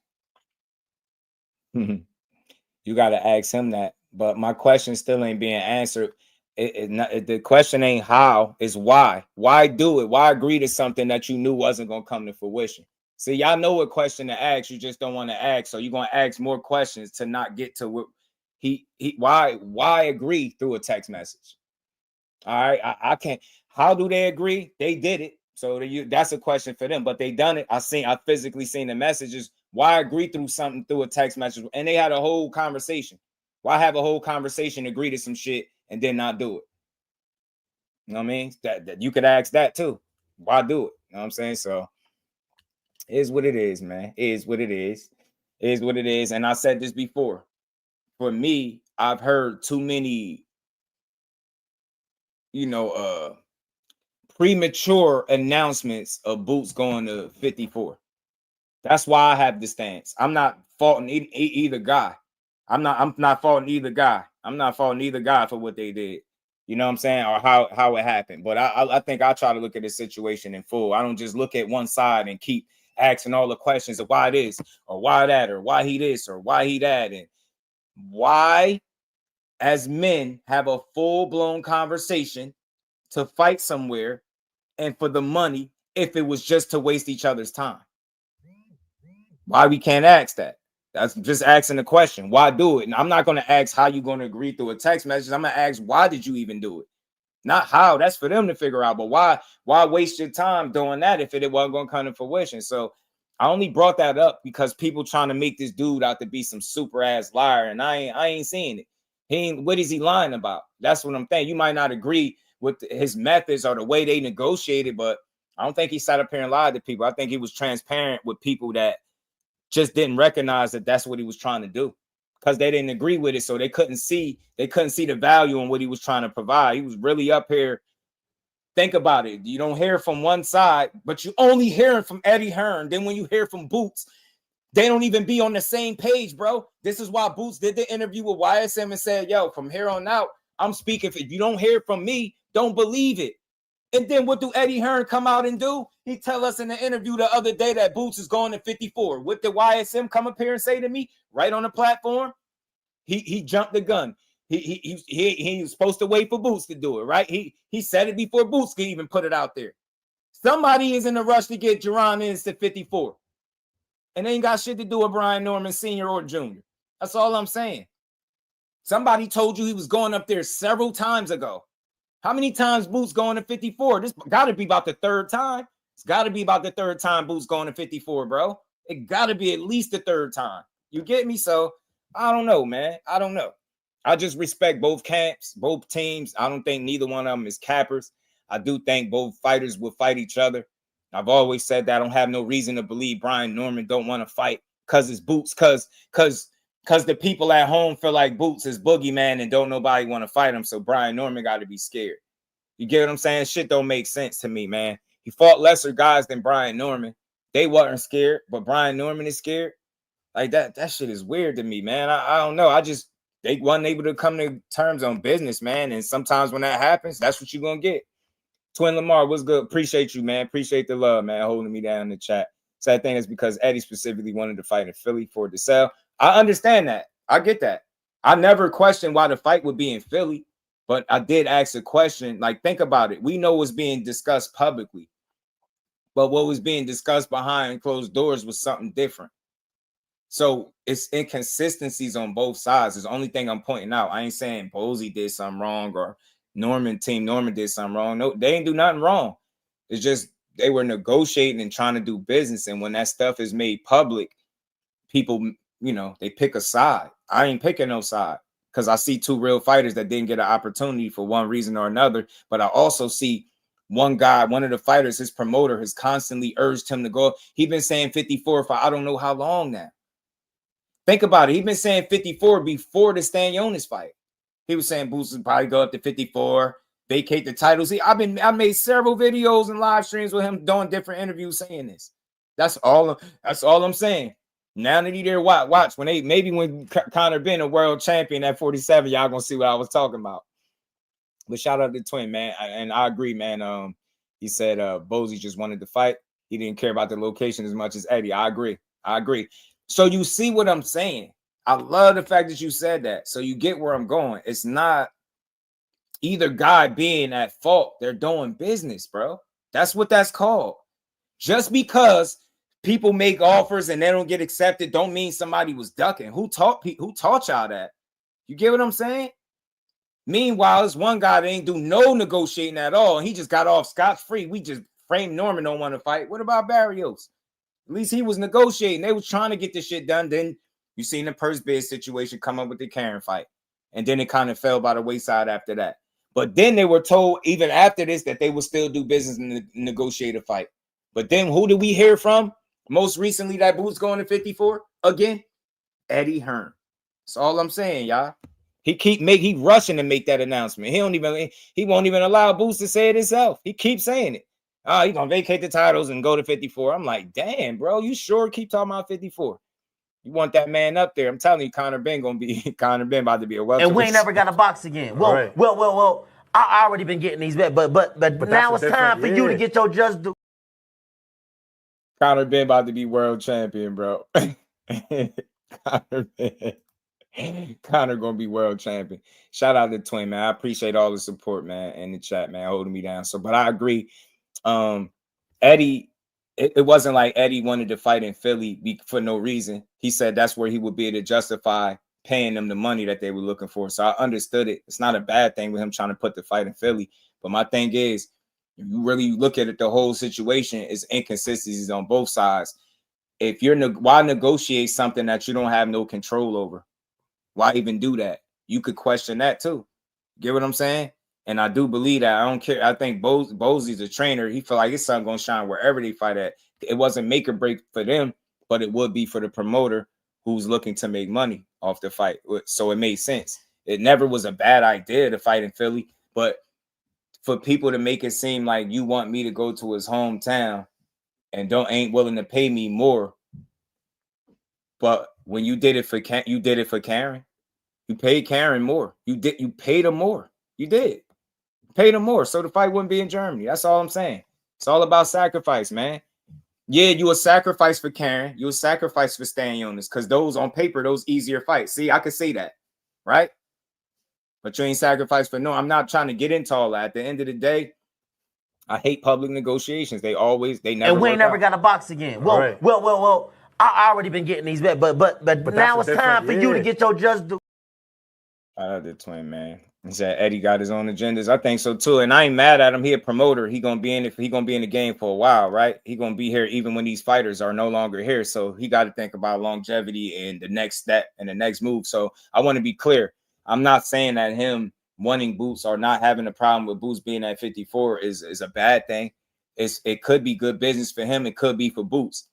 You got to ask him that. But my question still ain't being answered. The question ain't how, it's why. Why do it? Why agree to something that you knew wasn't going to come to fruition? See, y'all know what question to ask. You just don't want to ask. So you're going to ask more questions to not get to what why agree through a text message? All right. I can't. How do they agree? They did it. So that's a question for them, but they done it. I physically seen the messages. Why agree through something through a text message? And they had a whole conversation. Why have a whole conversation, agree to some shit, and then not do it? You know what I mean? That you could ask that too. Why do it? You know what I'm saying? So it is what it is, man. It is what it is. It is what it is. And I said this before. For me, I've heard too many, premature announcements of Boots going to 54. That's why I have the stance. I'm not faulting either guy. I'm not faulting either guy. I'm not faulting either guy for what they did. You know what I'm saying? Or how it happened. But I think I try to look at the situation in full. I don't just look at one side and keep asking all the questions of why this or why that or why he this or why he that. And why, as men, have a full-blown conversation to fight somewhere and for the money if it was just to waste each other's time? Why we can't ask that? That's just asking the question. Why do it? And I'm not going to ask how you're going to agree through a text message. I'm going to ask, why did you even do it? Not how. That's for them to figure out. But why waste your time doing that if it wasn't going to come to fruition? So I only brought that up because people trying to make this dude out to be some super ass liar, and I ain't seeing it. What is he lying about? That's what I'm saying. You might not agree with his methods or the way they negotiated, but I don't think he sat up here and lied to people. I think he was transparent with people that just didn't recognize that that's what he was trying to do, because they didn't agree with it. So they couldn't see the value in what he was trying to provide. He was really up here Think about it. You don't hear from one side, but you only hearing from Eddie Hearn. Then when you hear from Boots, they don't even be on the same page, bro. This is why Boots did the interview with YSM and said, yo, from here on out, I'm speaking. If you don't hear from me, don't believe it. And then what do Eddie Hearn come out and do? He tell us in the interview the other day that Boots is going to 54. What did YSM come up here and say to me right on the platform? He jumped the gun. He was supposed to wait for Boots to do it, right? He said it before Boots could even put it out there. Somebody is in a rush to get Jerron Ennis to 54. And they ain't got shit to do with Brian Norman Sr. or Jr. That's all I'm saying. Somebody told you he was going up there several times ago. How many times Boots going to 54? This got to be about the third time. It's got to be about the third time Boots going to 54, bro. It got to be at least the third time. You get me? So, I don't know, man. I don't know. I just respect both camps, both teams. I don't think neither one of them is cappers. I do think both fighters will fight each other. I've always said that I don't have no reason to believe Brian Norman don't want to fight because it's Boots, because the people at home feel like Boots is boogeyman and don't nobody want to fight him. So Brian Norman got to be scared. You get what I'm saying? Shit don't make sense to me, man. He fought lesser guys than Brian Norman. They wasn't scared, but Brian Norman is scared. Like that shit is weird to me, man. I don't know. They wasn't able to come to terms on business, man. And sometimes when that happens, that's what you're going to get. Twin Lamar, what's good? Appreciate you, man. Appreciate the love, man, holding me down in the chat. Sad thing is because Eddie specifically wanted to fight in Philly for it to sell. I understand that. I get that. I never questioned why the fight would be in Philly, but I did ask a question. Like, think about it. We know what's being discussed publicly, but what was being discussed behind closed doors was something different. So it's inconsistencies on both sides. It's the only thing I'm pointing out. I ain't saying Bozy did something wrong or Team Norman did something wrong. No, they ain't do nothing wrong. It's just they were negotiating and trying to do business. And when that stuff is made public, people, they pick a side. I ain't picking no side because I see two real fighters that didn't get an opportunity for one reason or another. But I also see one guy, one of the fighters, his promoter has constantly urged him to go. He's been saying 54 for I don't know how long now. Think about it. He's been saying 54 before the Stanionis fight. He was saying Boots would probably go up to 54, vacate the titles. I made several videos and live streams with him doing different interviews saying this. That's all I'm saying. Now that he there, watch when Conor been a world champion at 47, y'all gonna see what I was talking about. But shout out to Twin, man. And I agree, man. He said Bozy just wanted to fight. He didn't care about the location as much as Eddie. I agree. So you see what I'm saying? I love the fact that you said that. So you get where I'm going. It's not either guy being at fault. They're doing business, bro. That's what that's called. Just because people make offers and they don't get accepted don't mean somebody was ducking. Who taught y'all that? You get what I'm saying? Meanwhile, there's one guy that ain't do no negotiating at all. And he just got off scot-free. We just framed Norman don't want to fight. What about Barrios? At least he was negotiating. They was trying to get this shit done. Then you seen the purse bid situation come up with the Karen fight. And then it kind of fell by the wayside after that. But then they were told even after this that they would still do business and negotiate a fight. But then who did we hear from? Most recently, that Boots going to 54 again. Eddie Hearn. That's all I'm saying, y'all. He rushing to make that announcement. He won't even allow Boots to say it himself. He keeps saying it. He's gonna vacate the titles and go to 54. I'm like, damn, bro, you sure keep talking about 54? You want that man up there? I'm telling you, Conor Ben about to be a welterweight. And we ain't never got a box again. Well, Right. well. I already been getting these bets, but now it's time for you to get your just due. Conor Ben about to be world champion, bro. Conor gonna be world champion. Shout out to Twin, man. I appreciate all the support, man, in the chat, man, holding me down. So, but I agree. Eddie, it wasn't like Eddie wanted to fight in Philly for no reason. He said that's where he would be able to justify paying them the money that they were looking for. So I understood it. It's not a bad thing with him trying to put the fight in Philly. But my thing is, if you really look at it, the whole situation is inconsistencies on both sides. If why negotiate something that you don't have no control over? Why even do that? You could question that too. Get what I'm saying? And I do believe that. I don't care. I think Bozy's a trainer. He feel like his son gonna shine wherever they fight at. It wasn't make or break for them, but it would be for the promoter who's looking to make money off the fight. So it made sense. It never was a bad idea to fight in Philly, but for people to make it seem like you want me to go to his hometown and ain't willing to pay me more. But when you did it for Karen. You paid Karen more. You paid her more. You did. Paid her more. So the fight wouldn't be in Germany. That's all I'm saying. It's all about sacrifice, man. Yeah, you a sacrifice for Karen. You a sacrifice for Stanionis, because those on paper, those easier fights. See, I could say that, right? But you ain't sacrificed for no. I'm not trying to get into all that. At the end of the day, I hate public negotiations. They never. And we ain't never got to box again. Well, well. I already been getting these bet, but now it's time for you to get your just do. I the twin, man. He said Eddie got his own agendas. I think so too, and I ain't mad at him. He a promoter. He gonna be in it. He gonna be in the game for a while, right? He gonna be here even when these fighters are no longer here. So he got to think about longevity and the next step and the next move. So I want to be clear. I'm not saying that him wanting Boots or not having a problem with Boots being at 54 is a bad thing. It could be good business for him. It could be for Boots.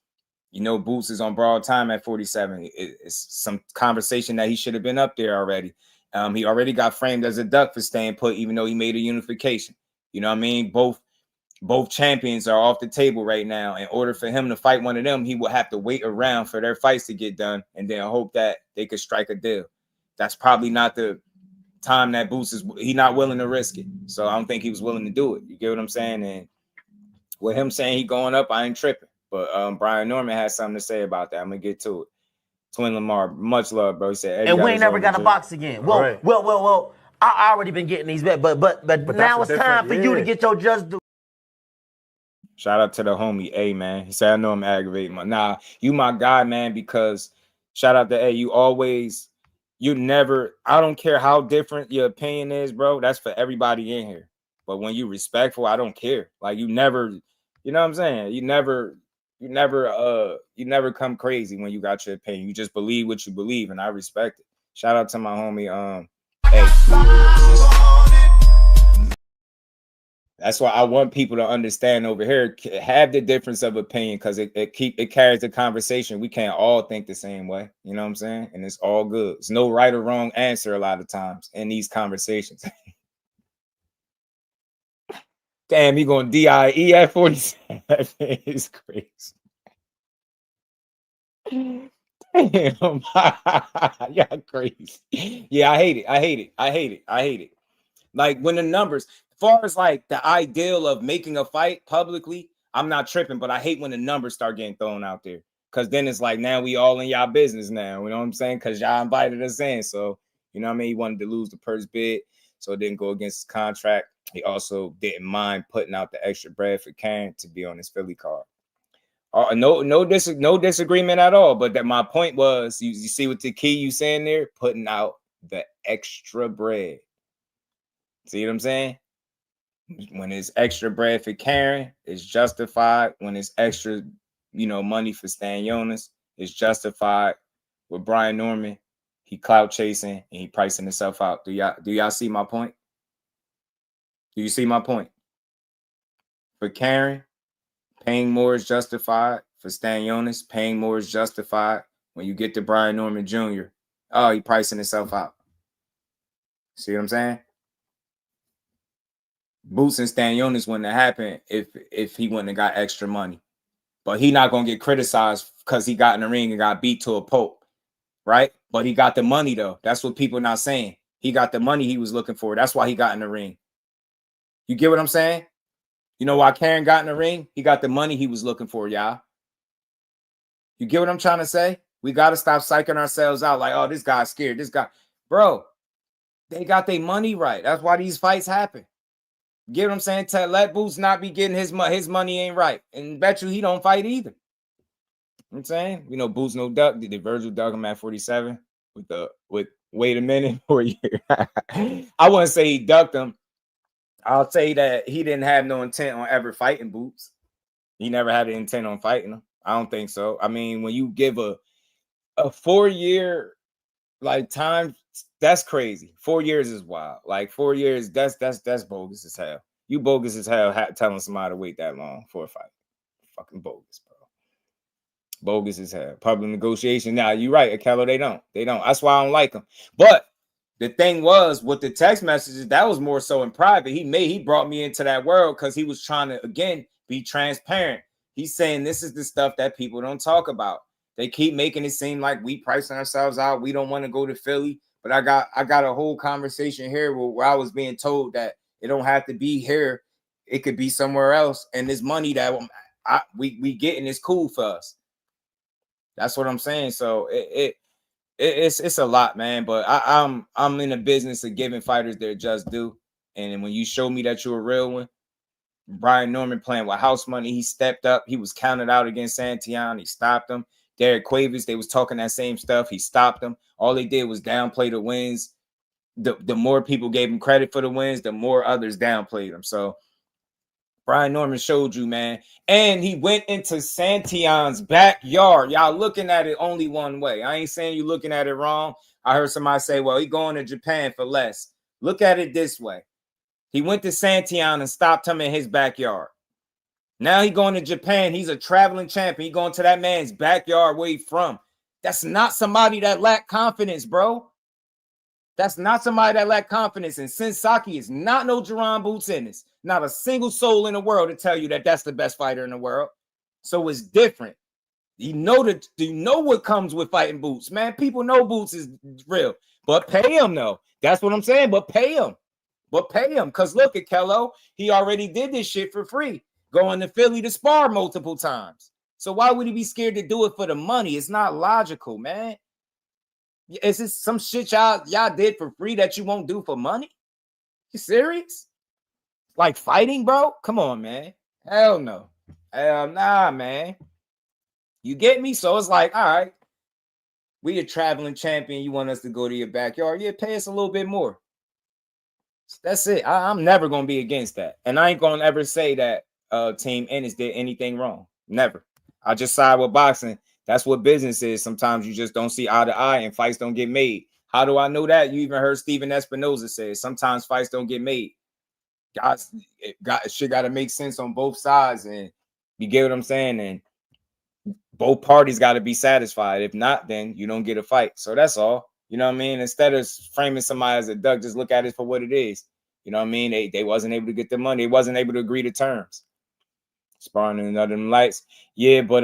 You know, Boots is on borrowed time at 47. It's some conversation that he should have been up there already. He already got framed as a duck for staying put, even though he made a unification. You know what I mean? Both champions are off the table right now. In order for him to fight one of them, he would have to wait around for their fights to get done and then hope that they could strike a deal. That's probably not the time that Boots is. He's not willing to risk it. So I don't think he was willing to do it. You get what I'm saying? And with him saying he going up, I ain't tripping. But Brian Norman has something to say about that. I'm gonna get to it. Twin Lamar, much love, bro. He said, Eddie and we ain't never got to box again. Well. I already been getting these bet, but now it's time for you to get your just do. Shout out to the homie A, man. He said, I know I'm aggravating. Nah, you my guy, man, because shout out to A. You never, I don't care how different your opinion is, bro. That's for everybody in here. But when you respectful, I don't care. Like you never, you know what I'm saying? You never come crazy when you got your opinion. You just believe what you believe, and I respect it. Shout out to my homie, hey. That's why I want people to understand over here, have the difference of opinion, because it carries the conversation. We can't all think the same way. You know what I'm saying? And it's all good. There's no right or wrong answer a lot of times in these conversations. Damn, he going DIE at 47. It's crazy. Damn. Yeah, crazy. Yeah, I hate it. Like when the numbers, as far as like the ideal of making a fight publicly, I'm not tripping, but I hate when the numbers start getting thrown out there. Cause then it's like, now we all in y'all business now. You know what I'm saying? Cause y'all invited us in. So, you know what I mean? He wanted to lose the purse bid, so it didn't go against his contract. He also didn't mind putting out the extra bread for Karen to be on his Philly card. No disagreement at all. But that my point was, you see what the key you saying there? Putting out the extra bread. See what I'm saying? When it's extra bread for Karen, it's justified. When it's extra, money for Stanionis, it's justified. With Brian Norman, he clout chasing and he pricing himself out. Do y'all see my point? Do you see my point? For Karen, paying more is justified. For Stanionis, paying more is justified. When you get to Brian Norman Jr., he pricing himself out. See what I'm saying? Boots and Stanionis wouldn't have happened if he wouldn't have got extra money. But he not going to get criticized because he got in the ring and got beat to a pulp, right? But he got the money, though. That's what people not saying. He got the money he was looking for. That's why he got in the ring. You get what I'm saying? You know why Karen got in the ring? He got the money he was looking for, y'all. You get what I'm trying to say? We got to stop psyching ourselves out like, oh, this guy's scared. This guy. Bro, they got their money right. That's why these fights happen. Get what I'm saying? Let Boots not be getting his money ain't right. And bet you he don't fight either. You know what I'm saying? Boots no duck. Did Virgil dug him at 47 with wait a minute for a year? I wouldn't say he ducked him. I'll say that he didn't have no intent on ever fighting Boots. He never had an intent on fighting him. I don't think so. I mean, when you give a 4-year time, that's crazy. 4 years is wild. Like 4 years, that's bogus as hell. You bogus as hell telling somebody to wait that long for a fight. Fucking bogus, bro. Bogus as hell. Public negotiation. Now, you're right, Akello, they don't. That's why I don't like them. But the thing was with the text messages, that was more so in private. He brought me into that world because he was trying to, again, be transparent. He's saying this is the stuff that people don't talk about. They keep making it seem like we pricing ourselves out. We don't want to go to Philly. But I got a whole conversation here where I was being told that it don't have to be here. It could be somewhere else. And this money that we getting is cool for us. That's what I'm saying. So it's a lot, man. But I'm in the business of giving fighters their just due. And when you show me that you're a real one, Brian Norman playing with house money, he stepped up. He was counted out against Antuanne. He stopped him. Derek Cuevas, they was talking that same stuff. He stopped them. All they did was downplay the wins. The more people gave him credit for the wins, the more others downplayed him. So Brian Norman showed you, man. And he went into Santillan's backyard. Y'all looking at it only one way. I ain't saying you looking at it wrong. I heard somebody say, well, he going to Japan for less. Look at it this way. He went to Santillanne and stopped him in his backyard. Now he going to Japan. He's a traveling champion. He going to that man's backyard where he from. That's not somebody that lack confidence, bro. That's not somebody that lack confidence. And Sensaki is not no Jerron Boots Ennis. Not a single soul in the world to tell you that that's the best fighter in the world. So it's different. You know what comes with fighting Boots, man. People know Boots is real, but pay him though. That's what I'm saying. But pay him. Because look at Kello. He already did this shit for free. Going to Philly to spar multiple times. So why would he be scared to do it for the money? It's not logical, man. Is this some shit y'all did for free that you won't do for money? You serious? Like fighting, bro? Come on, man. Hell no. Hell nah, man. You get me? So it's like, all right, we a traveling champion. You want us to go to your backyard? Yeah, pay us a little bit more. That's it. I'm never going to be against that. And I ain't going to ever say that Team Ennis did anything wrong. Never. I just side with boxing. That's what business is. Sometimes you just don't see eye to eye and fights don't get made. How do I know that? You even heard Steven Espinoza say sometimes fights don't get made. Shit got to make sense on both sides. And you get what I'm saying? And both parties got to be satisfied. If not, then you don't get a fight. So that's all. You know what I mean? Instead of framing somebody as a duck, just look at it for what it is. You know what I mean? They wasn't able to get the money. They wasn't able to agree to terms. Sparring in another lights. Yeah, but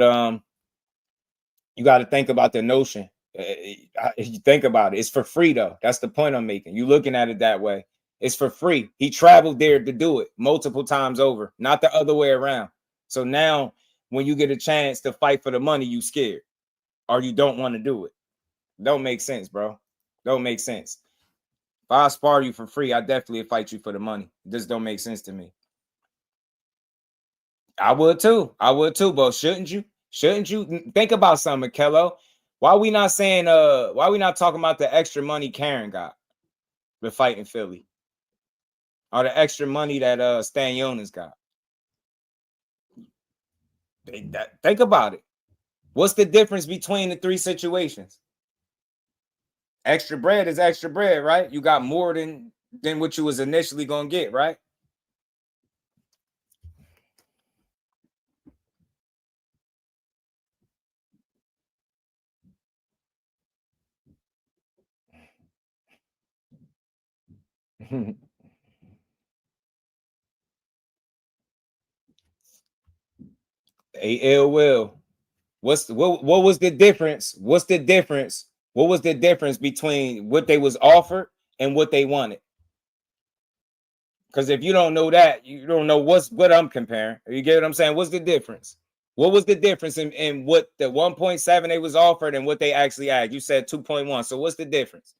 you got to think about the notion. You think about it. It's for free, though. That's the point I'm making. You looking at it that way. It's for free. He traveled there to do it multiple times over, not the other way around. So now when you get a chance to fight for the money, you scared or you don't want to do it. Don't make sense, bro. Don't make sense. If I spar you for free, I definitely fight you for the money. This don't make sense to me. I would too. But shouldn't you? Shouldn't you think about something, Kello? Why we not saying why we not talking about the extra money Karen got with fighting Philly? Or the extra money that Stan Jonas got? Think about it. What's the difference between the three situations? Extra bread is extra bread, right? You got more than what you was initially gonna get, right? AL will. What was the difference? What's the difference? What was the difference between what they was offered and what they wanted? Because if you don't know that, you don't know what I'm comparing. You get what I'm saying? What's the difference? What was the difference in what the 1.7 they was offered and what they actually asked? You said 2.1. So what's the difference?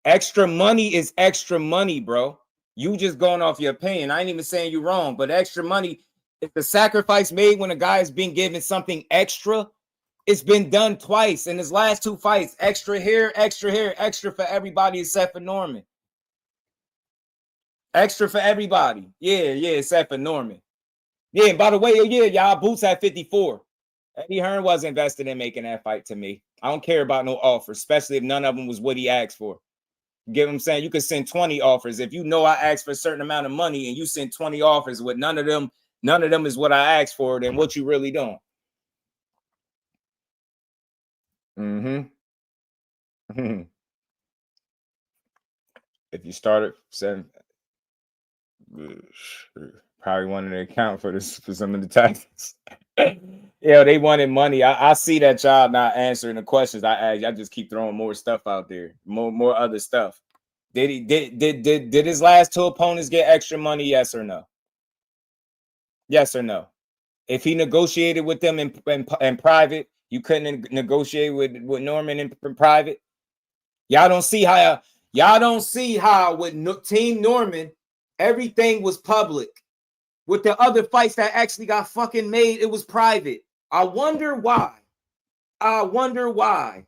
Extra money is extra money, bro. You just going off your opinion. I ain't even saying you're wrong, but extra money, if the sacrifice made when a guy is being given something extra, it's been done twice in his last two fights. Extra here, extra for everybody except for Norman. Extra for everybody. Yeah, except for Norman. Yeah, and by the way, yeah, y'all, Boots at 54. Eddie Hearn was invested in making that fight to me. I don't care about no offers, especially if none of them was what he asked for. You get what I'm saying? You could send 20 offers. If you know I asked for a certain amount of money and you send 20 offers with none of them is what I asked for, then what you really doing? If you started 7, probably wanted to account for this for some of the taxes. Yeah, they wanted money. I see that y'all not answering the questions I asked. I just keep throwing more stuff out there, more other stuff. Did his last 2 opponents get extra money? Yes or no? Yes or no? If he negotiated with them in private, you couldn't negotiate with Norman in private. Y'all don't see how with Team Norman, everything was public. With the other fights that actually got fucking made, it was private. I wonder why. I wonder why.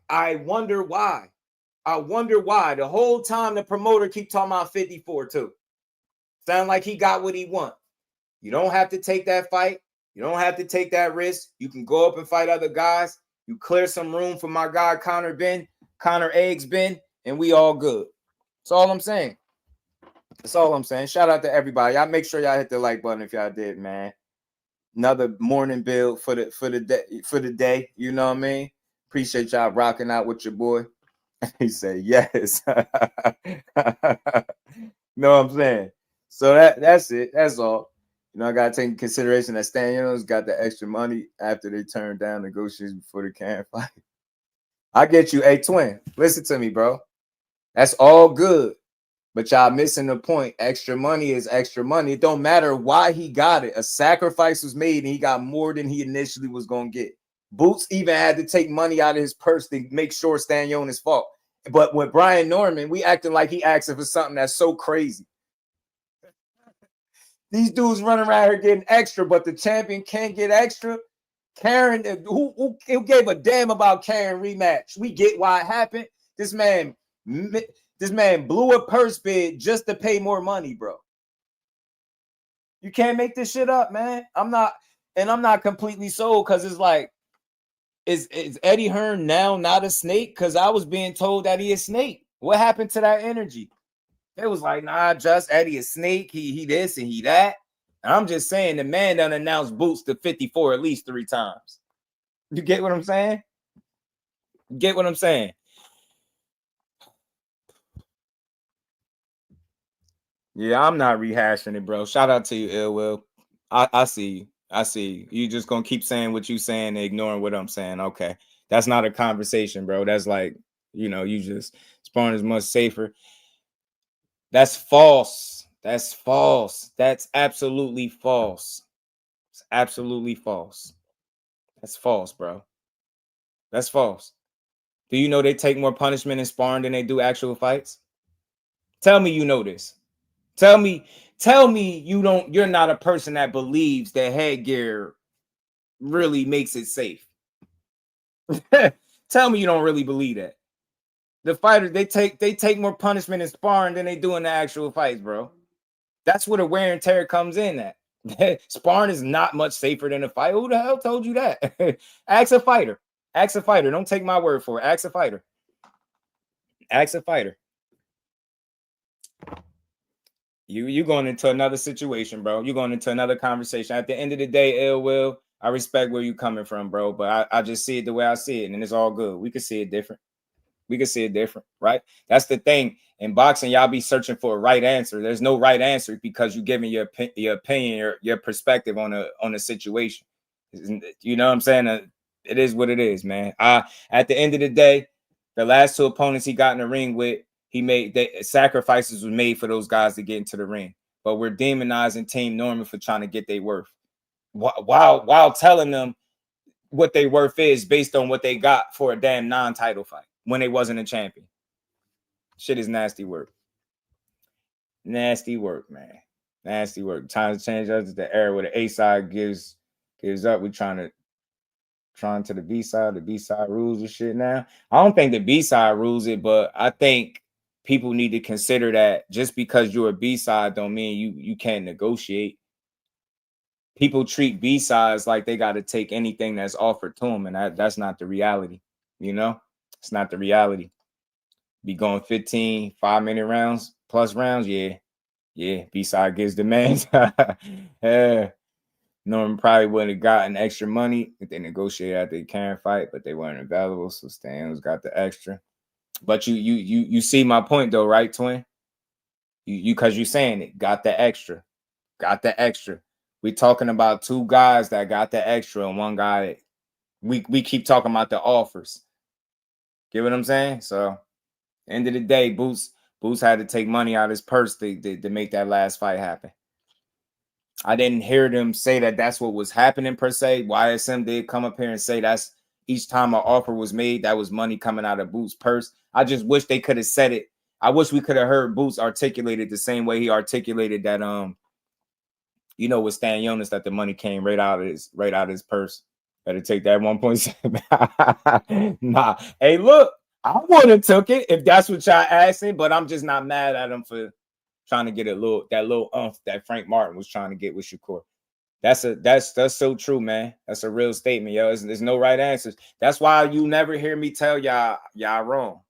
The whole time the promoter keep talking about 54 too. Sound like he got what he want. You don't have to take that fight. You don't have to take that risk. You can go up and fight other guys. You clear some room for my guy Connor Eggs Ben, and we all good. That's all I'm saying. That's all I'm saying. Shout out to everybody. Y'all make sure y'all hit the like button if y'all did, man. Another morning build for the day. You know what I mean? Appreciate y'all rocking out with your boy. He said yes. Know what I'm saying? So that's it. That's all. You know, I gotta take into consideration that Stan got the extra money after they turned down negotiations before the can fight. I get you. Hey, twin, listen to me, bro. That's all good. But y'all missing the point. Extra money is extra money. It don't matter why he got it. A sacrifice was made and he got more than he initially was going to get. Boots even had to take money out of his purse to make sure Stanionis fought. But with Brian Norman, we acting like he asking for something that's so crazy. These dudes running around here getting extra, but the champion can't get extra. Karen, who gave a damn about Karen rematch? We get why it happened. This man blew a purse bid just to pay more money, bro. You can't make this shit up, man. I'm not completely sold because it's like, is Eddie Hearn now not a snake? Because I was being told that he is snake. What happened to that energy? It was like, nah, just Eddie is snake. He this and he that. And I'm just saying the man done announced Boots to 54 at least 3 times. You get what I'm saying? Get what I'm saying? Yeah, I'm not rehashing it, bro. Shout out to you, Ill Will. I see you. I see you. You just gonna keep saying what you saying and ignoring what I'm saying. Okay. That's not a conversation, bro. That's like, you just sparring is much safer. That's false. That's false. That's absolutely false. It's absolutely false. That's false, bro. That's false. Do you know they take more punishment in sparring than they do actual fights? Tell me you know this. Tell me you're not a person that believes that headgear really makes it safe. Tell me you don't really believe that. The fighters, they take more punishment in sparring than they do in the actual fights, bro. That's where the wear and tear comes in at. Sparring is not much safer than a fight. Who the hell told you that? Ask a fighter. Ask a fighter. Don't take my word for it. Ask a fighter. Ask a fighter. You going into another situation, bro. You're going into another conversation. At the end of the day, Ill Will, I respect where you coming from, bro. But I just see it the way I see it, and it's all good. We can see it different. We can see it different, right? That's the thing. In boxing, y'all be searching for a right answer. There's no right answer because you're giving your opinion, your perspective on a situation. You know what I'm saying? It is what it is, man. At the end of the day, the last 2 opponents he got in the ring with, sacrifices was made for those guys to get into the ring. But we're demonizing Team Norman for trying to get their worth, while telling them what their worth is based on what they got for a damn non-title fight when they wasn't a champion. Shit is nasty work. Nasty work, man. Nasty work. Times change. That's the era where the A side gives up. We trying to the B side. The B side rules the shit now. I don't think the B side rules it, but I think people need to consider that just because you're a B side don't mean you can't negotiate. People treat B sides like they got to take anything that's offered to them, and that's not the reality. It's not the reality. Be going 15 5-minute rounds plus rounds. Yeah. B side gives demands. Yeah. Norman probably wouldn't have gotten extra money if they negotiated after the Karen fight, but they weren't available, so Stan's got the extra. But you see my point though, right, twin? You because you saying it, got the extra. We talking about two guys that got the extra and one guy. We keep talking about the offers. Get what I'm saying? So, end of the day, Boots had to take money out of his purse to make that last fight happen. I didn't hear them say that that's what was happening per se. YSM did come up here and say that's each time an offer was made, that was money coming out of Boots' purse. I just wish they could have said it. I wish we could have heard Boots articulate it the same way he articulated that with Stan Jonas, that the money came right out of his purse. Better take that 1.7. Nah. Hey, look, I would have took it if that's what y'all asking, but I'm just not mad at him for trying to get that little that Frank Martin was trying to get with Shakur. That's so true, man. That's a real statement, yo. There's no right answers. That's why you never hear me tell y'all wrong.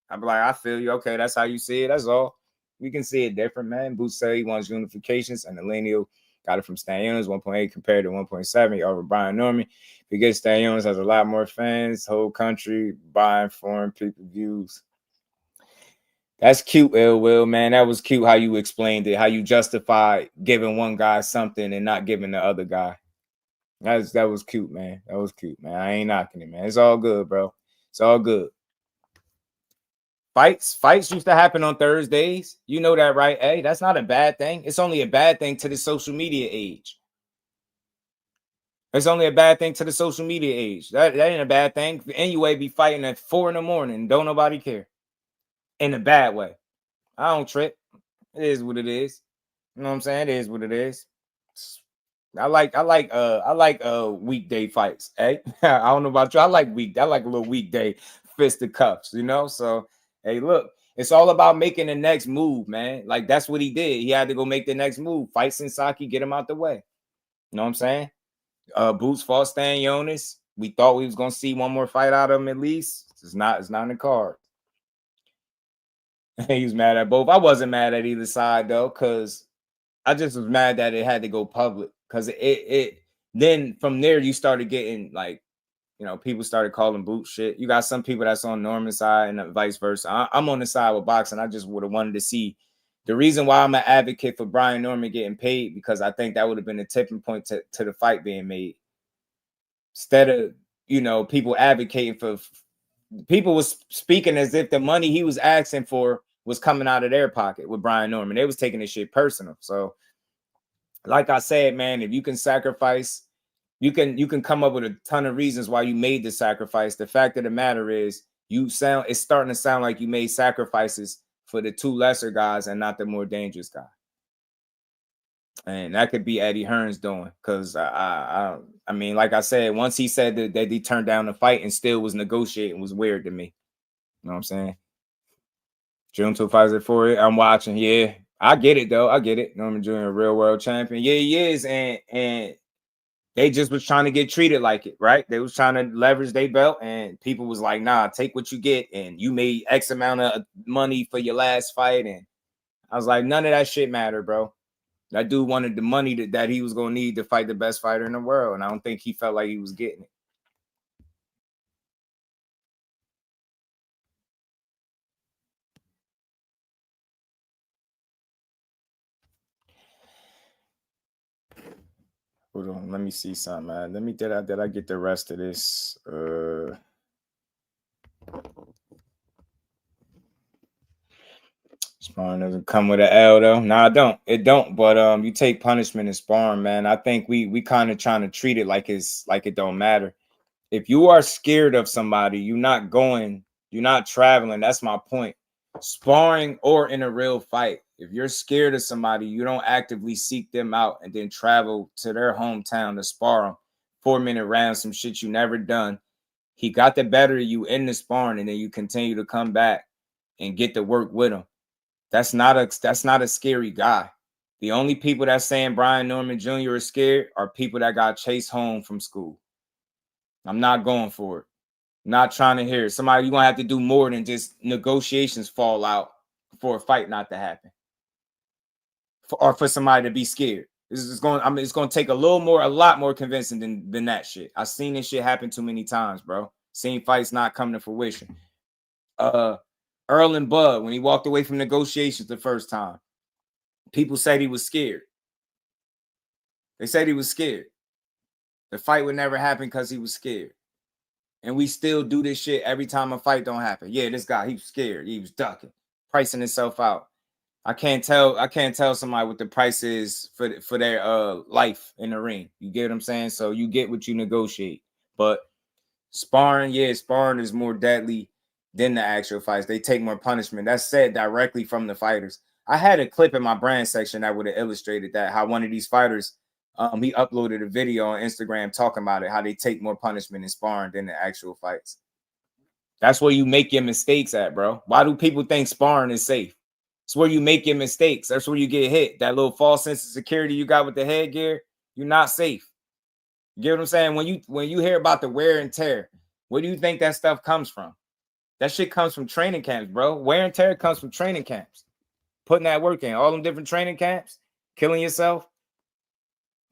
I'm like, I feel you. Okay, that's how you see it. That's all. We can see it different, man. Boots say he wants unifications, and Elenio got it from Stan Jonas, 1.8 compared to 1.7 over Brian Norman. Because Stan Jonas has a lot more fans, whole country buying foreign pay-per-views. That's cute, Ill Will, man. That was cute how you explained it, how you justified giving one guy something and not giving the other guy. That was cute, man. That was cute, man. I ain't knocking it, man. It's all good, bro. It's all good. Fights used to happen on Thursdays. You know that, right? Hey, that's not a bad thing. It's only a bad thing to the social media age. It's only a bad thing to the social media age. That ain't a bad thing. Anyway, be fighting at 4 a.m. Don't nobody care. In a bad way. I don't trip. It is what it is. You know what I'm saying? It is what it is. I like weekday fights. Hey, I don't know about you. I like a little weekday fisticuffs, So hey, look, it's all about making the next move, man. Like that's what he did. He had to go make the next move. Fight Sensaki, get him out the way. You know what I'm saying? Boots fought Stan Jonas. We thought we was gonna see one more fight out of him at least. It's not in the card. He was mad at both. I wasn't mad at either side though, because I just was mad that it had to go public. Because it then from there you started getting like, people started calling Boots shit. You got some people that's on Norman's side and vice versa. I'm on the side with boxing. I just would have wanted to see the reason why I'm an advocate for Brian Norman getting paid, because I think that would have been a tipping point to the fight being made. Instead of, people advocating for, people was speaking as if the money he was asking for was coming out of their pocket with Brian Norman. They was taking this shit personal. So like I said, man, if you can sacrifice, you can come up with a ton of reasons why you made the sacrifice. The fact of the matter is it's starting to sound like you made sacrifices for the two lesser guys and not the more dangerous guy. And that could be Eddie Hearn's doing, because I mean, like I said, once he said that he turned down the fight and still was negotiating, was weird to me. You know what I'm saying? June 2 fights at 4. I'm watching. Yeah, I get it though. I get it. Norman Jr., a real world champion. Yeah, he is, and they just was trying to get treated like it, right? They was trying to leverage their belt, and people was like, nah, take what you get, and you made X amount of money for your last fight. And I was like, none of that shit matter, bro. That dude wanted the money that he was going to need to fight the best fighter in the world, and I don't think he felt like he was getting it. Hold on, let me see something, man. Did I get the rest of this? Sparring doesn't come with an L though. No, I don't. It don't. But you take punishment in sparring, man. I think we kind of trying to treat it like it don't matter. If you are scared of somebody, you're not traveling. That's my point. Sparring or in a real fight, if you're scared of somebody, you don't actively seek them out and then travel to their hometown to spar them. 4-minute rounds, some shit you never done. He got the better of you in the sparring, and then you continue to come back and get to work with him. That's not a scary guy. The only people that's saying Brian Norman Jr. is scared are people that got chased home from school. I'm not going for it. I'm not trying to hear it. Somebody, you're going to have to do more than just negotiations fall out for a fight not to happen. Or for somebody to be scared. It's going to take a lot more convincing than that shit. I've seen this shit happen too many times, bro. Seen fights not come to fruition. Earl and Bud, when he walked away from negotiations the first time, People said he was scared. They said he was scared. The fight would never happen because he was scared. And we still do this shit every time a fight don't happen. Yeah, this guy, he was scared. He was ducking, pricing himself out. I can't tell somebody what the price is for their life in the ring. You get what I'm saying? So you get what you negotiate. But sparring is more deadly than the actual fights. They take more punishment. That's said directly from the fighters. I had a clip in my brand section that would have illustrated that, how one of these fighters, he uploaded a video on Instagram talking about it, how they take more punishment in sparring than the actual fights. That's where you make your mistakes at, bro. Why do people think sparring is safe? It's where you make your mistakes. That's where you get hit. That little false sense of security you got with the headgear, you're not safe. You get what I'm saying? When you hear about the wear and tear, where do you think that stuff comes from? That shit comes from training camps, bro. Wear and tear comes from training camps. Putting that work in. All them different training camps, killing yourself.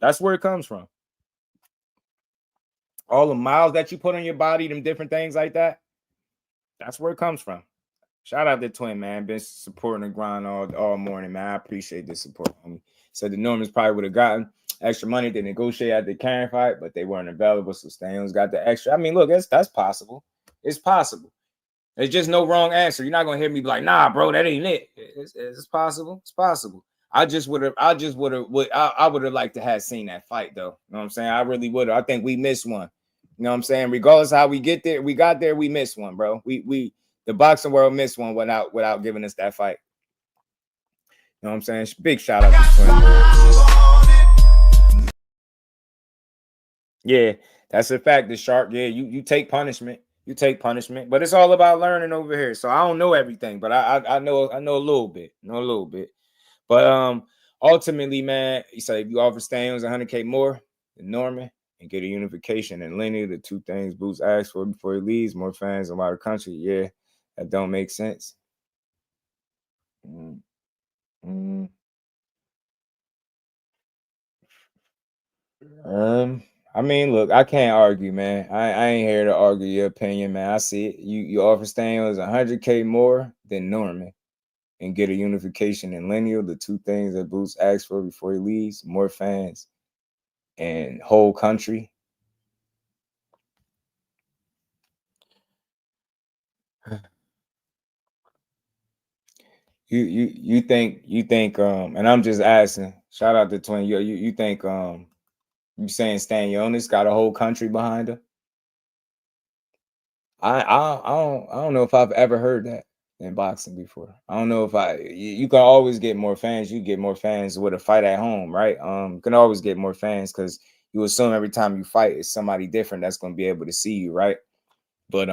That's where it comes from. All the miles that you put on your body, them different things like that, that's where it comes from. Shout out to Twin, man. Been supporting the grind all morning, man. I appreciate the support, homie. Said the Normans probably would have gotten extra money to negotiate at the Karen fight, but they weren't available, so Staniels got the extra. I mean, look, that's possible. It's possible. There's just no wrong answer. You're not gonna hear me be like, nah, bro, that ain't it. It's possible. It's possible. I would have liked to have seen that fight, though. You know what I'm saying? I really would have. I think we missed one. You know what I'm saying? Regardless of how we get there, we got there, we missed one, bro. The boxing world missed one without giving us that fight. You know what I'm saying? Big shout out to Twin. Yeah, that's a fact. The Shark. Yeah, you take punishment. You take punishment, but it's all about learning over here. So I don't know everything, but I know a little bit. But ultimately, man, he said if you offer Staniels 100K more than Norman and get a unification and linear, the two things Boots asked for before he leaves, more fans around the country. Yeah. That don't make sense. I mean, look, I can't argue, man. I ain't here to argue your opinion, man. I see it. You offer Staniels 100K more than Norman and get a unification and lineal, the two things that Boots asked for before he leaves, more fans and whole country. You think and I'm just asking, shout out to Twin. You think you saying Stanionis got a whole country behind him? I don't know if I've ever heard that in boxing before. I don't know if you can always get more fans. You get more fans with a fight at home, right? You can always get more fans because you assume every time you fight it's somebody different that's going to be able to see you, right? But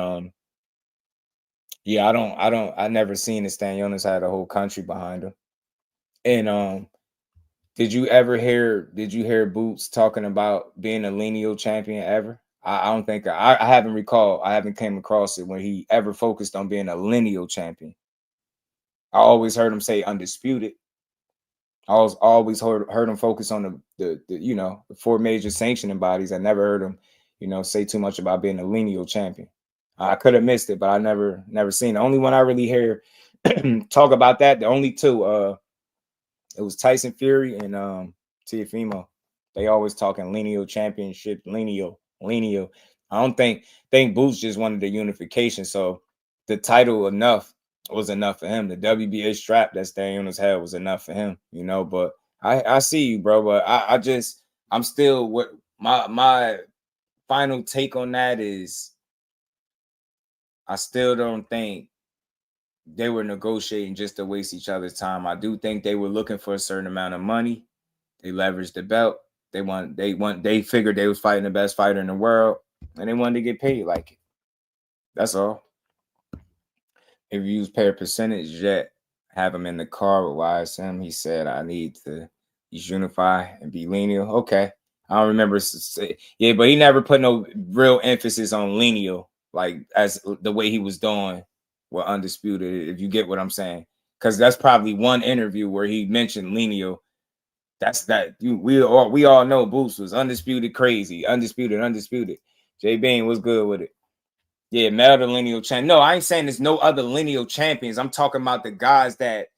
yeah, I never seen the Stanionis had a whole country behind him. And did you hear Boots talking about being a lineal champion ever? I don't think I haven't came across it when he ever focused on being a lineal champion. I always heard him say undisputed. I always heard him focus on the 4 major sanctioning bodies. I never heard him, say too much about being a lineal champion. I could have missed it, but I never seen it. The only one I really hear talk about that, the only two, it was Tyson Fury and Teofimo. They always talking lineal championship, lineal. I don't think Boots just wanted the unification, so the title was enough for him. The WBA strap that Stanionis had was enough for him, But I see you, bro. But I'm still what my final take on that is. I still don't think they were negotiating just to waste each other's time. I do think they were looking for a certain amount of money. They leveraged the belt. They figured they was fighting the best fighter in the world, and they wanted to get paid like it. That's all. If you use pair percentage yet, have him in the car with YSM. He said, I need to unify and be lineal. Okay. I don't remember. Yeah, but he never put no real emphasis on lineal, like as the way he was doing with Undisputed, if you get what I'm saying. Because that's probably one interview where he mentioned lineal. We all know Boots was undisputed crazy, undisputed. J Bean was good with it. Yeah, Mel the lineal champion. No, I ain't saying there's no other lineal champions. I'm talking about the guys that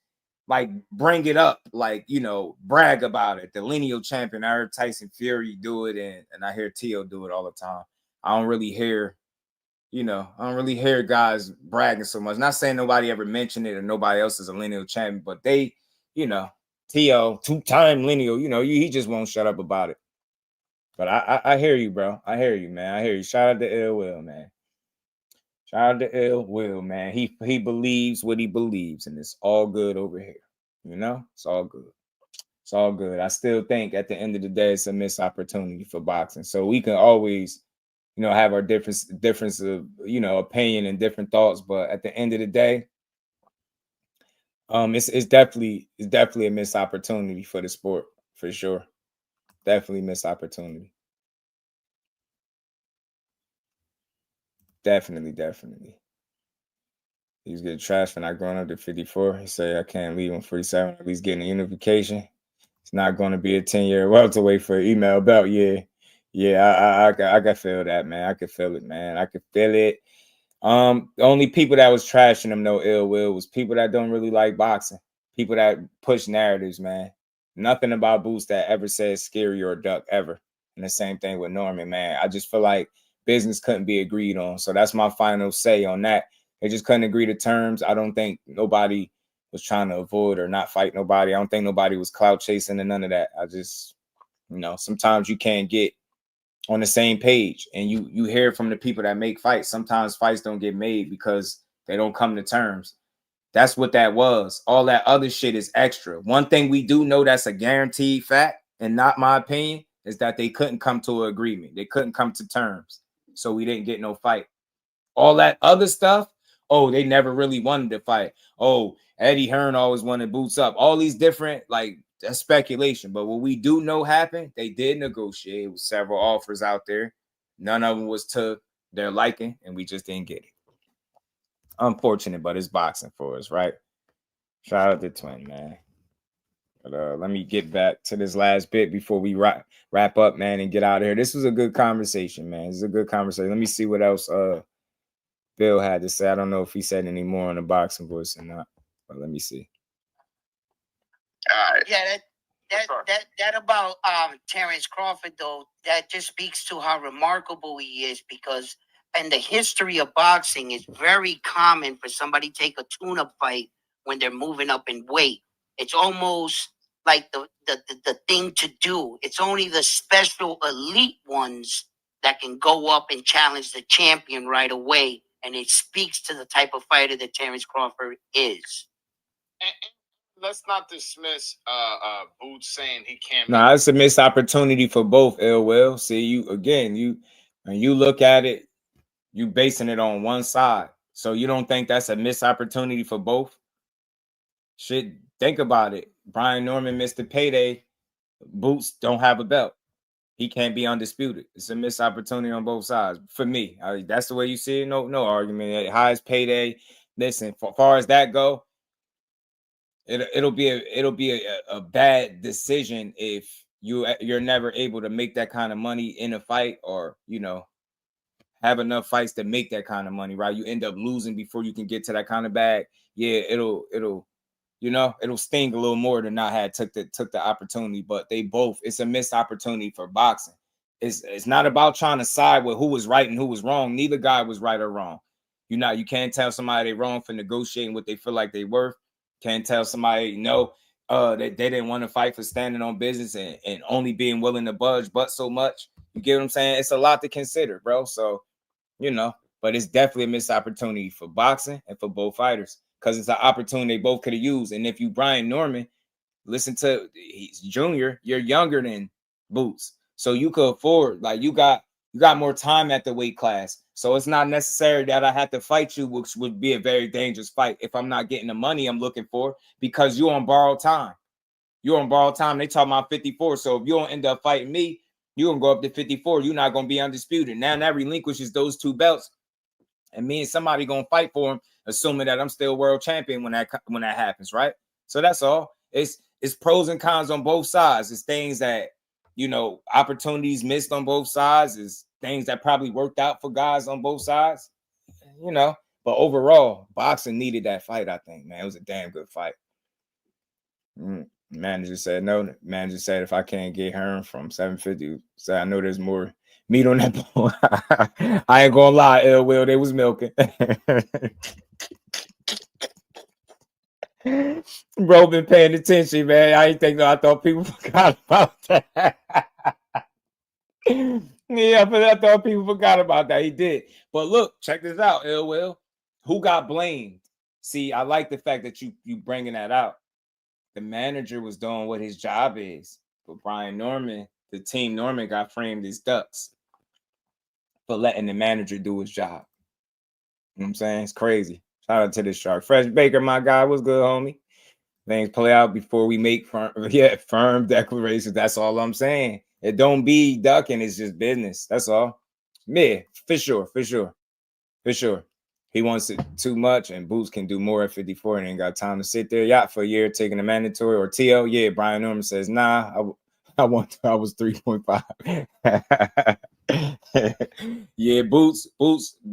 like bring it up, like, you know, brag about it. The lineal champion, I heard Tyson Fury do it, and I hear Tio do it all the time. I don't really hear, you know, I don't really hear guys bragging so much. Not saying nobody ever mentioned it or nobody else is a lineal champion, but they, you know, Tio, 2-time lineal, you know, he just won't shut up about it. But I hear you, bro. I hear you, man. I hear you. Shout out to Ill Will, man. Shout out to Ill Will, man. He believes what he believes, and it's all good over here. You know, it's all good. It's all good. I still think at the end of the day, it's a missed opportunity for boxing. So we can always, you know, have our difference of, you know, opinion and different thoughts. But at the end of the day, it's definitely a missed opportunity for the sport, for sure. Definitely missed opportunity. Definitely. He was getting trashed for not growing up to 54. He said, I can't leave him 47. At least getting a unification. It's not going to be a 10-year welterweight for an email belt. Yeah, I can feel that, man. I can feel it, man. I can feel it. The only people that was trashing him, no ill will, was people that don't really like boxing. People that push narratives, man. Nothing about Boots that ever said scary or duck ever. And the same thing with Norman, man. I just feel like business couldn't be agreed on. So that's my final say on that. They just couldn't agree to terms. I don't think nobody was trying to avoid or not fight nobody. I don't think nobody was clout chasing and none of that. I just, you know, sometimes you can't get on the same page, and you hear from the people that make fights. Sometimes fights don't get made because they don't come to terms. That's what that was. All that other shit is extra. One thing we do know that's a guaranteed fact, and not my opinion, is that they couldn't come to an agreement. They couldn't come to terms. So we didn't get no fight. All that other stuff, oh, they never really wanted to fight. Oh, Eddie Hearn always wanted Boots up. All these different, like, that's speculation. But what we do know happened, they did negotiate with several offers out there. None of them was to their liking, and we just didn't get it. Unfortunate, but it's boxing for us, right? Shout out to Twin, man. But let me get back to this last bit before we wrap up, man, and get out of here. This was a good conversation, man. This is a good conversation. Let me see what else Bill had to say. I don't know if he said any more on the boxing voice or not, but let me see. All right. Yeah, that about Terrence Crawford, though, that just speaks to how remarkable he is, because in the history of boxing, it's very common for somebody to take a tune-up fight when they're moving up in weight. It's almost like the thing to do. It's only the special elite ones that can go up and challenge the champion right away. And it speaks to the type of fighter that Terrence Crawford is. And let's not dismiss Boots saying he can't. No, it's a missed opportunity for both, Ill Will. See, when you look at it, you basing it on one side. So you don't think that's a missed opportunity for both? Shit, think about it. Brian Norman missed the payday. Boots don't have a belt. He can't be undisputed. It's a missed opportunity on both sides. For me, that's the way you see it. No argument. Highest payday. Listen, as far as that go, it'll be a bad decision if you're never able to make that kind of money in a fight, or, you know, have enough fights to make that kind of money, right? You end up losing before you can get to that kind of bag. Yeah, it'll you know, it'll sting a little more than not had took the opportunity. But they both, it's a missed opportunity for boxing. It's not about trying to side with who was right and who was wrong. Neither guy was right or wrong. You can't tell somebody they're wrong for negotiating what they feel like they worth. Can't tell somebody they didn't want to fight for standing on business and only being willing to budge but so much. You get what I'm saying? It's a lot to consider, bro. So, you know, but it's definitely a missed opportunity for boxing and for both fighters, because it's an opportunity they both could have used. And if you Brian Norman, listen to, he's junior, you're younger than Boots, so you could afford, like, you got more time at the weight class. So it's not necessary that I have to fight you, which would be a very dangerous fight if I'm not getting the money I'm looking for, because you're on borrowed time. You're on borrowed time. They talk about 54. So if you don't end up fighting me, you're going to go up to 54. You're not going to be undisputed. Now that relinquishes those two belts, and me and somebody going to fight for them, assuming that I'm still world champion when that happens, right? So that's all. It's pros and cons on both sides. It's things that, you know, opportunities missed on both sides. Is things that probably worked out for guys on both sides, you know. But overall, boxing needed that fight, I think, man. It was a damn good fight. Manager said no. Manager said if I can't get Hearn from 750, so I know there's more meat on that bone. I ain't gonna lie, ill will they was milking. Bro, been paying attention, man. I thought people forgot about that. Yeah, but I thought people forgot about that. He did. But look, check this out, ill will. Who got blamed? See, I like the fact that you bringing that out. The manager was doing what his job is. But Brian Norman, the team Norman got framed as ducks for letting the manager do his job. You know what I'm saying? It's crazy. Shout out to this shark. Fresh Baker, my guy. What's good, homie? Things play out before we make firm declarations. That's all I'm saying. It don't be ducking. It's just business. That's all. Yeah, for sure. He wants it too much, and Boots can do more at 54 and ain't got time to sit there yacht for a year taking a mandatory or TL. Yeah, Brian Norman says, nah, I was 3.5. Yeah, Boots,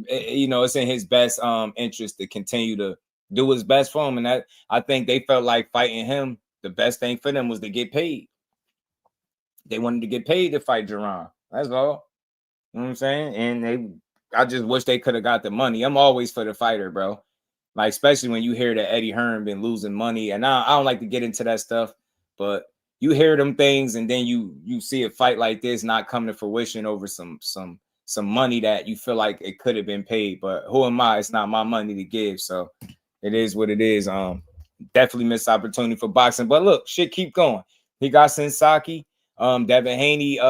you know, it's in his best interest to continue to do his best for him. And that I think they felt like fighting him, the best thing for them was to get paid. They wanted to get paid to fight Jerron. That's all. You know what I'm saying? And I just wish they could have got the money. I'm always for the fighter, bro. Like, especially when you hear that Eddie Hearn been losing money. And I don't like to get into that stuff, but you hear them things and then you see a fight like this not come to fruition over some money that you feel like it could have been paid. But who am I? It's not my money to give. So it is what it is. Definitely missed opportunity for boxing. But look, shit keep going. He got Sensaki. Devin Haney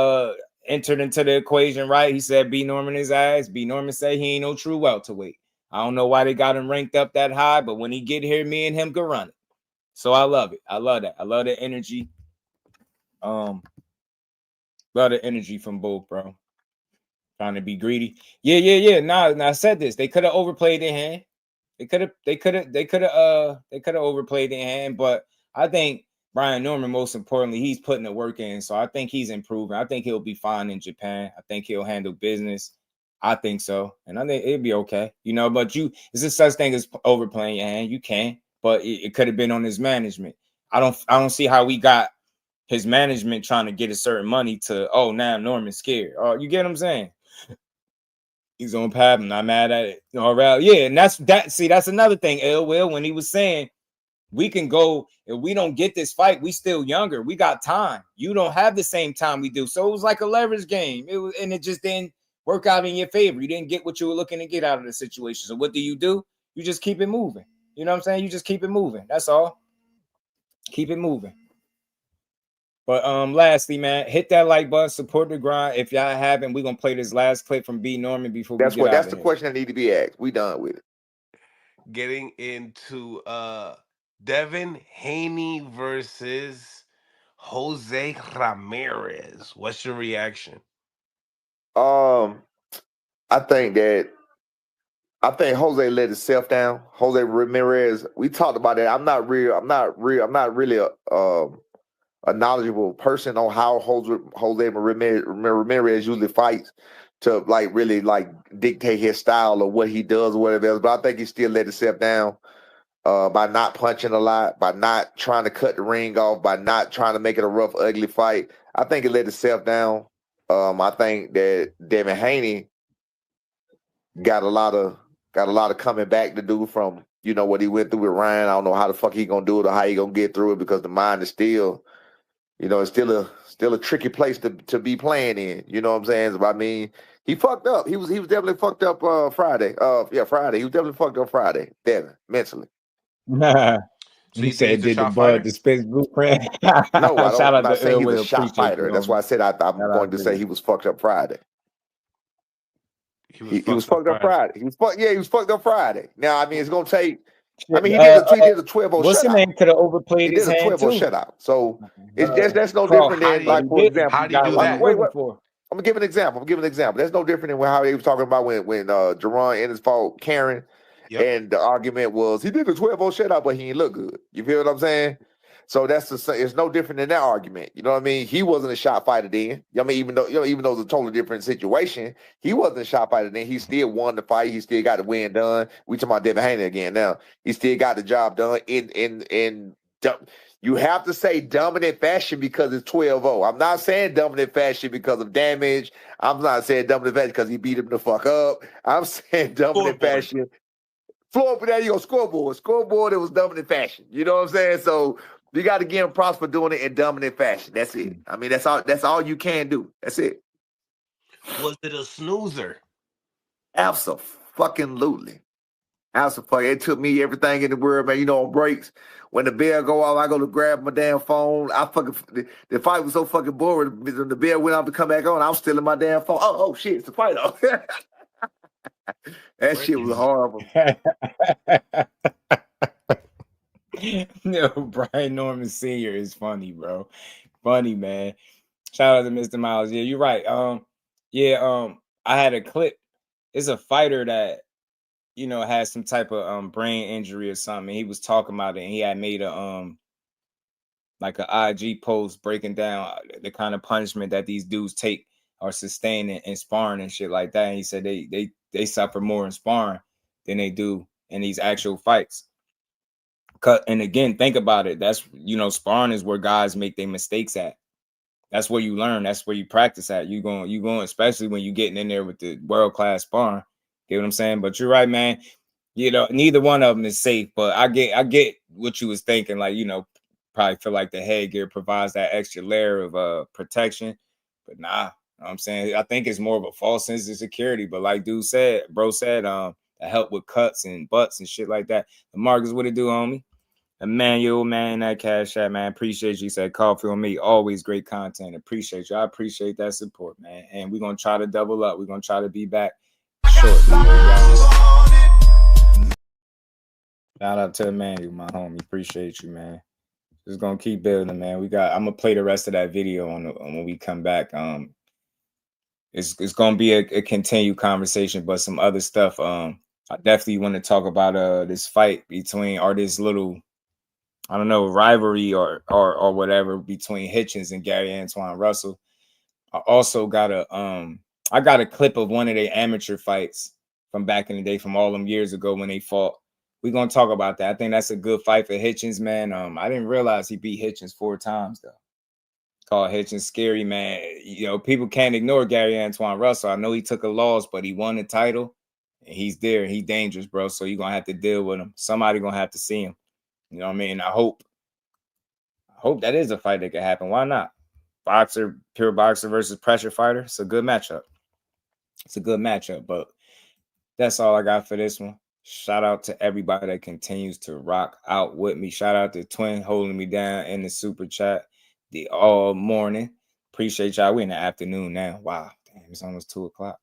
entered into the equation, right? He said B Norman his ass. B Norman said he ain't no true welterweight. I don't know why they got him ranked up that high, but when he get here, me and him go run it. So I love it. I love that. I love the energy. Love the energy from both, bro. Trying to be greedy. Yeah. Nah, I said this. They could have overplayed their hand. They could have overplayed their hand, but I think Brian Norman, most importantly, he's putting the work in. So I think he's improving. I think he'll be fine in Japan. I think he'll handle business. I think so. And I think it'll be okay. You know, but is this such thing as overplaying your hand? You can, but it could have been on his management. I don't see how we got his management trying to get a certain money to, oh, now Norman's scared. Oh, you get what I'm saying? He's on pad. I'm not mad at it. All right. Yeah, and that's another thing, Ill Will, when he was saying we can go, if we don't get this fight, we still younger. We got time. You don't have the same time we do. So it was like a leverage game. It just didn't work out in your favor. You didn't get what you were looking to get out of the situation. So what do? You just keep it moving. You know what I'm saying? You just keep it moving. That's all. Keep it moving. But lastly, man, hit that like button, support the grind. If y'all haven't, we're gonna play this last clip from B Norman before that's we get that's out the of question that need to be asked. We done with it. Getting into Devin Haney versus Jose Ramirez. What's your reaction? I think Jose let himself down. Jose Ramirez, we talked about that. I'm not really a knowledgeable person on how Jose Ramirez usually fights to like really like dictate his style or what he does or whatever else. But I think he still let himself down by not punching a lot, by not trying to cut the ring off, by not trying to make it a rough, ugly fight. I think he let himself down. I think that Devin Haney got a lot of coming back to do from, you know, what he went through with Ryan. I don't know how the fuck he gonna do it or how he gonna get through it because the mind is still, you know, it's still a tricky place to be playing in. You know what I'm saying? So, I mean, he fucked up. He was definitely fucked up Friday. Friday. He was definitely fucked up Friday, Devin, mentally. So he said did the Spence blueprint. No, I don't. I'm not saying he's Will, a shot fighter. That's why I said I'm going to say he was fucked up Friday. He was fucked up Friday. He was fucked up Friday. Now, I mean, it's gonna take. I mean, he did a 12-0 shutout. What's the name? Could have overplayed his hand too. He did a 12-0 shutout. So that's no different than, like, for example. How do you do that? Wait. I'm gonna give an example. That's no different than how he was talking about when Jerron Ennis fought Karen, and the argument was he did a 12-0 shutout, but he didn't look good. You feel what I'm saying? So it's no different than that argument. You know what I mean? He wasn't a shot fighter then. I mean, even though it's a totally different situation, he wasn't a shot fighter then. He still won the fight. He still got the win done. We talking about Devin Haney again now. He still got the job done in You have to say dominant fashion because it's 12-0. I'm not saying dominant fashion because of damage. I'm not saying dominant fashion because he beat him the fuck up. I'm saying dominant fashion. There you go, scoreboard. Scoreboard, it was dominant fashion. You know what I'm saying? So you got to give him props for doing it in dominant fashion. That's it. I mean, that's all you can do. That's it. Was it a snoozer? Absolutely. It took me everything in the world, man. You know, on breaks, when the bell go off, I go to grab my damn phone. The fight was so fucking boring. When the bell went off to come back on, I was still in my damn phone. Oh shit, it's the fight off. That shit was horrible. No, Brian Norman Sr. is funny, bro. Funny, man. Shout out to Mr. Miles. Yeah, you're right. I had a clip. It's a fighter that, you know, has some type of brain injury or something. He was talking about it, and he had made a like an IG post breaking down the kind of punishment that these dudes take or sustain in sparring and shit like that. And he said they suffer more in sparring than they do in these actual fights. And again, think about it. That's, you know, sparring is where guys make their mistakes at. That's where you learn. That's where you practice at. You going, especially when you getting in there with the world-class sparring. Get what I'm saying? But you're right, man. You know, neither one of them is safe. But I get what you was thinking. Like, you know, probably feel like the headgear provides that extra layer of protection. But nah, you know what I'm saying? I think it's more of a false sense of security. But like bro said, to help with cuts and butts and shit like that. Marcus, what it do, homie? Emmanuel, man, that Cash App, man. Appreciate you. Said coffee on me. Always great content. Appreciate you. I appreciate that support, man. And we're going to try to double up. We're going to try to be back shortly. Shout out to Emmanuel, my homie. Appreciate you, man. Just going to keep building, man. I'm going to play the rest of that video on when we come back. It's going to be a continued conversation, but some other stuff. I definitely want to talk about this fight between, or this little, I don't know, rivalry or whatever between Hitchins and Gary Antuanne Russell. I also got a clip of one of their amateur fights from back in the day, from all them years ago when they fought. We're gonna talk about that. I think that's a good fight for Hitchins, man. I didn't realize he beat Hitchins 4 times though. Called Hitchins scary, man. You know, people can't ignore Gary Antuanne Russell. I know he took a loss, but he won the title and he's there. He's dangerous, bro. So you're gonna have to deal with him. Somebody gonna have to see him. You know what I mean? I hope that is a fight that could happen. Why not? Pure boxer versus pressure fighter. It's a good matchup. But that's all I got for this one. Shout out to everybody that continues to rock out with me. Shout out to Twin holding me down in the super chat all morning. Appreciate y'all. We're in the afternoon now. Wow. Damn, it's almost 2 o'clock.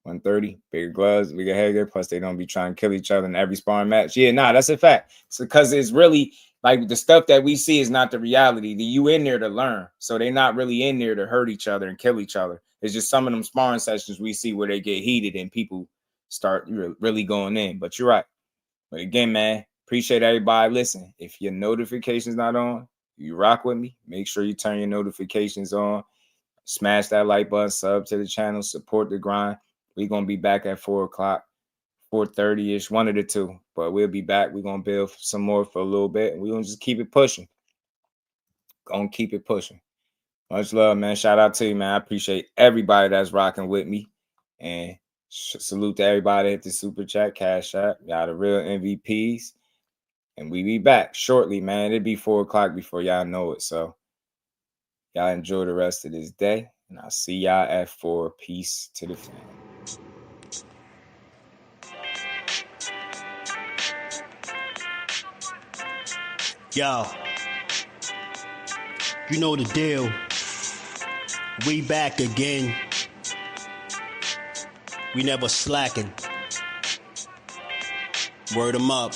1:30, bigger gloves, bigger headgear. Plus, they don't be trying to kill each other in every sparring match. Yeah, nah, that's a fact. It's because it's really like the stuff that we see is not the reality. You in there to learn. So they're not really in there to hurt each other and kill each other. It's just some of them sparring sessions we see where they get heated and people start really going in. But you're right. But again, man, appreciate everybody. Listen, if your notification's not on, you rock with me. Make sure you turn your notifications on. Smash that like button, sub to the channel, support the grind. We're going to be back at 4 o'clock, 4:30-ish, one of the two. But we'll be back. We're going to build some more for a little bit. And we're going to just keep it pushing. Going to keep it pushing. Much love, man. Shout out to you, man. I appreciate everybody that's rocking with me. And salute to everybody at the Super Chat, Cash App. Y'all the real MVPs. And we be back shortly, man. It'll be 4 o'clock before y'all know it. So y'all enjoy the rest of this day. And I'll see y'all at 4. Peace to the family. Yo, you know the deal. We back again. We never slacking. Word 'em up.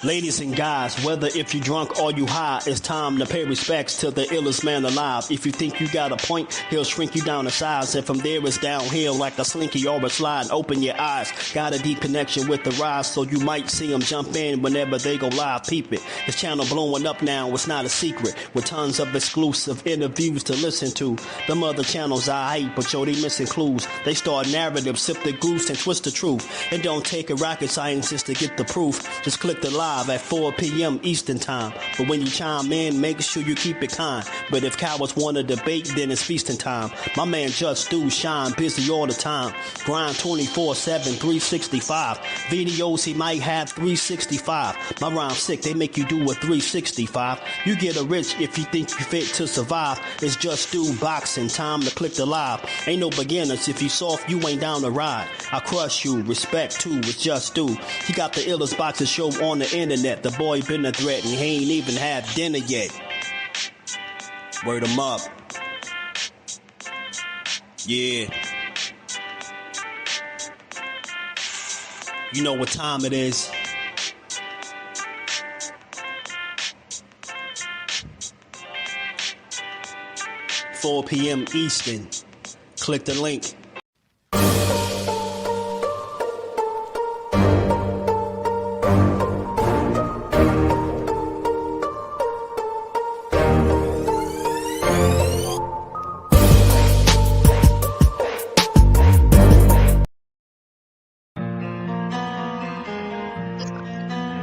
Ladies and guys, whether if you drunk or you high, it's time to pay respects to the illest man alive. If you think you got a point, he'll shrink you down to size. And from there it's downhill like a slinky or a slide. Open your eyes, got a deep connection with the rise, so you might see them jump in whenever they go live. Peep it, this channel blowing up now, it's not a secret. With tons of exclusive interviews to listen to. Them other channels I hate, but yo, they missing clues. They start narratives, sip the goose and twist the truth. It don't take a rocket scientist to get the proof. Just click the like live at 4 p.m. Eastern time. But when you chime in, make sure you keep it kind. But if cowards want to debate, then it's feasting time. My man Just Do shine busy all the time. Grind 24/7, 365. Videos he might have 365. My rhyme's sick, they make you do a 365. You get a rich if you think you fit to survive. It's Just Do Boxing, time to click the live. Ain't no beginners, if you soft, you ain't down to ride. I crush you, respect too, it's Just Do. He got the illest boxing show on the internet. The boy been a threat and he ain't even had dinner yet. Word him up. Yeah. You know what time it is. .4 p.m. Eastern. Click the link.